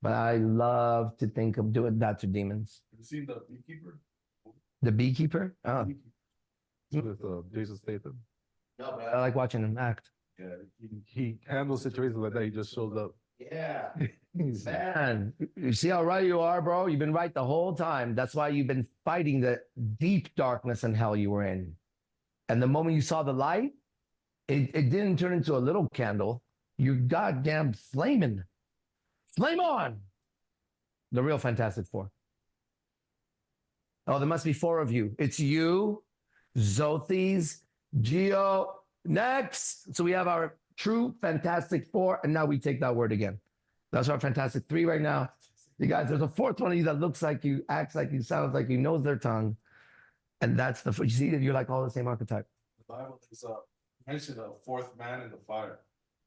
But I love to think of doing that to demons. Have you seen the beekeeper? The beekeeper? Oh. With Jason Statham. No, but I like watching him act. Yeah, he handles situations like that. He just shows up. Yeah. Man, you see how right you are, bro? You've been right the whole time. That's why you've been fighting the deep darkness and hell you were in. And the moment you saw the light, it didn't turn into a little candle. You goddamn flaming. Flame on. The real Fantastic Four. Oh, there must be four of you. It's you, Zothes, Geo, next. So we have our true Fantastic Four, and now we take that word again. That's our Fantastic Three right now. You guys, there's a fourth one of you that looks like you, acts like you, sounds like you, knows their tongue. And that's you see that you're like all the same archetype. The Bible is mentioned a fourth man in the fire.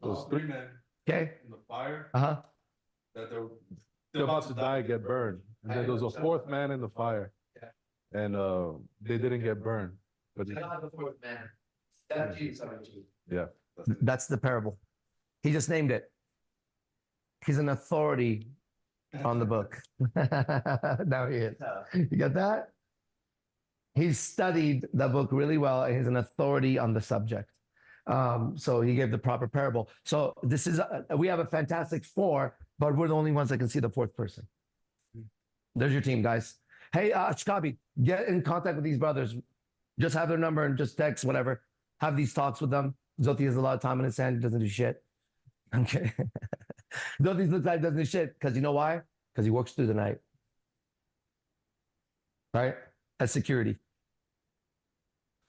Those three men in the fire that they're about to die and get burned. And then there was a fourth man in the fire. And they didn't get burned. But not the fourth man. That's Jesus. Yeah. That's the parable. He just named it. He's an authority on the book. Now he is. You got that? He's studied the book really well, and he's an authority on the subject. So he gave the proper parable. So this is, we have a Fantastic Four, but we're the only ones that can see the fourth person. There's your team, guys. Hey, Ashikabi, get in contact with these brothers. Just have their number and just text, whatever. Have these talks with them. Zoti has a lot of time in his hand. He doesn't do shit. Okay. Zoti looks like he doesn't do shit. Because you know why? Because he works through the night. Right? As security.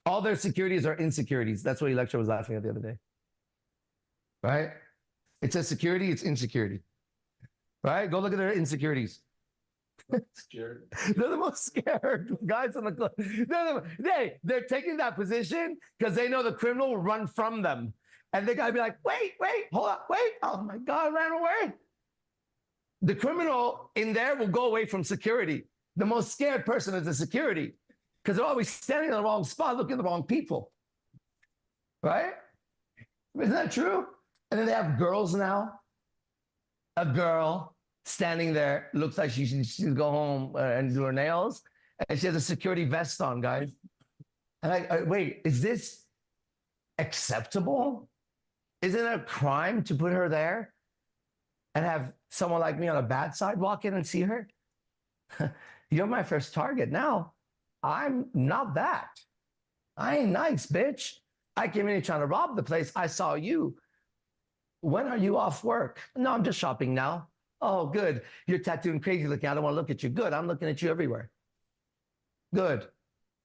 All their securities are insecurities. That's what Electra was laughing at the other day. Right? It says security, it's insecurity. Right? Go look at their insecurities. Scared. They're the most scared guys on the club. They're taking that position because they know the criminal will run from them. And they gotta be like, wait, hold up, wait. Oh my God, I ran away. The criminal in there will go away from security. The most scared person is the security because they're always standing in the wrong spot, looking at the wrong people. Right? Isn't that true? And then they have girls now. A girl standing there, looks like she should go home and do her nails. And she has a security vest on, guys. And I wait, is this acceptable? Isn't it a crime to put her there and have someone like me on a bad side walk in and see her? You're my first target. Now, I'm not that. I ain't nice, bitch. I came in here trying to rob the place. I saw you. When are you off work? No, I'm just shopping now. Oh, good. You're tattooed and crazy looking. I don't want to look at you. Good. I'm looking at you everywhere. Good.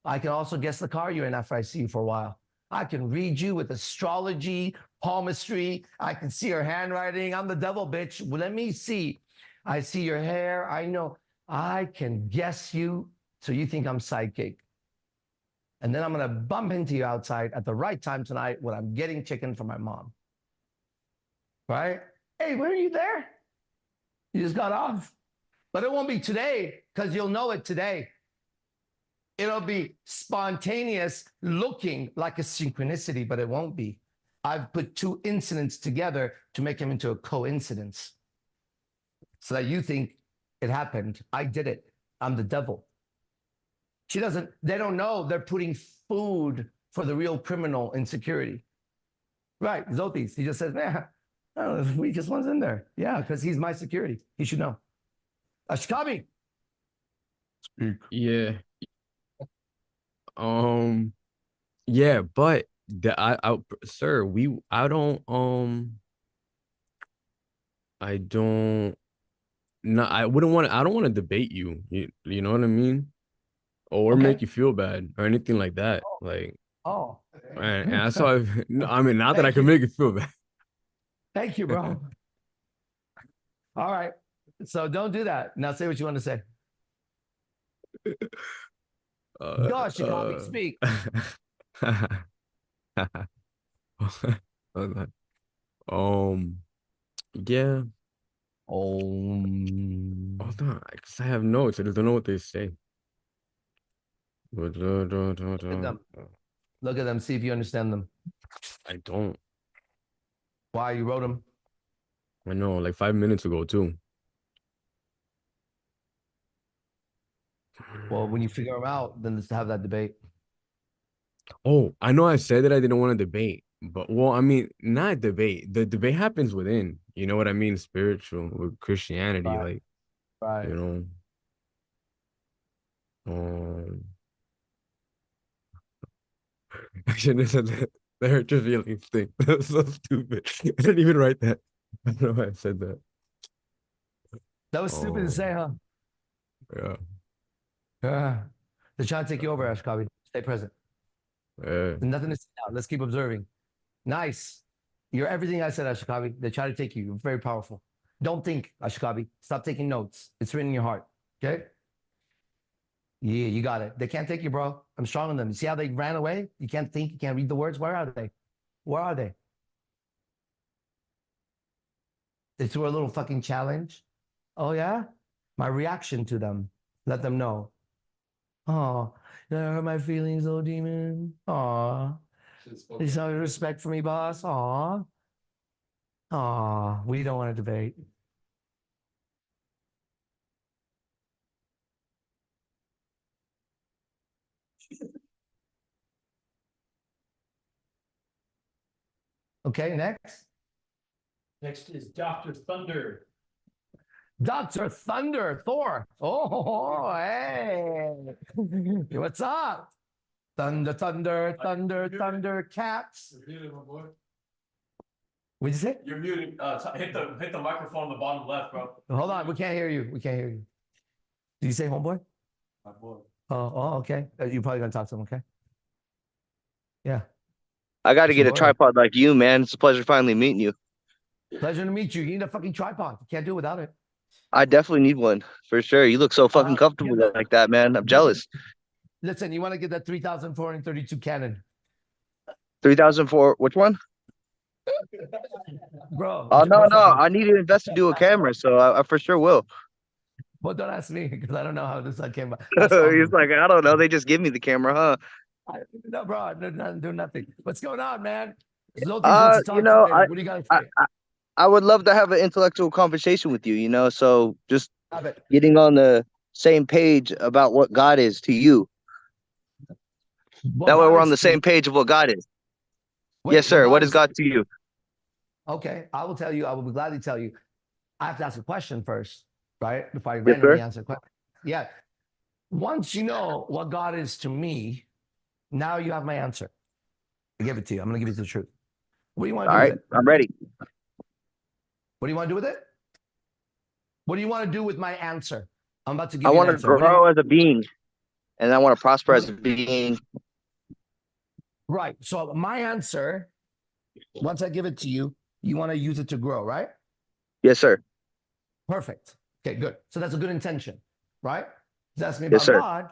I can also guess the car you're in after I see you for a while. I can read you with astrology, palmistry. I can see your handwriting. I'm the devil, bitch. Well, let me see. I see your hair. I know. I can guess you. So you think I'm psychic. And then I'm going to bump into you outside at the right time tonight when I'm getting chicken from my mom. Right? Hey, were you there? You just got off. But it won't be today because you'll know it today. It'll be spontaneous, looking like a synchronicity, but it won't be. I've put two incidents together to make them into a coincidence so that you think it happened. I did it. I'm the devil. They don't know they're putting food for the real criminal in security. Right, Zotis. He just says, man, I don't know, the weakest one's in there. Yeah, because he's my security. He should know. Ashikabi. Speak. Yeah. Yeah, but sir, I don't no, I don't want to debate you. You know what I mean? Or make you feel bad or anything like that. Like, and that's why I mean, not that I can make you feel bad. Thank you, bro. All right. So don't do that. Now say what you want to say. Gosh, you can't speak. Yeah. Hold on, because I have notes. I just don't know what they say. Look at them. See if you understand them. I don't. Why? You wrote them? I know, like 5 minutes ago, too. Well, when you figure them out, then let's have that debate. Oh, I know I said that I didn't want to debate, but well, I mean, not debate. The debate happens within, you know what I mean? Spiritual with Christianity, Right. like, you know. I shouldn't have said that. The hurt your feelings thing. That was so stupid. I didn't even write that. I don't know why I said that. That was stupid to say, huh? Yeah. Yeah. They're trying to take you over, Ashikabi. Stay present. Yeah. Nothing to say now. Let's keep observing. Nice. You're everything I said, Ashikabi. They try to take you. You're very powerful. Don't think, Ashikabi. Stop taking notes. It's written in your heart. Okay? Yeah, you got it. They can't take you, bro. I'm strong on them. You see how they ran away? You can't think. You can't read the words. Where are they? Where are they? They threw a little fucking challenge. Oh, yeah? My reaction to them. Let them know. Oh, you hurt my feelings, little demon. Aw. You saw your respect for me, boss. Aw. Aw. We don't want to debate. Okay, next. Next is Dr. Thunder. Dr. Thunder, Thor. Oh, hey. What's up? Thunder, thunder, thunder, thunder, cats. You're muted, my boy. What'd you say? You're muted. Hit the microphone on the bottom left, bro. Hold on, we can't hear you. We can't hear you. Did you say homeboy? My boy. Oh, okay. You're probably gonna talk to him, okay? Yeah. I got to get a tripod like you, man. It's a pleasure finally meeting you. Pleasure to meet you. You need a fucking tripod. You can't do it without it. I definitely need one for sure. You look so fucking comfortable like that, man. I'm jealous. Listen, you want to get that 3,432 Canon? 3004. Which one? Bro. Oh no, I need to invest to do a camera, so I for sure will. Well, don't ask me because I don't know how this came about. He's like, I don't know. They just give me the camera, huh? No, bro, do nothing. What's going on, man? You know, what do you got to say? I would love to have an intellectual conversation with you, you know, so just getting on the same page about what God is to you. That way we're on the same page of what God is. Yes, sir. What is God to you? Okay, I will tell you. I will gladly tell you. I have to ask a question first, right? Before I randomly answer a question. Yeah. Once you know what God is to me, now you have my answer. I give it to you. I'm going to give you the truth. What do you want to do with it? I'm ready. What do you want to do with it? What do you want to do with my answer? I'm about to give I you an want to answer. What do grow as a being, and I want to prosper as a being. Right. So my answer, once I give it to you, you want to use it to grow, right? Yes, sir. Perfect. Okay, good. So that's a good intention, right? He's asking me Yes, about sir. God.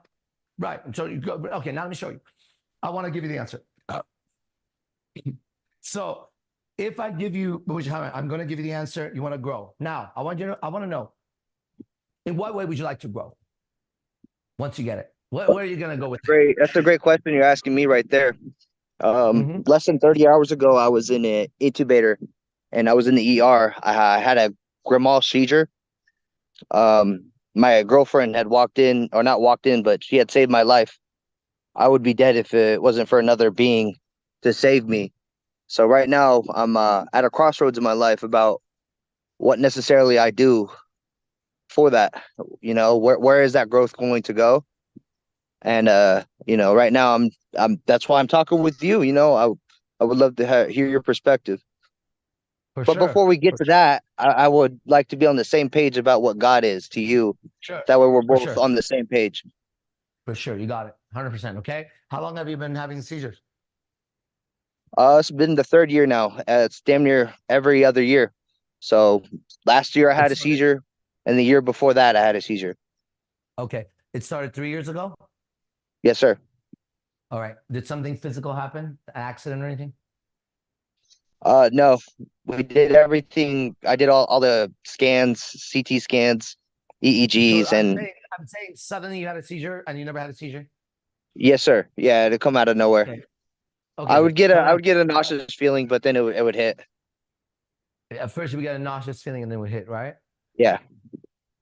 Right. And so you go, okay, now let me show you. I want to give you the answer. So if I give you, I'm going to give you the answer, you want to grow. Now, I want to know, in what way would you like to grow? Once you get it, where are you going to go with it? Great. That's a great question you're asking me right there. Mhm. Less than 30 hours ago, I was in an incubator, and I was in the ER. I had a Grimal seizure. My girlfriend had walked in, or not walked in, but she had saved my life. I would be dead if it wasn't for another being to save me. So right now, I'm at a crossroads in my life about what necessarily I do for that. You know, where is that growth going to go? And you know, right now I'm that's why I'm talking with you. You know, I would love to hear your perspective. For But sure. before we get to that, I would like to be on the same page about what God is to you. Sure. That way we're For both sure. on the same page. For sure. You got it. 100%. Okay. How long have you been having seizures? It's been the third year now. It's damn near every other year. So last year I had a seizure, and the year before that I had a seizure. Okay. It started 3 years ago? Yes, sir. All right. Did something physical happen? An accident or anything? No, we did everything. I did all the scans, CT scans, EEGs, So and I'm saying suddenly you had a seizure and you never had a seizure? yes, sir. Yeah, it'd come out of nowhere. Okay. I would get So I would get a nauseous feeling, but then it would hit. at first you would get a nauseous feeling and then it would hit, right? Yeah.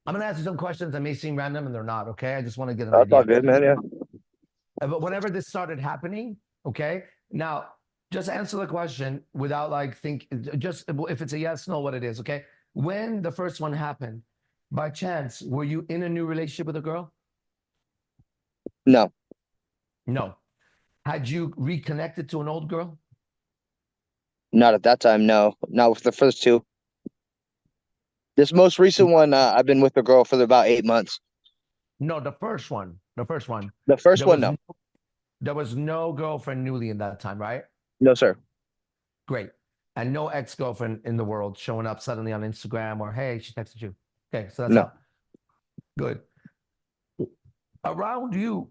I'm going to ask you some questions that may seem random and they're not, okay? I just want to get an That's all idea. good, man. Yeah. But whenever this started happening, okay? Now, just answer the question without like just if it's a yes, no, what it is, okay? When the first one happened, by chance, were you in a new relationship with a girl? No. No. Had you reconnected to an old girl? Not at that time, no. Not with the first two. This most recent one, I've been with a girl for about 8 months. No, the first one. The first one. The first one, no. There was no girlfriend newly in that time, right? No, sir. Great. And no ex-girlfriend in the world showing up suddenly on Instagram or, hey, she texted you. Okay, so that's No. out. Good. Around you,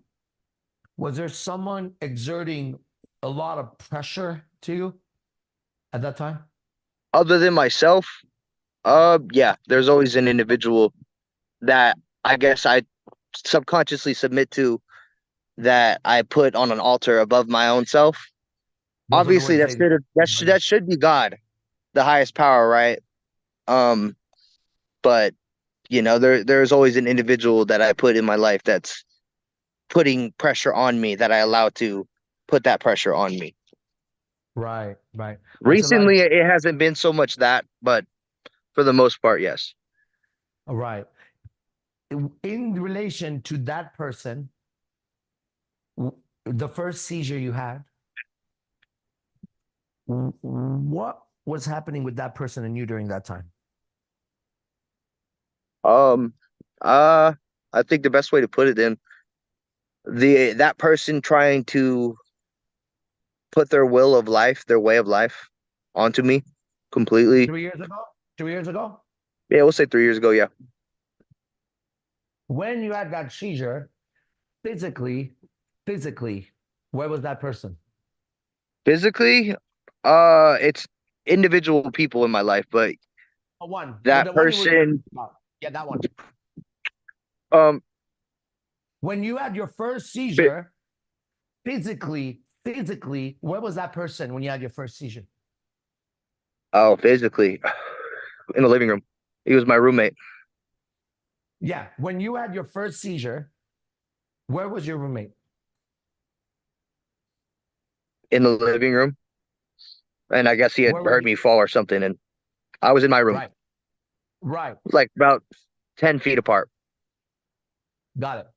was there someone exerting a lot of pressure to you at that time? Other than myself, yeah, there's always an individual that I guess I subconsciously submit to, that I put on an altar above my own self. Obviously, that should be God, the highest power, right? But you know, there's always an individual that I put in my life that's putting pressure on me, that I allow to put that pressure on me. Right, right. Recently, it hasn't been so much that, but for the most part, yes. All right. In relation to that person, the first seizure you had, what was happening with that person and you during that time? I think the best way to put it then, that person trying to put their will of life, their way of life onto me completely. 3 years ago? 2 years ago? Yeah, we'll say 3 years ago, yeah. When you had that seizure, physically, where was that person? Physically, it's individual people in my life, but One. that person, Yeah, that one. When you had your first seizure, physically, where was that person when you had your first seizure? Oh, physically, in the living room. He was my roommate. Yeah, when you had your first seizure, where was your roommate? In the living room. And I guess he had heard me fall or something, and I was in my room. Right. Like about 10 feet apart. Got it.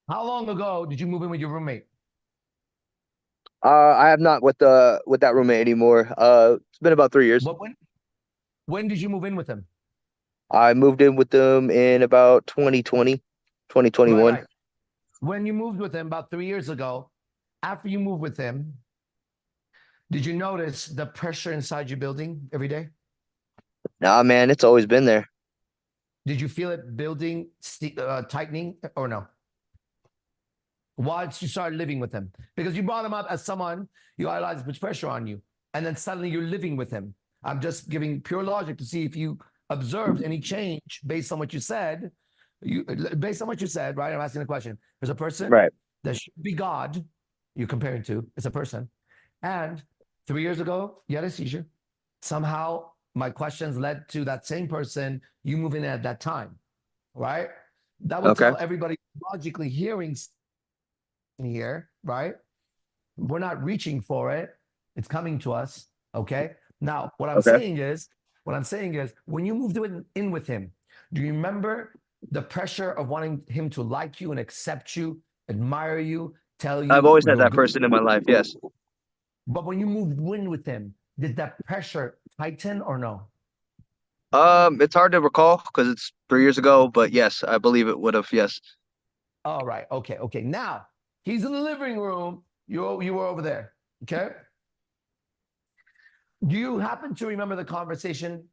How long ago did you move in with your roommate? I have not with that roommate anymore. It's been about 3 years. But When did you move in with him? I moved in with them in about 2020, 2021. Right. When you moved with him about 3 years ago, after you moved with him, did you notice the pressure inside your building every day? Nah, man, it's always been there. Did you feel it building, tightening, or no? Once you started living with him, because you brought him up as someone you realized puts pressure on you, and then suddenly you're living with him. I'm just giving pure logic to see if you observed any change based on what you said. Based on what you said, right? I'm asking a question. There's a person Right. that should be God. You're comparing to. It's a person, and 3 years ago you had a seizure. Somehow my questions led to that same person you moving in at that time, right? That would Okay. tell everybody logically hearing here, right? We're not reaching for it. It's coming to us. Okay. Now, what I'm saying is, when you moved in with him, do you remember the pressure of wanting him to like you and accept you, admire you, tell you I've always had you're that good? person in my life. Yes. But when you moved in with him, did that pressure tighten or no? It's hard to recall because it's 3 years ago, but yes, I believe it would have. Yes. All right. Okay. Okay. Now he's in the living room. You were over there. Okay. Do you happen to remember the conversation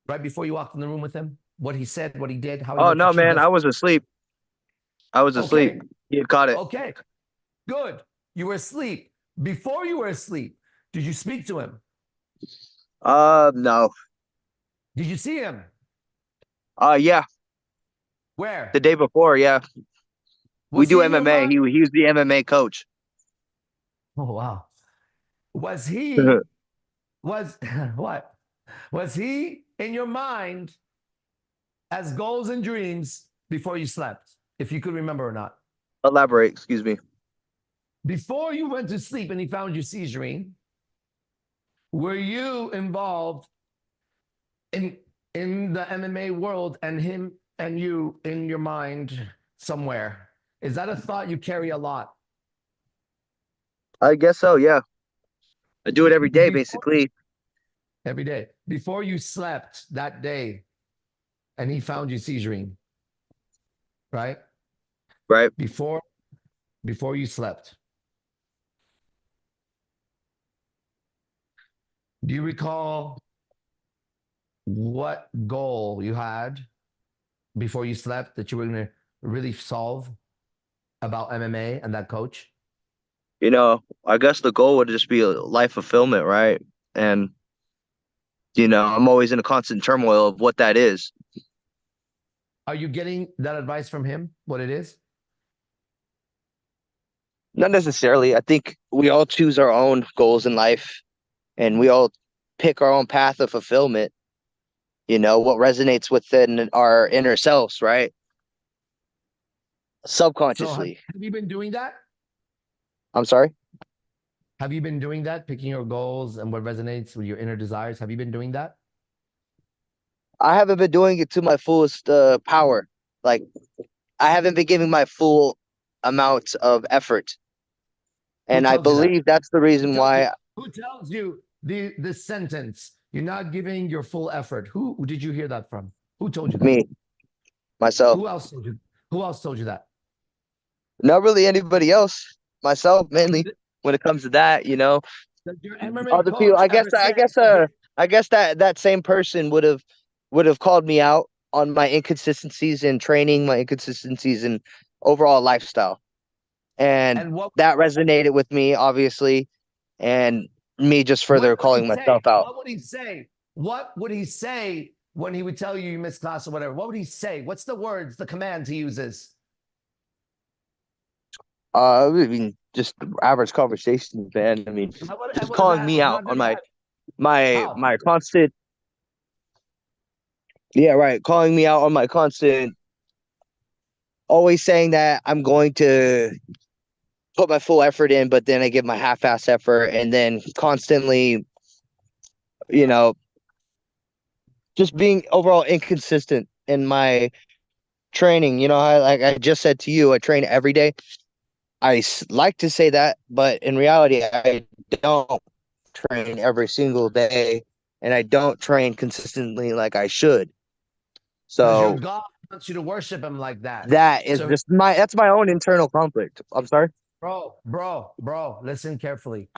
right before you walked in the room with him? What he said, what he did, how he Oh looked no, at you? man, I was asleep. I was asleep. Okay. He had caught it. Okay. Good. You were asleep. Before you were asleep, did you speak to him? No. Did you see him? Yeah. Where? The day before, yeah. We Was do he in your MMA. mind? He was the MMA coach. Oh wow. Was he was what? Was he in your mind as goals and dreams before you slept? If you could remember or not. Elaborate, excuse me. Before you went to sleep and he found you seizuring, were you involved in the MMA world and him and you in your mind somewhere? Is that a thought you carry a lot? I guess so, yeah. I do it every day, basically. Every day. Before you slept that day and he found you seizuring, right? Right. Before you slept. Do you recall what goal you had before you slept that you were going to really solve about MMA and that coach? You know, I guess the goal would just be life fulfillment, right? And, you know, I'm always in a constant turmoil of what that is. Are you getting that advice from him, what it is? Not necessarily. I think we all choose our own goals in life and we all pick our own path of fulfillment. You know, what resonates within our inner selves, right? Subconsciously. So have you been doing that? I'm sorry? Have you been doing that? Picking your goals and what resonates with your inner desires? Have you been doing that? I haven't been doing it to my fullest power. Like, I haven't been giving my full amount of effort. And I believe that's the reason why. Who tells you this sentence? You're not giving your full effort. Who did you hear that from? Who told you that? Me. Myself. Who else told you that? Not really anybody else. Myself, mainly, when it comes to that, you know. Does your MMA Other coach people, I ever guess that same person would have called me out on my inconsistencies in training, my inconsistencies in overall lifestyle. And that resonated with me, obviously, and me just further calling myself out. What would he say? What would he say when he would tell you missed class or whatever? What would he say? What's the words, the commands he uses? I mean, just average conversations, man. I mean, just calling me out on my constant. Yeah, right. Calling me out on my constant. Always saying that I'm going to put my full effort in, but then I give my half-ass effort, and then constantly, you know, just being overall inconsistent in my training. You know, like I just said to you, I train every day. I like to say that, but in reality, I don't train every single day and I don't train consistently like I should. Because your So God wants you to worship him like that. that is So, just that's my own internal conflict. I'm sorry. bro, listen carefully.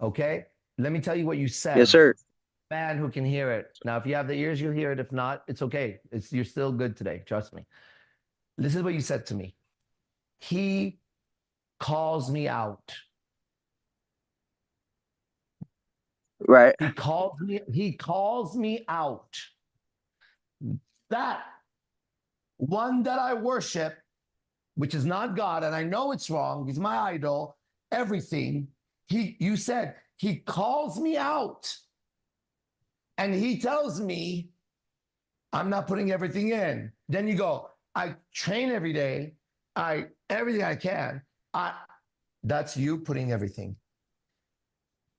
Okay? Let me tell you what you said. Yes, sir. Man who can hear it. Now, if you have the ears, you'll hear it. If not, it's okay. You're still good today. Trust me. This is what you said to me. He calls me out. Right. He calls me out. That one that I worship, which is not God, and I know it's wrong. He's my idol, everything. You said he calls me out. And he tells me, I'm not putting everything in. Then you go, I train every day. Everything I can. That's you putting everything.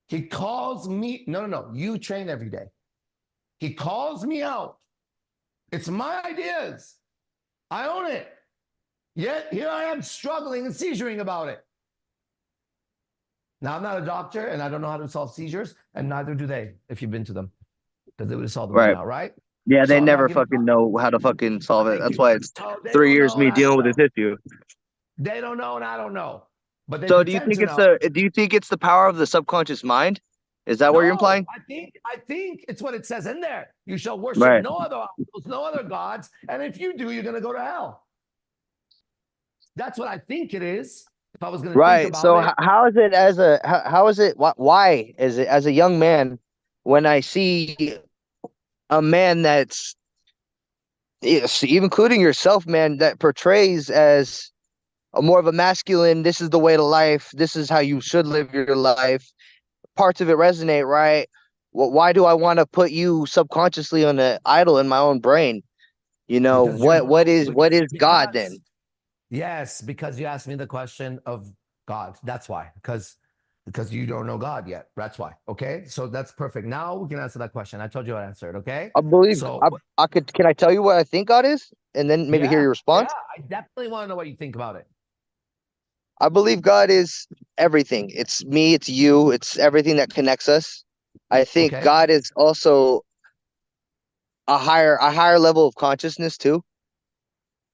He calls me, no, you train every day. He calls me out. It's my ideas. I own it. Yet here I am struggling and seizuring about it. Now, I'm not a doctor and I don't know how to solve seizures, and neither do they, if you've been to them. Because they would have solved them by now, right? Yeah, they So never fucking know how to fucking solve it. That's why it's 3 years me dealing with this issue. They don't know and I don't know. But they So do you pretend think to know. it's the power of the subconscious mind? Is that what you're implying? I think it's what it says in there. You shall worship no other idols, no other gods, and if you do, you're going to go to hell. That's what I think it is. If I was going to think about So it. how is it how is it why is it as a young man when I see a man that's even including yourself, man, that portrays as a more of a masculine, this is the way to life, this is how you should live your life, parts of it resonate, right? Well, why do I want to put you subconsciously on an idol in my own brain? You know, what is God then? Yes, because you asked me the question of God. That's why. Because you don't know God yet. That's why. Okay. So that's perfect. Now we can answer that question. I told you I'd answer it. Okay. I believe So I could. Can I tell you what I think God is, and then maybe hear your response? Yeah, I definitely want to know what you think about it. I believe God is everything. It's me. It's you. It's everything that connects us. I think God is also a higher level of consciousness too.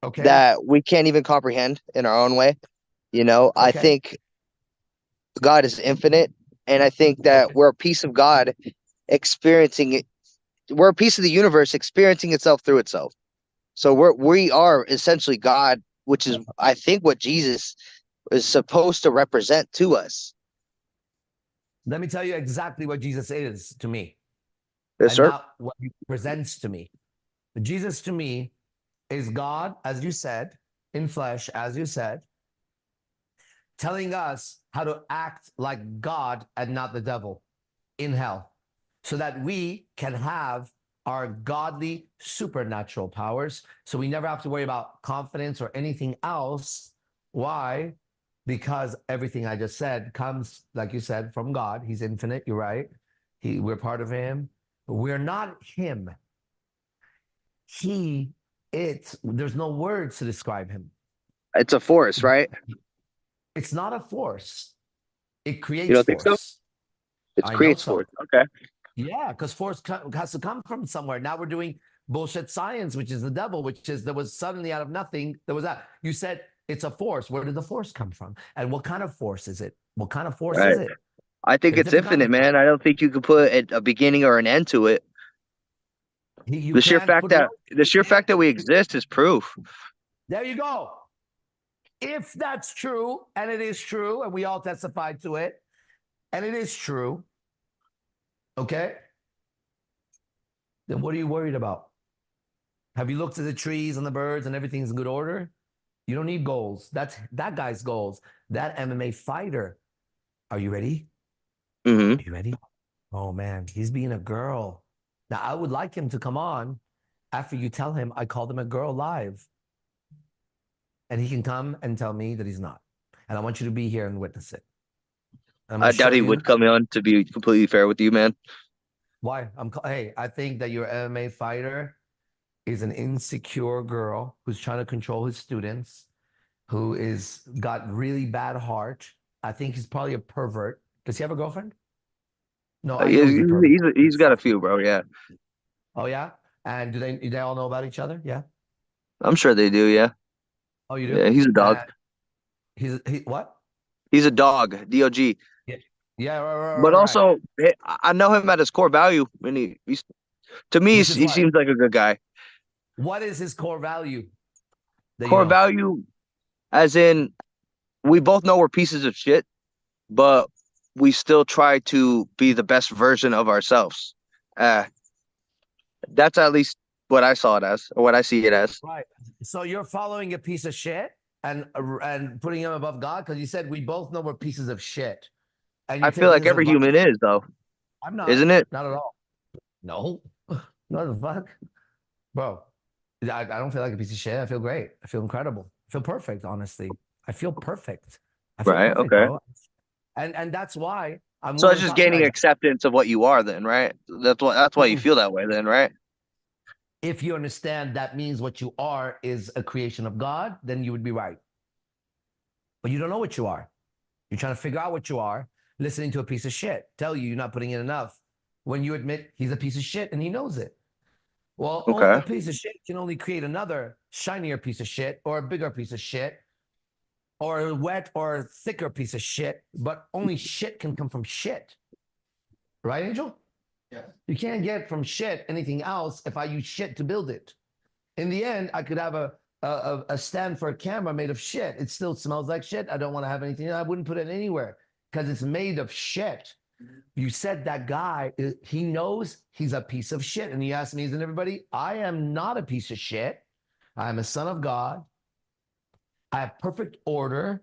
Okay. That we can't even comprehend in our own way. You know, I think God is infinite, and I think that we're a piece of God experiencing it. We're a piece of the universe experiencing itself through itself. So we are essentially God, which is I think what Jesus is supposed to represent to us. Let me tell you exactly what Jesus is to me. Yes, sir. Not what he presents to me. Jesus to me is God, as you said, in flesh, as you said, telling us how to act like God and not the devil in hell, so that we can have our godly supernatural powers. So we never have to worry about confidence or anything else. Why? Because everything I just said comes, like you said, from God. He's infinite. You're right. We're part of him. We're not him. There's no words to describe him. It's a force, right? It's not a force. It creates You don't think force. so? It creates force. Okay. Yeah, because force has to come from somewhere. Now we're doing bullshit science, which is the devil, which is there was suddenly out of nothing, there was that. You said it's a force. Where did the force come from? And what kind of force is it? What kind of force is it? I think it's infinite, man. I don't think you could put a beginning or an end to it. The sheer fact that we exist is proof. There you go. If that's true, and it is true, and we all testified to it, and it is true, okay, then what are you worried about? Have you looked at the trees and the birds and everything's in good order? You don't need goals. That's that guy's goals. That MMA fighter. Are you ready? Mm-hmm. Are you ready? Oh man, he's being a girl. Now I would like him to come on after you tell him I called him a girl live. And he can come and tell me that he's not. And I want you to be here and witness it. I doubt he would come on, to be completely fair with you, man. Why? Hey, I think that your MMA fighter is an insecure girl who's trying to control his students, who is got really bad heart. I think he's probably a pervert. Does he have a girlfriend? No, I know he's a pervert. He's got a few, bro. Yeah, Oh yeah, and do they all know about each other? Yeah. I'm sure they do. Yeah, Oh, you do? yeah. He's a dog. He what? He's a dog. DOG. Yeah. Yeah. Right. But also, I know him at his core value, and he's to me, he seems like a good guy. What is his core value? Core value, as in, we both know we're pieces of shit, but we still try to be the best version of ourselves. That's at least what I saw it as, or what I see it as. Right. So you're following a piece of shit and putting him above God because you said we both know we're pieces of shit. And I feel like every human is, though. I'm not. Isn't it? Not at all. No. What the fuck? Bro, I don't feel like a piece of shit. I feel great. I feel incredible. I feel perfect, honestly. I feel perfect. I feel right. perfect, Okay. bro. And that's why I'm So it's just gaining acceptance of what you are then, right? That's why you feel that way then, right? If you understand that means what you are is a creation of God, then you would be right. But you don't know what you are. You're trying to figure out what you are, listening to a piece of shit tell you you're not putting in enough when you admit he's a piece of shit and he knows it. Well, a piece of shit can only create another shinier piece of shit or a bigger piece of shit or a wet or thicker piece of shit, but only shit can come from shit. Right, Angel? Yeah. You can't get from shit anything else if I use shit to build it. In the end, I could have a stand for a camera made of shit. It still smells like shit. I don't want to have anything. I wouldn't put it anywhere because it's made of shit. You said that guy, he knows he's a piece of shit. And he asked me, isn't everybody? I am not a piece of shit. I am a son of God. I have perfect order.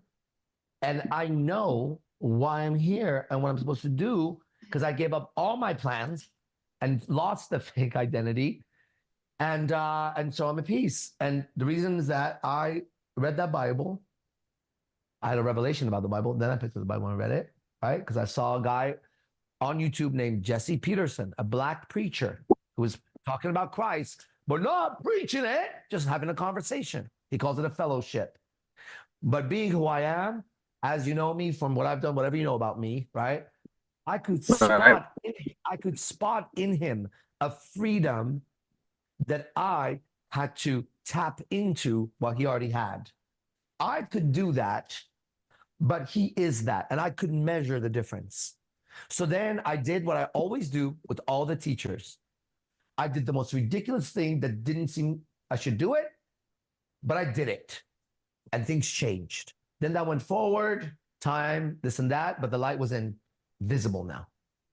And I know why I'm here and what I'm supposed to do because I gave up all my plans and lost the fake identity. And so I'm at peace. And the reason is that I read that Bible. I had a revelation about the Bible. Then I picked up the Bible and read it, right? Because I saw a guy on YouTube named Jesse Peterson, a black preacher who was talking about Christ, but not preaching it, just having a conversation. He calls it a fellowship. But being who I am, as you know me from what I've done, whatever you know about me, right? I could spot in him a freedom that I had to tap into what he already had. I could do that, but he is that, and I could measure the difference. So then I did what I always do with all the teachers. I did the most ridiculous thing that didn't seem I should do it, but I did it, and things changed. Then that went forward, time, this and that, but the light was invisible now,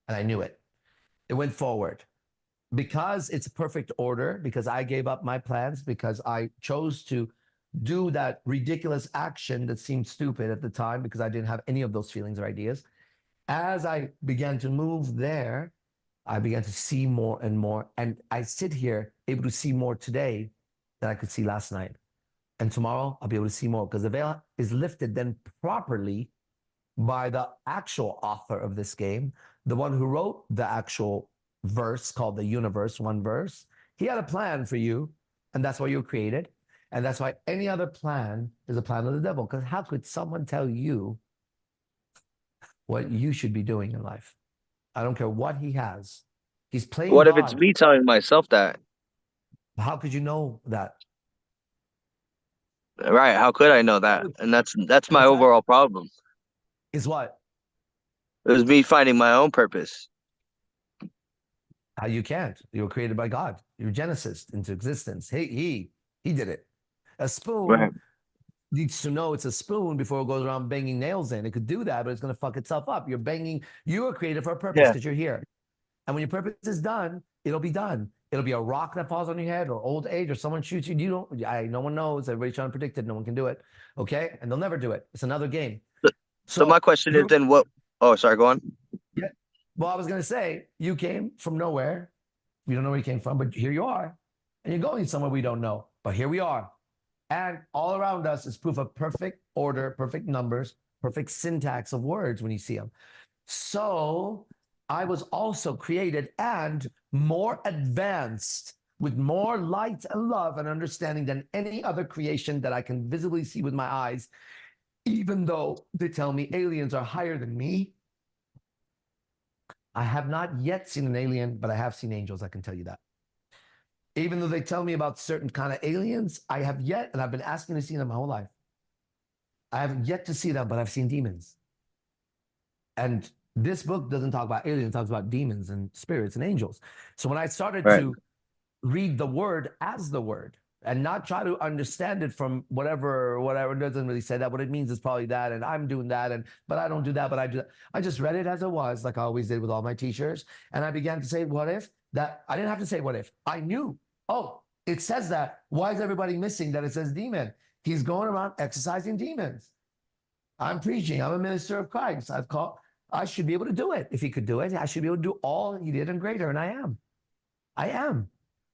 and I knew it. It went forward. Because it's perfect order, because I gave up my plans, because I chose to do that ridiculous action that seemed stupid at the time because I didn't have any of those feelings or ideas. As I began to move there, I began to see more and more. And I sit here able to see more today than I could see last night. And tomorrow I'll be able to see more because the veil is lifted then properly by the actual author of this game, the one who wrote the actual verse called the universe, one verse. He had a plan for you, and that's why you were created. And that's why any other plan is a plan of the devil. Because how could someone tell you what you should be doing in life? I don't care what he has. He's playing What God. if it's me telling myself that? How could you know that? Right. How could I know that? And that's my overall problem. Is what? It was me finding my own purpose. How you can't. You were created by God. You're Genesis into existence. He did it. A spoon needs to know it's a spoon before it goes around banging nails in. It could do that, but it's going to fuck itself up. You were created for a purpose because you're here. And when your purpose is done, it'll be done. It'll be a rock that falls on your head or old age or someone shoots you. No one knows. Everybody's trying to predict it. No one can do it. Okay? And they'll never do it. It's another game. So my question is then what? Oh, sorry, go on. Yeah. Well, I was going to say, you came from nowhere. We don't know where you came from, but here you are. And you're going somewhere we don't know. But here we are. And all around us is proof of perfect order, perfect numbers, perfect syntax of words when you see them. So I was also created and more advanced with more light and love and understanding than any other creation that I can visibly see with my eyes. Even though they tell me aliens are higher than me, I have not yet seen an alien, but I have seen angels, I can tell you that. Even though they tell me about certain kind of aliens, I have yet, and I've been asking to see them my whole life. I have yet to see them, but I've seen demons. And this book doesn't talk about aliens, it talks about demons and spirits and angels. So when I started to read the word as the word and not try to understand it from whatever, it doesn't really say that. What it means is probably that, and I'm doing that, but I don't do that, but I do that. I just read it as it was, like I always did with all my teachers. And I began to say, what if? That I didn't have to say what if. I knew, oh, it says that. Why is everybody missing that it says demon? He's going around exercising demons. I'm preaching. I'm a minister of Christ. I should be able to do it. If he could do it, I should be able to do all he did and greater, and I am. I am.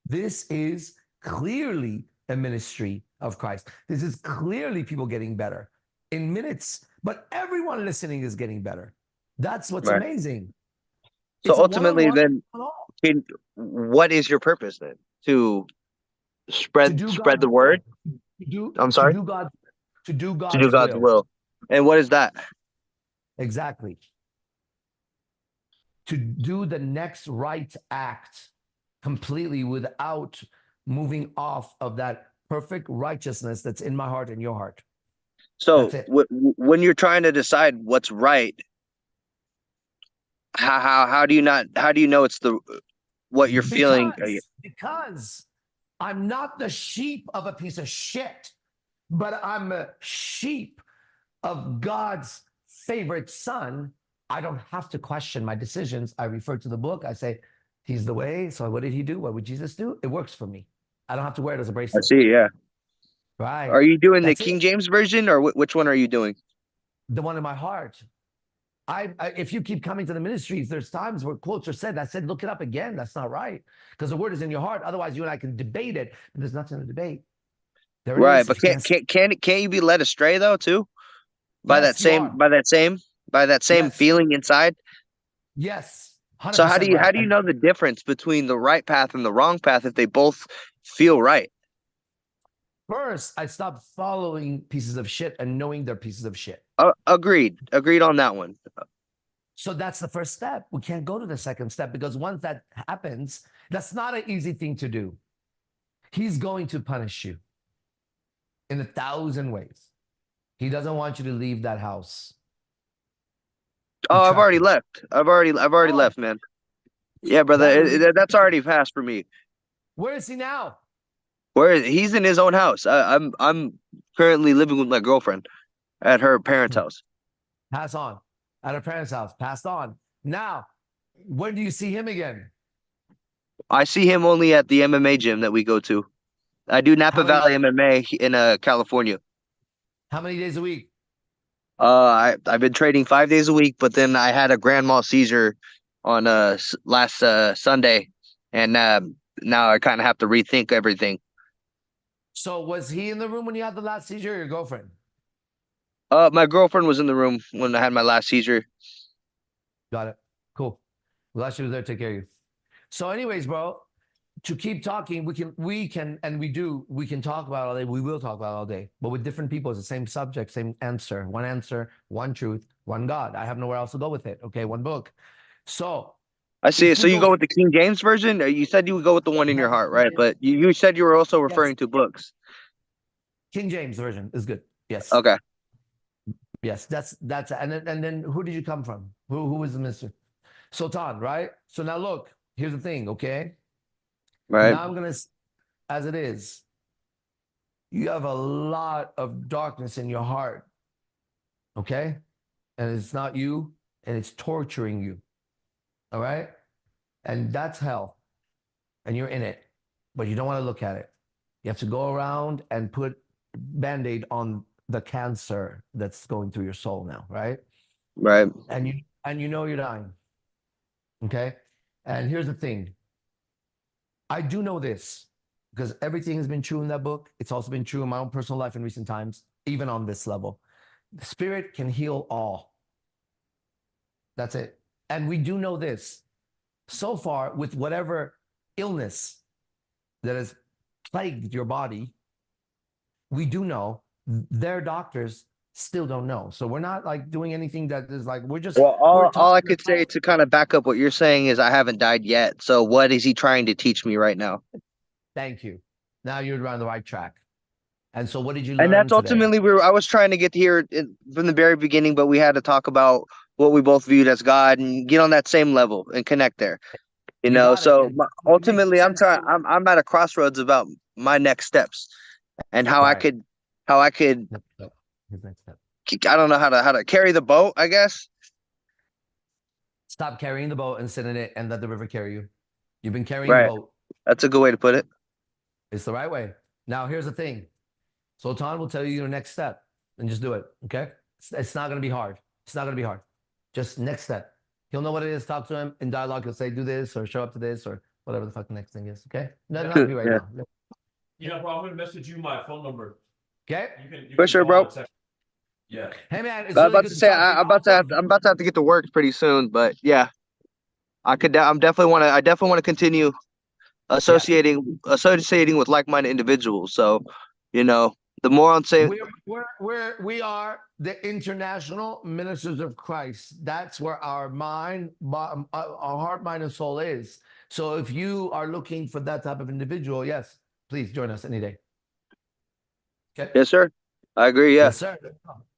This is clearly a ministry of Christ. This is clearly people getting better in minutes, but everyone listening is getting better. That's what's amazing. So It's ultimately, then, what is your purpose then? To spread the word? I'm sorry? To do God's will. And what is that? Exactly. To do the next right act completely without moving off of that perfect righteousness that's in my heart and your heart. So when you're trying to decide what's right, how do you know it's what you're feeling? Because I'm not the sheep of a piece of shit, but I'm a sheep of God's favorite son. I don't have to question my decisions. I refer to the book. I say, he's the way. So what did he do? What would Jesus do? It works for me. I don't have to wear it as a bracelet. I see, yeah. Right. Are you doing the King James version, or which one are you doing? The one in my heart. If you keep coming to the ministries, there's times where quotes are said. I said, look it up again. That's not right. Because the word is in your heart. Otherwise, you and I can debate it. But there's nothing to debate. There it is. But can't you be led astray though too? By Yes, that same feeling inside? Yes. So how do you know the difference between the right path and the wrong path if they both feel right? First, I stopped following pieces of shit and knowing they're pieces of shit. Agreed on that one. So that's the first step. We can't go to the second step because once that happens, that's not an easy thing to do. He's going to punish you in 1,000 ways. He doesn't want you to leave that house. Oh, I've already left. I've already left, man. Yeah, brother, that's already passed for me. Where is he now? He's in his own house. I'm currently living with my girlfriend at her parents' house. Pass on. At her parents' house. Passed on. Now, when do you see him again? I see him only at the MMA gym that we go to. I do Napa Valley MMA in California. How many days a week? I've been training 5 days a week, but then I had a grand mal seizure on last Sunday, and now I kind of have to rethink everything. So was he in the room when you had the last seizure, or your girlfriend? My girlfriend was in the room when I had my last seizure. Got it. Cool. Glad she was there to take care of you. So anyways, bro, to keep talking, we can talk about it all day. We will talk about it all day, but with different people. It's the same subject, same answer, one truth, one God. I have nowhere else to go with it. Okay, one book. So I see it. So you go with the King James version? You said you would go with the one in your heart, right? But you said you were also referring to books. King James version is good. Yes. Okay. Yes, that's and then who did you come from? Who was the minister? Sultan, right? So now look, here's the thing, okay? Right. Now I'm gonna, as it is, you have a lot of darkness in your heart, okay? And it's not you, and it's torturing you. All right? And that's hell. And you're in it, but you don't want to look at it. You have to go around and put Band-Aid on the cancer that's going through your soul now, right? Right. And you know you're dying. Okay? And here's the thing. I do know this because everything has been true in that book. It's also been true in my own personal life in recent times, even on this level. The Spirit can heal all. That's it. And we do know this. So far, with whatever illness that has plagued your body, we do know their doctors still don't know. So we're not like doing anything that is like, we're just, Well, we're all I talking could say about- to kind of back up what you're saying is I haven't died yet. So what is he trying to teach me right now? Thank you. Now you're on the right track. And so what did you learn And that's today? ultimately where I was trying to get here from the very beginning, but we had to talk about what we both viewed as God and get on that same level and connect there. You know, got it. so It makes ultimately I'm sense trying to- I'm at a crossroads about my next steps and how I Right. could His next step. I don't know how to carry the boat, I guess. Stop carrying the boat and sit in it and let the river carry you. You've been carrying the Right. boat. That's a good way to put it. It's the right way. Now, here's the thing. Sultan will tell you your next step and just do it. Okay. It's not going to be hard. It's not going to be hard. Just next step. He'll know what it is. Talk to him in dialogue. He'll say, do this or show up to this or whatever the fuck the next thing is. Okay. No, not be right Yeah. now. Yeah, bro, I'm gonna message you my phone number. Okay. You For can sure, call bro. and text. Yeah. Hey, man. It's I'm really about good to to say talk to you. I'm about to have to get to work pretty soon, but yeah, I definitely want to continue associating with like-minded individuals. So, you know, the more I'm saying, We are the international ministers of Christ. That's where our mind, our heart, mind, and soul is. So if you are looking for that type of individual, yes, please join us any day. Okay. yes, sir. I agree. Yeah. Yes, sir.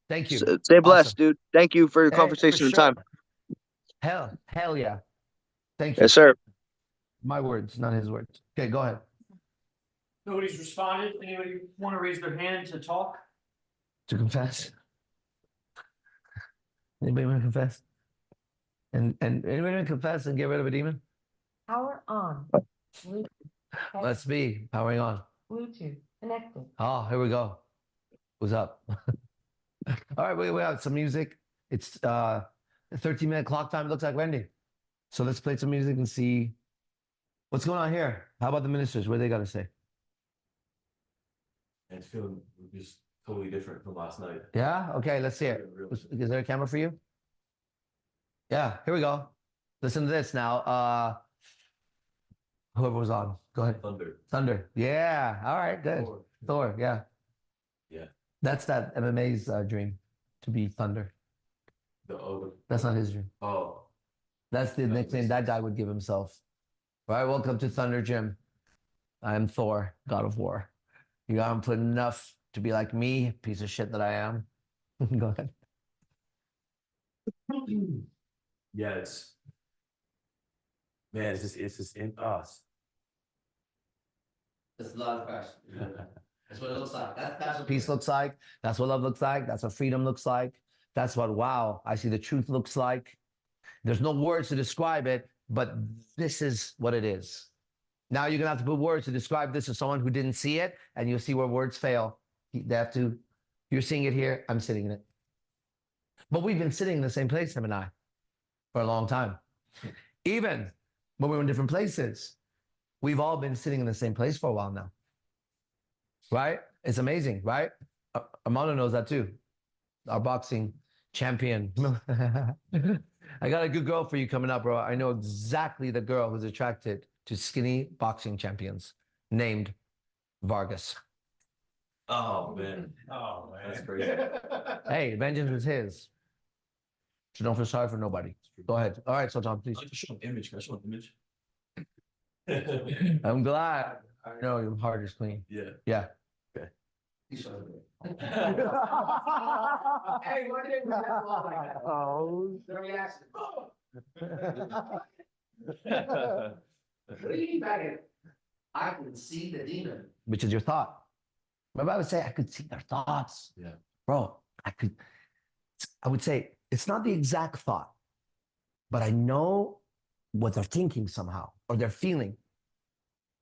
Thank you. Stay blessed, Awesome. dude. Thank you for your Hey, conversation for and sure. time. Hell yeah. Thank you. Yes, sir. My words, not his words. Okay, go ahead. Nobody's responded. Anybody want to raise their hand to talk? To confess. Anybody want to confess? And anybody want to confess and get rid of a demon? Power on. Bluetooth. Let's be powering on. Bluetooth connected. Oh, here we go. What's up? All right, we have some music. It's 13-minute clock time. It looks like Wendy. So let's play some music and see what's going on here. How about the ministers? What do they got to say? It's feeling just totally different from last night. Yeah? Okay, let's see it. Is there a camera for you? Yeah, here we go. Listen to this now. Whoever was on, go ahead. Thunder. Yeah. All right, good. Thor, yeah. Yeah. That's that MMA's dream, to be Thunder. That's not his dream. Oh. That's the nickname that guy would give himself. All right, welcome to Thunder Gym. I am Thor, God of War. You haven't put enough to be like me, piece of shit that I am. Go ahead. Yeah, it's just in us. It's a lot of pressure. That's what it looks like. That's what peace looks like. That's what love looks like. That's what freedom looks like. That's what, wow, I see the truth looks like. There's no words to describe it, but this is what it is. Now you're going to have to put words to describe this to someone who didn't see it, and you'll see where words fail. They have to, you're seeing it here, I'm sitting in it. But we've been sitting in the same place, him and I, for a long time. Even when we were in different places, we've all been sitting in the same place for a while now. Right? It's amazing, right? Armando knows that too. Our boxing champion. I got a good girl for you coming up, bro. I know exactly the girl who's attracted to skinny boxing champions named Vargas. Oh man. That's crazy. Hey, vengeance was his. So don't feel sorry for nobody. Go ahead. All right, Sultan, please. Show an image. Can I show an image? I'm glad. I know your heart is clean. Yeah. Yeah. Okay. Hey, what did we have like that? Oh, what do you mean by it? I can see the demon, which is your thought. Remember, I would say I could see their thoughts. Yeah. Bro, I would say it's not the exact thought, but I know what they're thinking somehow, or they're feeling.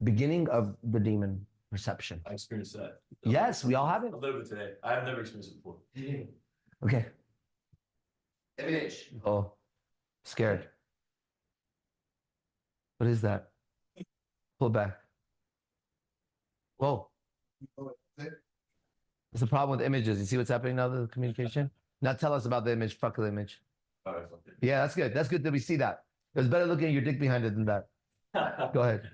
Beginning of the demon perception. I experienced that. Yes, we all have it. A little bit today. I have never experienced it before. Okay. Image. Oh, scared. What is that? Pull it back. Whoa. It's the problem with images. You see what's happening now, the communication? Now tell us about the image. Fuck the image. All right. Yeah, that's good. That's good that we see that. It's better looking at your dick behind it than that. Go ahead.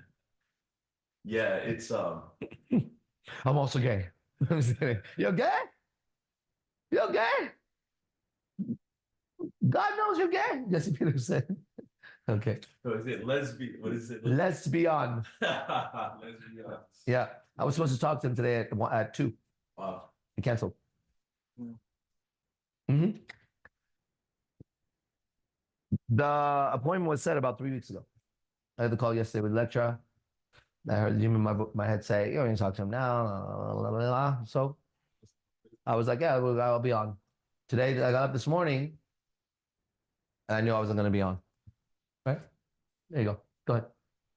Yeah, it's I'm also gay. I'm just kidding. You're gay? You're gay? God knows you're gay. Jesse Peterson. Okay. So is it lesbian? What is it? Lesbian. Lesbian. Yeah. I was supposed to talk to him today at 2. Wow. He canceled. The appointment was set about 3 weeks ago. I had the call yesterday with Lectra. I heard Jim in my head say, you can talk to him now. Blah, blah, blah. So I was like, yeah, I'll be on. Today, I got up this morning and I knew I wasn't going to be on. Right? There you go. Go ahead.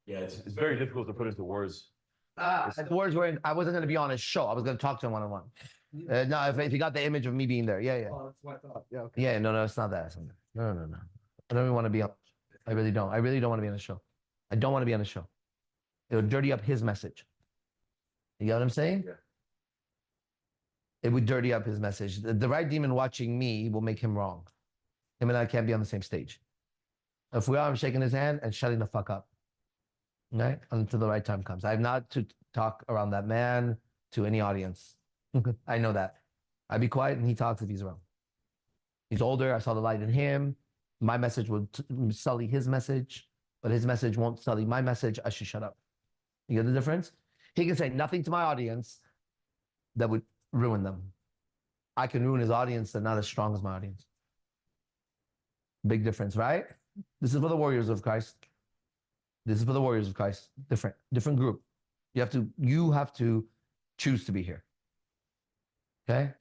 Yeah, it's very difficult to put into words. The words were I wasn't going to be on his show. I was going to talk to him one-on-one. No, if you got the image of me being there. Yeah, yeah. Oh, that's what I thought. Yeah. Okay. Yeah, no, it's not that. No. I don't even want to be on. I really don't. I really don't want to be on the show. I don't want to be on the show. It would dirty up his message. You know what I'm saying? Yeah. It would dirty up his message. The right demon watching me will make him wrong. Him and I can't be on the same stage. If we are, I'm shaking his hand and shutting the fuck up. Right? Until the right time comes. I have not to talk around that man to any audience. I know that. I be quiet and he talks if he's around. He's older. I saw the light in him. My message would sully his message, but his message won't sully my message. I should shut up. You get the difference? He can say nothing to my audience that would ruin them. I can ruin his audience. They're not as strong as my audience. Big difference, right? This is for the warriors of Christ. This is for the warriors of Christ. Different group. You have to choose to be here. Okay?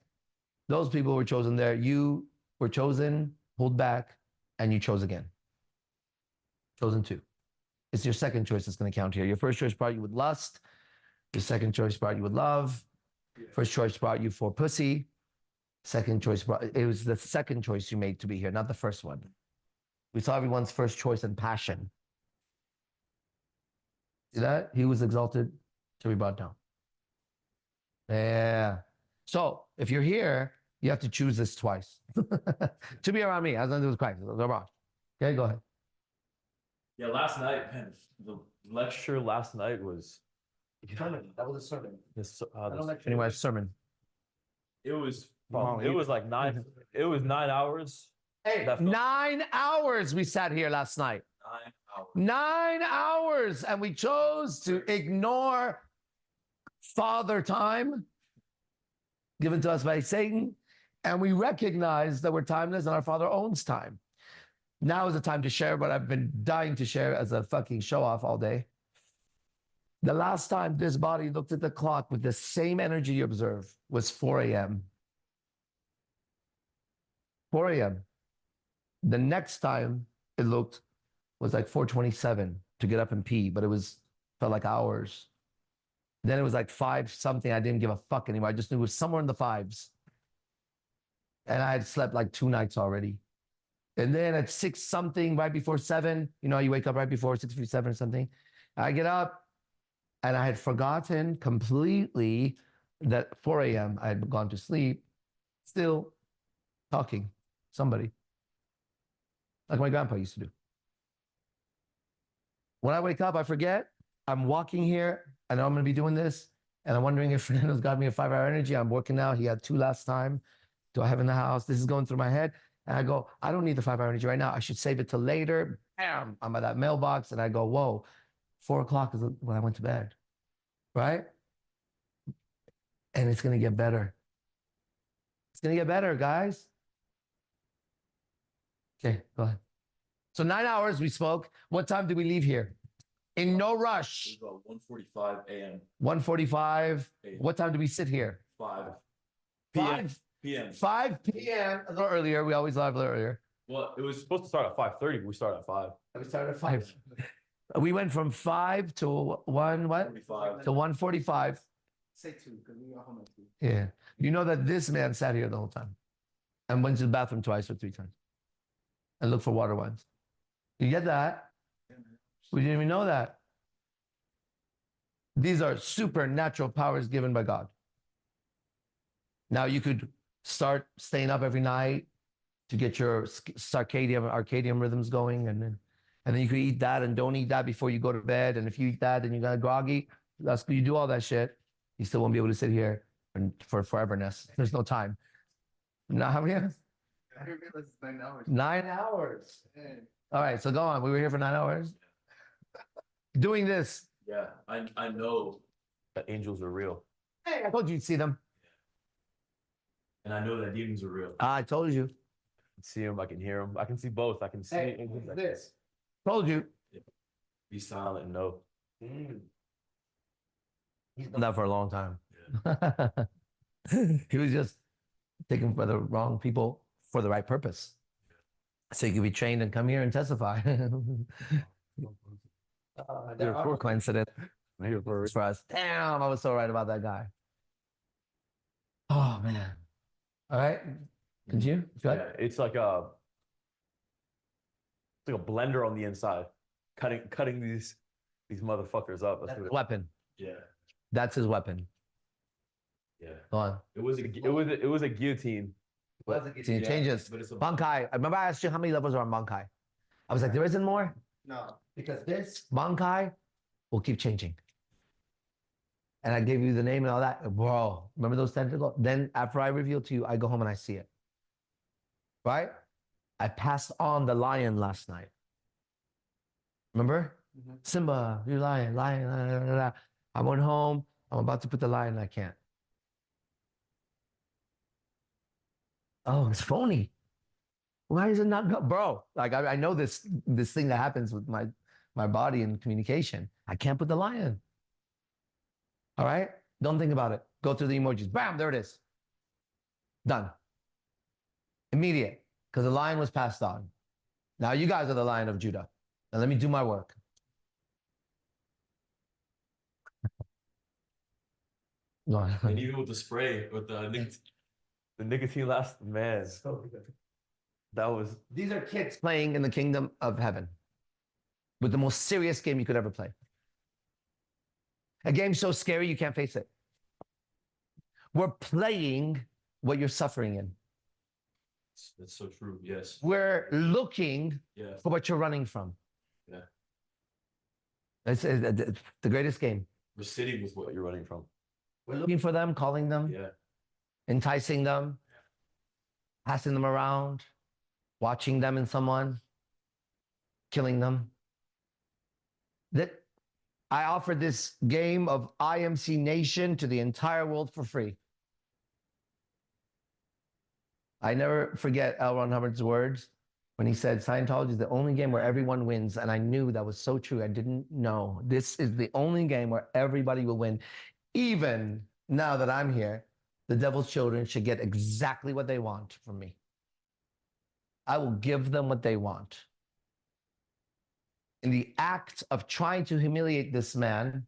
Those people were chosen there. You were chosen, pulled back, and you chose again. Chosen 2. It's your second choice that's going to count here. Your first choice brought you with lust. Your second choice brought you with love. First choice brought you for pussy. Second choice it was the second choice you made to be here, not the first one. We saw everyone's first choice and passion. See that? He was exalted to be brought down. Yeah. So if you're here, you have to choose this twice. To be around me, as long as it was Christ. Okay, go ahead. Yeah, last night, man, the lecture last night was. That was a sermon. Anyway, sermon. It was like 9. It was 9 hours. Hey, 9 hours we sat here last night. 9 hours. 9 hours, and we chose to ignore Father time given to us by Satan, and we recognize that we're timeless and our Father owns time. Now is the time to share what I've been dying to share as a fucking show-off all day. The last time this body looked at the clock with the same energy you observe was 4 a.m. 4 a.m. The next time it looked was like 4:27 to get up and pee, but felt like hours. Then it was like 5 something. I didn't give a fuck anymore. I just knew it was somewhere in the 5s. And I had slept like 2 nights already. And then at 6 something, right before 7, you wake up right before 6:57 or something. I get up and I had forgotten completely that 4 a.m. I had gone to sleep, still talking, somebody, like my grandpa used to do. When I wake up, I forget. I'm walking here. I know I'm going to be doing this. And I'm wondering if Fernando's got me a 5-hour energy. I'm working out. He had 2 last time. Do I have in the house? This is going through my head. And I go, I don't need the 5-hour energy right now. I should save it till later. Bam! I'm at that mailbox. And I go, whoa, 4 o'clock is when I went to bed. Right? And it's going to get better. It's going to get better, guys. Okay, go ahead. So 9 hours we spoke. What time did we leave here? In no rush. It was about 1:45 a.m. 1:45. What time did we sit here? 5 p.m. 5 p.m. A little earlier. We always live a little earlier. Well, it was supposed to start at 5:30, but we started at 5. We started at 5. We went from 5 to 1 what? 45. To 1:45. Say 2, because we got home at 2. Yeah. You know that this man sat here the whole time and went to the bathroom twice or 3 times and looked for water once. You get that? We didn't even know that. These are supernatural powers given by God. Now you could start staying up every night to get your circadian rhythms going, and then you could eat that and don't eat that before you go to bed. And if you eat that, then you're gonna groggy. You do all that shit, you still won't be able to sit here for foreverness. There's no time. Now how many? I didn't realize it's 9 hours. 9 hours. Man. All right, so go on. We were here for 9 hours. Doing this. Yeah, I know that angels are real. Hey, I told you you'd see them. And I know that demons are real. I told you. I can see them, I can hear them. I can see both. I can see Hey, angels. this. Told you. Be silent and know. He's done that for a long time. He was just taken for the wrong people for the right purpose. So you could be trained and come here and testify. There are coincidence for us. Damn, I was so right about that guy. Oh man. All right. Continue. Go ahead. Yeah, it's like a blender on the inside, cutting these motherfuckers up. That's his weapon. Yeah. That's his weapon. Yeah. Go on. It was a guillotine. It changes. But it's a Bankai. I remember I asked you how many levels are on Bankai. I was like, there isn't more? No. Because this Bankai will keep changing. And I gave you the name and all that. Bro, remember those tentacles? Then after I reveal to you, I go home and I see it. Right? I passed on the lion last night. Remember? Simba, you're lying, lying. La, la, la, la. I went home. I'm about to put the lion and I can't. Oh, it's phony. Why does it not go? Bro, like I know this thing that happens with my body and communication. I can't put the lion. All right? Don't think about it. Go through the emojis. Bam, there it is. Done. Immediate. Because the lion was passed on. Now you guys are the Lion of Judah. Now let me do my work. And even with the spray, with the nicotine last, man. That was. These are kids playing in the kingdom of heaven with the most serious game you could ever play. A game so scary you can't face it. We're playing what you're suffering in. That's so true. Yes. We're looking Yeah. for what you're running from. Yeah. It's the greatest game. We're sitting with what you're running from. We're looking for them, calling them, Yeah. enticing them, passing them around, watching them in someone, killing them. That I offered this game of IMC Nation to the entire world for free. I never forget L. Ron Hubbard's words when he said, Scientology is the only game where everyone wins. And I knew that was so true. I didn't know. This is the only game where everybody will win. Even now that I'm here, the devil's children should get exactly what they want from me. I will give them what they want. In the act of trying to humiliate this man,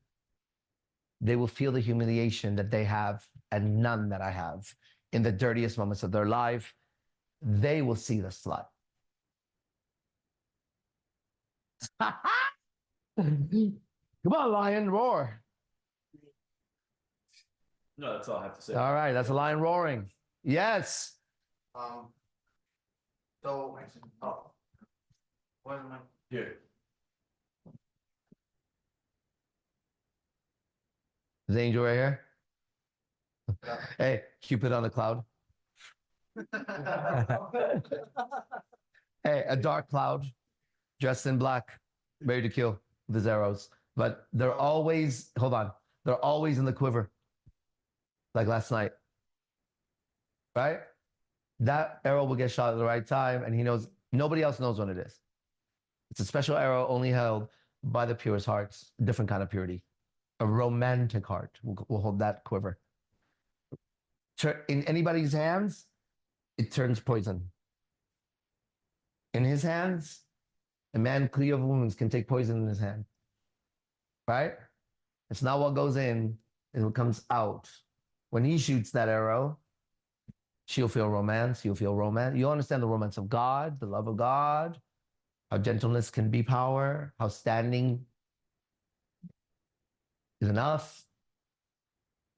they will feel the humiliation that they have and none that I have. In the dirtiest moments of their life, they will see the slut. Come on, lion, roar. No, that's all I have to say. All right, that's a lion roaring. Yes. So, what am I? Here. The angel right here. Hey, Cupid on the cloud. Hey, a dark cloud, dressed in black, ready to kill with his arrows. But they're always, hold on, they're always in the quiver. Like last night. Right? That arrow will get shot at the right time, and he knows, nobody else knows when it is. It's a special arrow only held by the purest hearts, different kind of purity. A romantic heart will hold that quiver. In anybody's hands, it turns poison. In his hands, a man clear of wounds can take poison in his hand. Right? It's not what goes in, it's what comes out. When he shoots that arrow, she'll feel romance, you'll feel romance. You'll understand the romance of God, the love of God, how gentleness can be power, how standing is enough.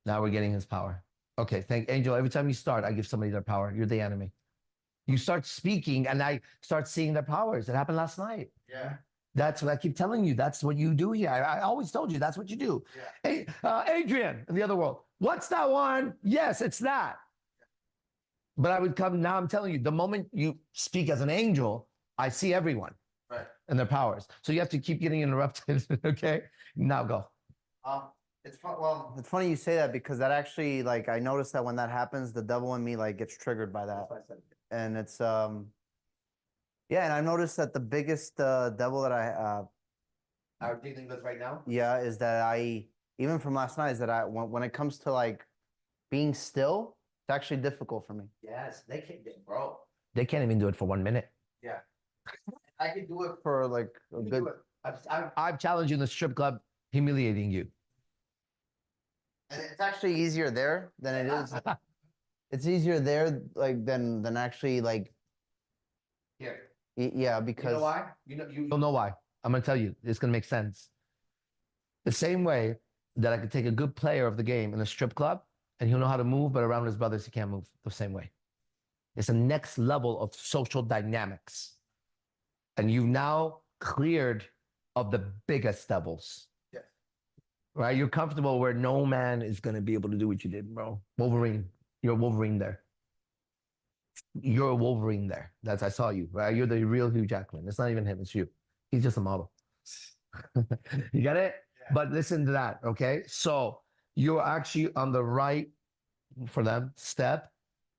Now we're getting his power. Okay, thank Angel. Every time you start, I give somebody their power. You're the enemy. You start speaking and I start seeing their powers. It happened last night. Yeah. That's what I keep telling you. That's what you do here. I always told you that's what you do. Yeah. Hey, Adrian in the other world. What's that one? Yes, it's that. But I would come now. I'm telling you, the moment you speak as an angel, I see everyone, Right. and their powers. So you have to keep getting interrupted. Okay, now go. Well, it's funny you say that because that actually, like, I noticed that when that happens, the devil in me like gets triggered by that, and it's yeah, and I noticed that the biggest devil that I Are dealing with right now? yeah, is that I even from last night is that when it comes to like being still, it's actually difficult for me. Yes, they can't, bro. They can't even do it for 1 minute. Yeah, I could do it for like a good. I've challenged you in the strip club, humiliating you. And it's actually easier there than it is. It's easier there like than actually like Here. Yeah, because You know why? You don't know why. I'm gonna tell you. It's gonna make sense. The same way that I could take a good player of the game in a strip club and he'll know how to move, but around his brothers he can't move the same way. It's the next level of social dynamics, and you've now cleared of the biggest devils. Yes. Right? You're comfortable where no man is gonna be able to do what you did, bro. Wolverine. You're Wolverine there. You're a Wolverine there. That's I saw you, right? You're the real Hugh Jackman. It's not even him, it's you. He's just a model. You get it? Yeah. But listen to that, okay? So you're actually on the right for them step,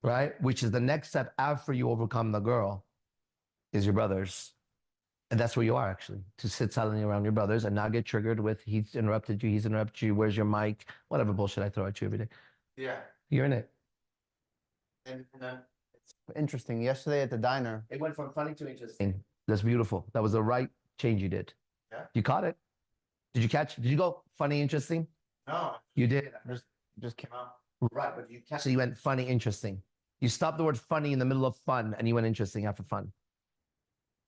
right? Which is the next step after you overcome the girl, is your brothers. And that's where you are actually, to sit silently around your brothers and not get triggered with he's interrupted you, where's your mic? Whatever bullshit I throw at you every day. Yeah. You're in it. And it's interesting. Yesterday at the diner, It went from funny to interesting. That's beautiful. That was the right change you did. Yeah. You caught it. Did you catch? Did you go funny, interesting? no, You did. just came out. Right, but you catch. So you went funny, interesting. You stopped the word funny in the middle of fun, and you went interesting after fun.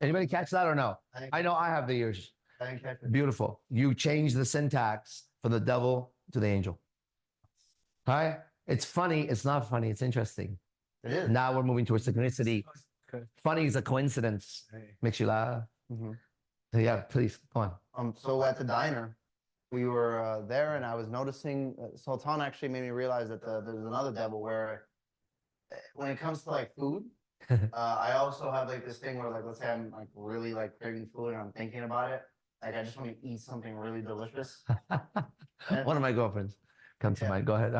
Anybody catch that or no? I know I have the ears. I didn't catch it. Beautiful. You changed the syntax from the devil to the angel. All right. It's funny. It's not funny. It's interesting. It is. Now we're moving towards synchronicity. Okay. Funny is a coincidence. Makes you laugh. Mhm. Yeah, please go on. So at the diner, we were there, and I was noticing. Sultan actually made me realize that there's another devil where, when it comes to like food, I also have like this thing where like let's say I'm like really like craving food and I'm thinking about it, like I just want to eat something really delicious. One of my girlfriends comes to mind. Go ahead.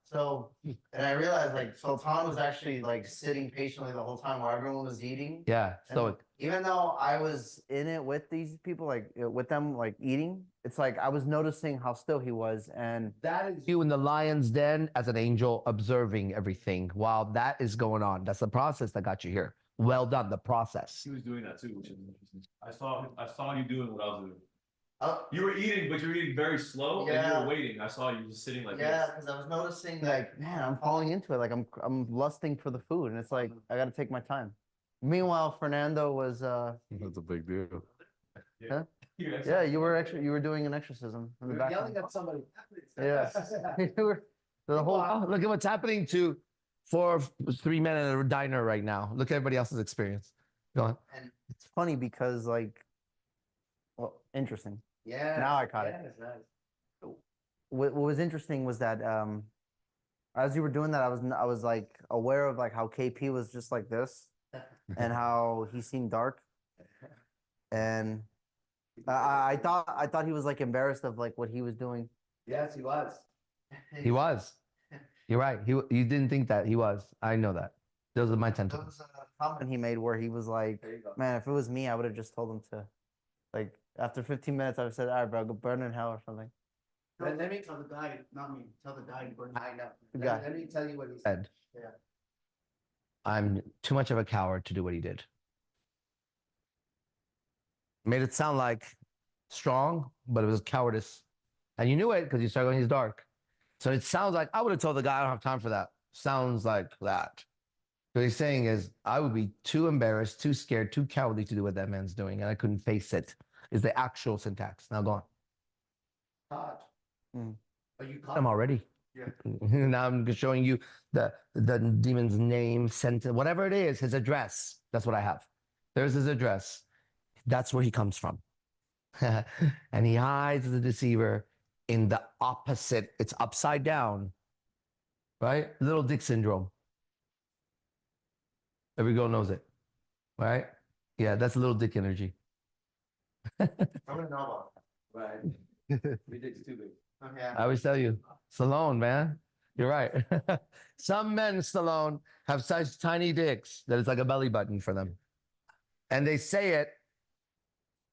So, and I realized like Sultan was actually like sitting patiently the whole time while everyone was eating. Yeah, stoic. Even though I was in it with these people, like with them, like eating, it's like I was noticing how still he was, and That is you in the lion's den as an angel observing everything while that is going on. That's the process that got you here. Well done, the process. He was doing that too, which is interesting. I saw you doing what I was doing. You were eating, but you were eating very slow, and you Yeah. were waiting. I saw you just sitting like yeah, this. because I was noticing like, man, I'm falling into it. Like I'm lusting for the food, and it's like I got to take my time. Meanwhile, Fernando was That's a big deal. huh? Yeah, you were doing an exorcism in the back. Yelling at somebody. Yeah. You were the whole. Oh, look at what's happening to 3 men in a diner right now. Look at everybody else's experience. Go on. And it's funny because like, well, interesting. Yeah. Now I caught it. What was interesting was that as you were doing that, I was like aware of like how KP was just like this, and how he seemed dark, and I thought he was like embarrassed of like what he was doing. Yes, he was. He was. You're right. You didn't think that he was. I know that. Those are my There tentacles. was a comment he made where he was like, There you go. "Man, if it was me, I would have just told him to, like, after 15 minutes, I would have said, all right, bro, go burn in hell or something." Let me tell the guy, not me. Tell the guy to burn. I know. The guy. Let me tell you what he said. Yeah. I'm too much of a coward to do what he did. Made it sound like strong, but it was cowardice. And you knew it because you started going, he's dark. So it sounds like I would have told the guy, I don't have time for that. Sounds like that. What he's saying is, I would be too embarrassed, too scared, too cowardly to do what that man's doing, and I couldn't face it. Is the actual syntax. Now go on. Caught. But you caught him already. Yeah. Now I'm just showing you the demon's name, sentence, whatever it is, his address. That's what I have. There's his address. That's where he comes from. And he hides the deceiver in the opposite. It's upside down, right? Little dick syndrome. Every girl knows it, right? Yeah, that's little dick energy. I'm gonna know about it. Right. We did too big. Okay. I always tell you, Stallone, man. You're right. Some men, Stallone, have such tiny dicks that it's like a belly button for them. And they say it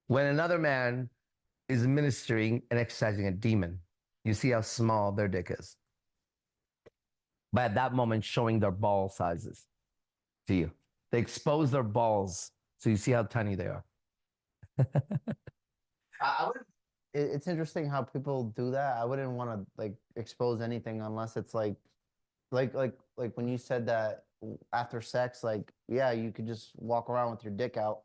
when another man is ministering and exercising a demon. You see how small their dick is. But at that moment, showing their ball sizes to you. They expose their balls so you see how tiny they are. I would. It's interesting how people do that. I wouldn't want to like expose anything unless it's like when you said that after sex, like yeah, you could just walk around with your dick out.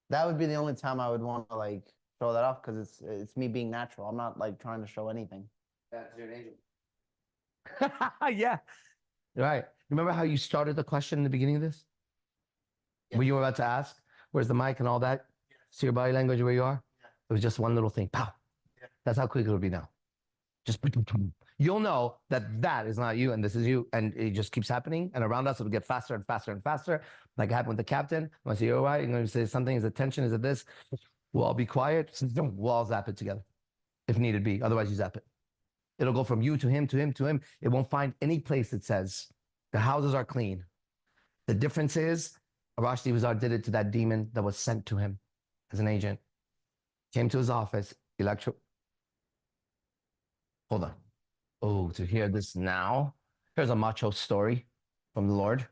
That would be the only time I would want to like show that off because it's me being natural. I'm not like trying to show anything. That's your angel. Yeah. Right. Remember how you started the question in the beginning of this? Yeah. When you were about to ask, where's the mic and all that? Yeah. See your body language where you are? Yeah. It was just one little thing. Pow. Yeah. That's how quick it'll be now. Just you'll know that that is not you and this is you. And it just keeps happening. And around us, it'll get faster and faster and faster. Like it happened with the captain. When I say, you're right, you're going to say something. Is it tension? Is it this? We'll all be quiet. We'll all zap it together if needed be. Otherwise, you zap it. It'll go from you to him, to him, to him. It won't find any place that says the houses are clean. The difference is Arash Divazar did it to that demon that was sent to him as an agent. Came to his office, Hold on. Oh, to hear this now. Here's a macho story from the Lord.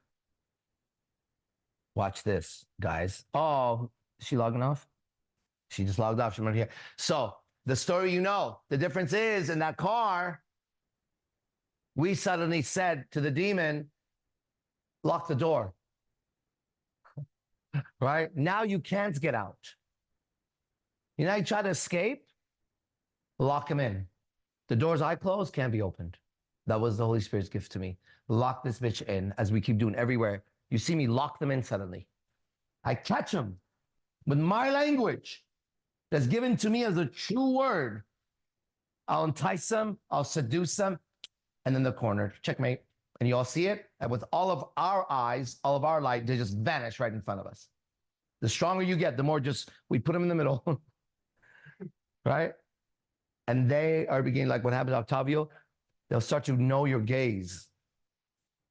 Watch this, guys. Oh, is she logging off? She just logged off. She's not here. So the story you know, the difference is in that car, we suddenly said to the demon, lock the door. Right? Now you can't get out. You know, you try to escape, lock him in. The doors I close can't be opened. That was the Holy Spirit's gift to me. Lock this bitch in as we keep doing everywhere. You see me lock them in suddenly. I catch them with my language that's given to me as a true word. I'll entice them, I'll seduce them, and then the corner, checkmate. And you all see it, and with all of our eyes, all of our light, they just vanish right in front of us. The stronger you get, the more just we put them in the middle, right? And they are beginning, like what happened to Octavio, they'll start to know your gaze.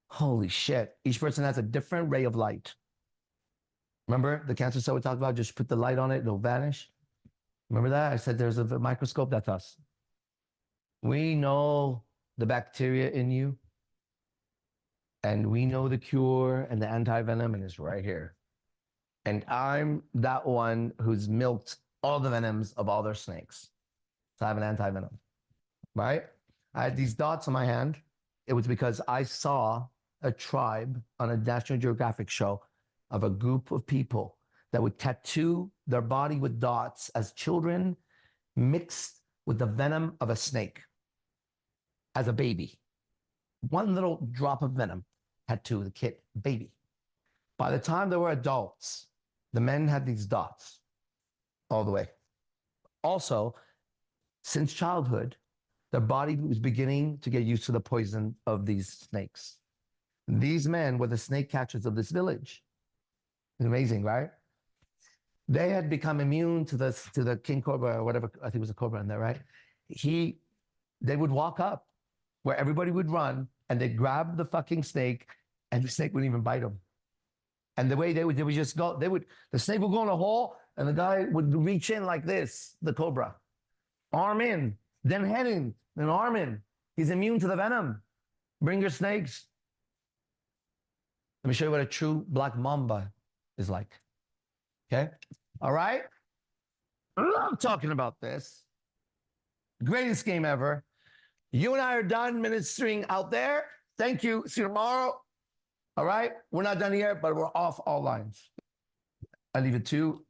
Holy shit. Each person has a different ray of light. Remember the cancer cell we talked about? Just put the light on it, it'll vanish. Remember that? I said there's a microscope, that's us. We know the bacteria in you, and we know the cure and the anti-venom, and it's right here. And I'm that one who's milked all the venoms of all their snakes. So I have an anti-venom, right? I had these dots on my hand. It was because I saw a tribe on a National Geographic show of a group of people that would tattoo their body with dots as children mixed with the venom of a snake as a baby. One little drop of venom tattoo the kid, baby. By the time they were adults, the men had these dots all the way. Also, since childhood, their body was beginning to get used to the poison of these snakes. These men were the snake catchers of this village. It's amazing, right? They had become immune to the king cobra or whatever. I think it was a cobra in there, right? They would walk up where everybody would run and they'd grab the fucking snake and the snake wouldn't even bite them. And the way they would just go, the snake would go in a hole and the guy would reach in like this, the cobra. Arm in, then head in, then arm in. He's immune to the venom. Bring your snakes. Let me show you what a true black mamba is like. Okay? All right? I love talking about this. Greatest game ever. You and I are done ministering out there. Thank you. See you tomorrow. All right? We're not done here, but we're off all lines. I leave it to